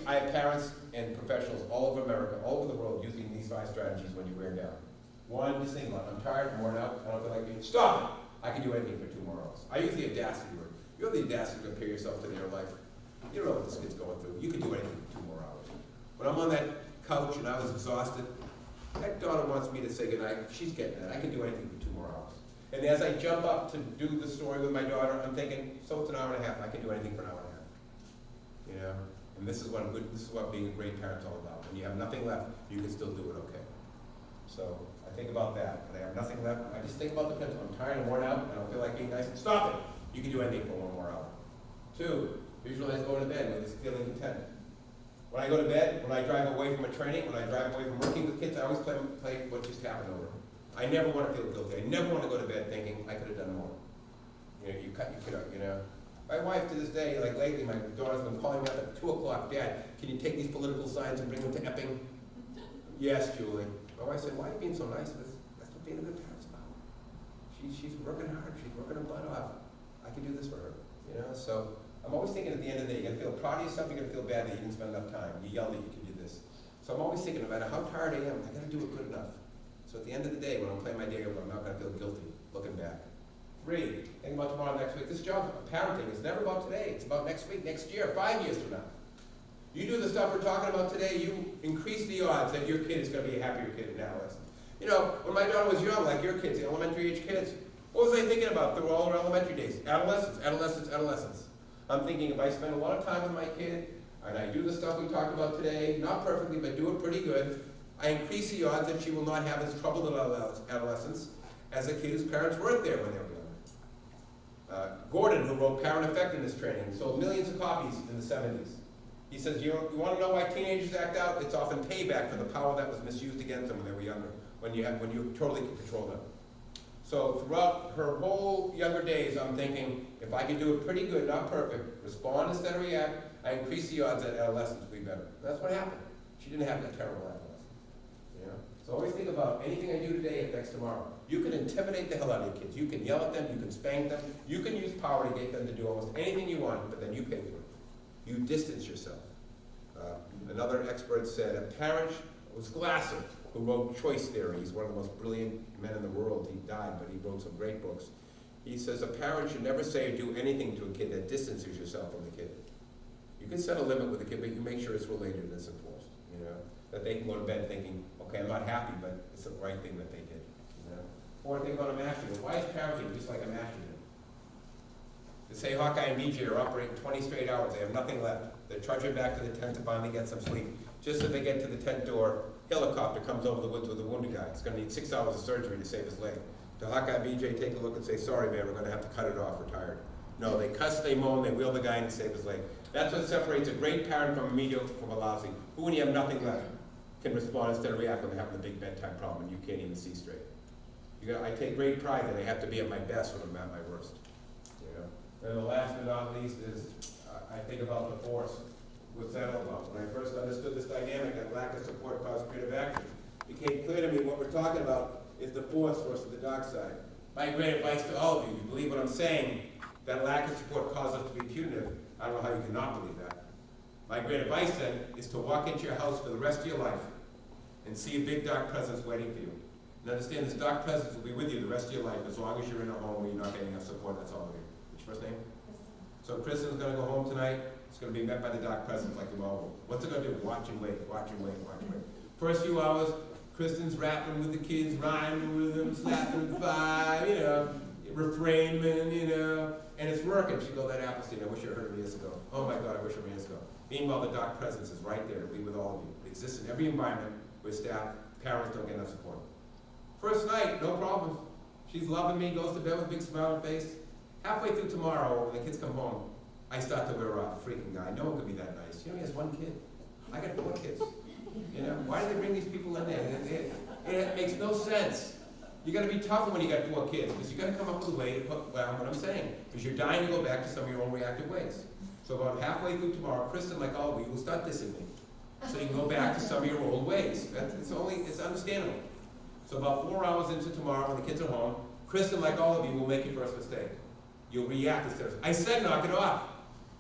I have parents and professionals all over America, all over the world, using these 5 strategies when you wear down. One, just think about it. I'm tired, I'm worn out, I don't feel like being, stop it! I can do anything for 2 more hours. I use the audacity word. You have the audacity to compare yourself to their life. You don't know what this kid's going through. You can do anything for 2 more hours. When I'm on that couch and I was exhausted, that daughter wants me to say goodnight. She's getting it. I can do anything for 2 more hours. And as I jump up to do the story with my daughter, I'm thinking, so it's an hour and a half. I can do anything for an hour and a half. You know? And this is what being a great parent's all about. When you have nothing left, you can still do it okay. So I think about that. When I have nothing left, I just think about the pencil. I'm tired and worn out. I don't feel like being nice. Stop it. You can do anything for 1 more hour. 2, visualize going to bed with this feeling content. When I go to bed, when I drive away from a training, when I drive away from working with kids, I always play what just happened over. I never want to feel guilty. I never want to go to bed thinking I could have done more. You know, you cut your kid out, you know. My wife to this day, like lately, my daughter's been calling me up at 2 o'clock, Dad, can you take these political signs and bring them to Epping? Yes, Julie. My wife said, why are you being so nice? That's what being a good parent's about. She's working hard, she's working her butt off. I can do this for her, you know, so. I'm always thinking at the end of the day, you're going to feel proud of yourself, you're going to feel bad that you didn't spend enough time. You yelled that you can do this. So I'm always thinking, no matter how tired I am, I got to do it good enough. So at the end of the day, when I'm playing my day over, I'm not going to feel guilty looking back. 3, think about tomorrow, next week. This job of parenting is never about today. It's about next week, next year, 5 years from now. You do the stuff we're talking about today, you increase the odds that your kid is going to be a happier kid in adolescence. You know, when my daughter was young, like your kids, the elementary age kids, what was I thinking about through all her elementary days? Adolescence. I'm thinking if I spend a lot of time with my kid, and I do the stuff we talked about today, not perfectly, but do it pretty good, I increase the odds that she will not have as troubled an adolescence as a kid whose parents weren't there when they were young. Gordon, who wrote Parent Effectiveness Training, sold millions of copies in the 70s. He says, you want to know why teenagers act out? It's often payback for the power that was misused against them when they were younger, when you totally could control them. So throughout her whole younger days, I'm thinking, if I can do it pretty good, not perfect, respond instead of react, I increase the odds that adolescence will be better. That's what happened. She didn't have that terrible adolescence. You know? So always think about anything I do today affects next tomorrow. You can intimidate the hell out of your kids. You can yell at them, you can spank them, you can use power to get them to do almost anything you want, but then you pay for it. You distance yourself. Another expert said, a parent, it was Glasser, who wrote Choice Theory. He's one of the most brilliant men in the world. He died, but he wrote some great books. He says, a parent should never say or do anything to a kid that distances yourself from the kid. You can set a limit with the kid, but you make sure it's related and it's enforced. You know, that they can go to bed thinking, okay, I'm not happy, but it's the right thing that they did. You know? Or think about a master unit. Why is parenting just like a master unit? They say Hawkeye and BJ are operating 20 straight hours. They have nothing left. They're trudging back to the tent to finally get some sleep. Just as they get to the tent door, helicopter comes over the woods with a wounded guy. It's going to need 6 hours of surgery to save his leg. The Hawkeye and BJ take a look and say, sorry, man, we're going to have to cut it off. We're tired. No, they cuss, they moan, they wheel the guy in and save his leg. That's what separates a great parent from a mediocre from a lousy. Who, when you have nothing left, can respond instead of react when they have a big bedtime problem and you can't even see straight. I take great pride that I have to be at my best when I'm at my worst. You know? And the last but not least is, I think about the force. What's that all about? When I first understood this dynamic, that lack of support caused creative action, it became clear to me what we're talking about is the force versus the dark side. My great advice to all of you, you believe what I'm saying, that lack of support caused us to be punitive. I don't know how you cannot believe that. My great advice then is to walk into your house for the rest of your life and see a big dark presence waiting for you. And understand this dark presence will be with you the rest of your life as long as you're in a home where you're not getting enough support. That's all of you. What's your first name? So Kristen's going to go home tonight. It's going to be met by the dark presence like you all will. What's it going to do? Watch and wait, watch and wait, watch and wait. First few hours, Kristen's rapping with the kids, rhyming with them, slapping 5, you know, reframing, you know, and it's working. She goes, that Appelstein, I wish I heard him years ago. Oh my God, I wish I heard him years ago. Meanwhile, the dark presence is right there to be with all of you. It exists in every environment where staff, parents don't get enough support. First night, no problems. She's loving me, goes to bed with a big smile on her face. Halfway through tomorrow, when the kids come home, I start to wear off. Freaking guy. No one could be that nice. You know, he has 1 kid. I got 4 kids. You know, why do they bring these people in there? It makes no sense. You got to be tougher when you got 4 kids, because you got to come up with a way to put down what I'm saying, because you're dying to go back to some of your own reactive ways. So about halfway through tomorrow, Kristen, like all of you, will start dissing me, so you can go back to some of your old ways. It's understandable. So about 4 hours into tomorrow, when the kids are home, Kristen, like all of you, will make your first mistake. You'll react instead of, I said knock it off.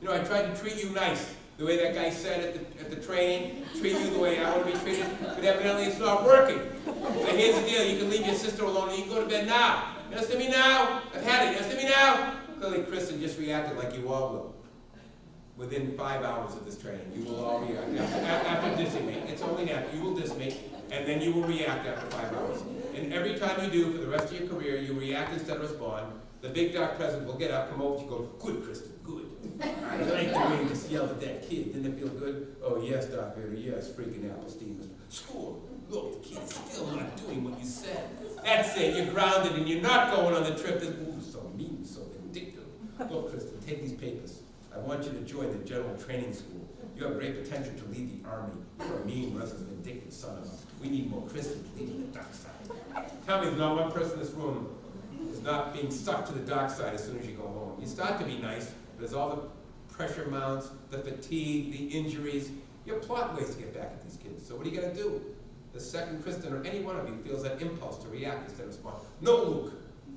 You know, I tried to treat you nice, the way that guy said at the training, treat you the way I want to be treated, but evidently it's not working. So here's the deal, you can leave your sister alone and you can go to bed now. You understand me now? I've had it, you understand me now? Clearly Kristen just reacted like you all will. Within 5 hours of this training, you will all react. After dissing me, it's only natural, you will diss me, and then you will react after 5 hours. And every time you do, for the rest of your career, you react instead of respond. The big dark presence will get up, come over to you, go, good, Kristen, good. I like the way you just yelled at that kid. Didn't it feel good? Oh, yes, Doc Vader, yes, freaking Appelstein. School, look, the kid's still not doing what you said. That's it, you're grounded and you're not going on the trip. This move is so mean, so vindictive. Look, Kristen, take these papers. I want you to join the general training school. You have great potential to lead the army. You're a mean, restless, vindictive son of a. We need more Kristen to lead the dark side. Tell me there's not one person in this room is not being stuck to the dark side as soon as you go home. You start to be nice, but there's all the pressure mounts, the fatigue, the injuries. You have plot ways to get back at these kids. So what are you going to do? The second Kristen or any one of you feels that impulse to react instead of respond. No, Luke.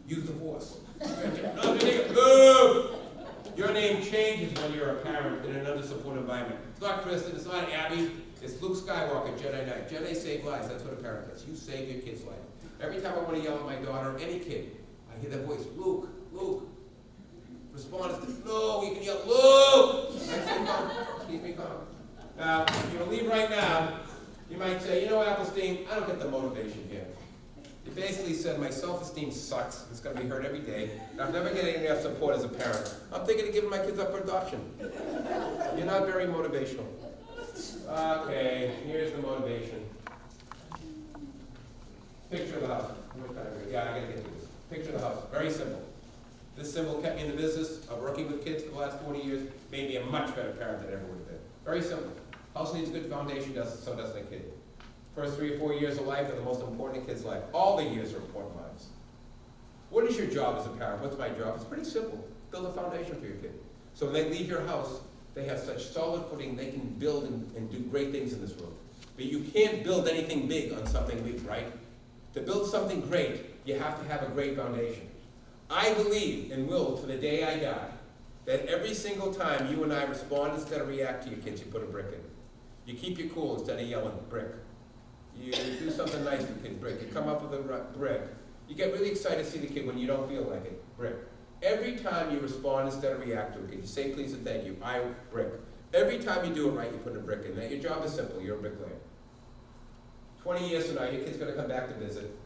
Use the force. No, Luke. Your name changes when you're a parent in an under-supported environment. It's not Kristen, it's not Abby, it's Luke Skywalker, Jedi Knight. Jedi save lives, that's what a parent does. You save your kid's life. Every time I want to yell at my daughter or any kid, I hear that voice, Luke, Luke. Respond is, no, you can yell, Luke! I say, calm. Keep me calm. Now, if you leave right now, you might say, you know, Appelstein, I don't get the motivation here. You basically said my self-esteem sucks, it's going to be hurt every day, and I'm never getting enough support as a parent. I'm thinking of giving my kids up for adoption. You're not very motivational. Okay, here's the motivation. Picture the house. Yeah, I gotta get to this. Picture the house. Very simple. This symbol kept me in the business of working with kids for the last 40 years, made me a much better parent than I ever would have been. Very simple. House needs a good foundation, so doesn't a kid. First 3 or 4 years of life are the most important in a kid's life. All the years are important lives. What is your job as a parent? What's my job? It's pretty simple. Build a foundation for your kid. So when they leave your house, they have such solid footing, they can build and do great things in this world. But you can't build anything big on something weak, right? To build something great, you have to have a great foundation. I believe and will to the day I die that every single time you and I respond instead of react to your kids, you put a brick in. You keep your cool instead of yelling, brick. You do something nice with kids, brick. You come up with a brick. You get really excited to see the kid when you don't feel like it, brick. Every time you respond instead of react to a kid, you say please and thank you, I brick. Every time you do it right, you put a brick in. Now your job is simple, you're a bricklayer. 20 years from now, your kid's gonna come back to visit,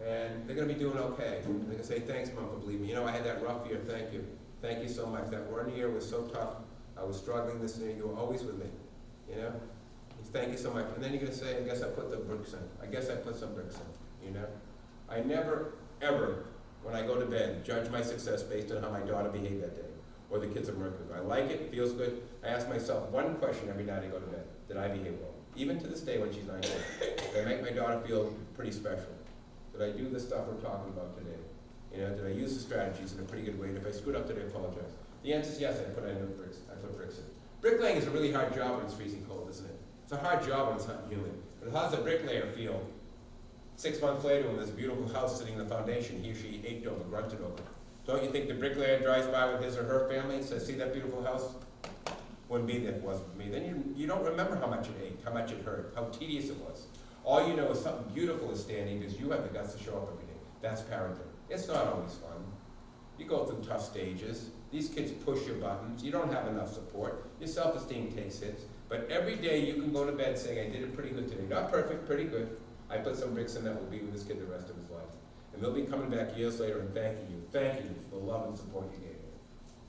and they're gonna be doing okay. And they're gonna say, thanks, Mom, for believing me. You know, I had that rough year, thank you. Thank you so much. That 1 year was so tough. I was struggling this year, you were always with me, you know? Thank you so much. And then you're gonna say, I guess I put the bricks in. I guess I put some bricks in, you know? I never, ever, when I go to bed, judge my success based on how my daughter behaved that day, or the kids I'm working with. I like it, feels good. I ask myself one question every night I go to bed. Did I behave well? Even to this day when she's 19. Did I make my daughter feel pretty special? Did I do the stuff we're talking about today? You know, did I use the strategies in a pretty good way? And if I screwed up today, I apologize. The answer is yes, I put in bricks. I put bricks in. Bricklaying is a really hard job when it's freezing cold, isn't it? It's a hard job when it's not humid. But how does a bricklayer feel 6 months later when there's a beautiful house sitting in the foundation he or she ached over, grunted over? Don't you think the bricklayer drives by with his or her family and says, see that beautiful house? Wouldn't be there if it wasn't for me. Then you don't remember how much it ached, how much it hurt, how tedious it was. All you know is something beautiful is standing because you have the guts to show up every day. That's parenting. It's not always fun. You go through tough stages. These kids push your buttons. You don't have enough support. Your self-esteem takes hits. But every day you can go to bed saying, I did it pretty good today. Not perfect, pretty good. I put some bricks in that will be with this kid the rest of his life. And they'll be coming back years later and thanking you for the love and support you gave me.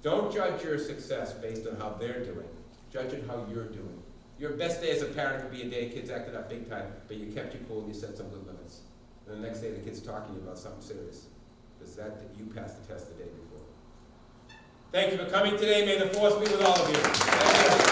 Don't judge your success based on how they're doing. Judge it how you're doing. Your best day as a parent could be a day kids acted up big time, but you kept your cool and you set some good limits. And the next day the kid's talking to you about something serious. Because that you passed the test the day before. Thank you for coming today. May the force be with all of you. Thank you.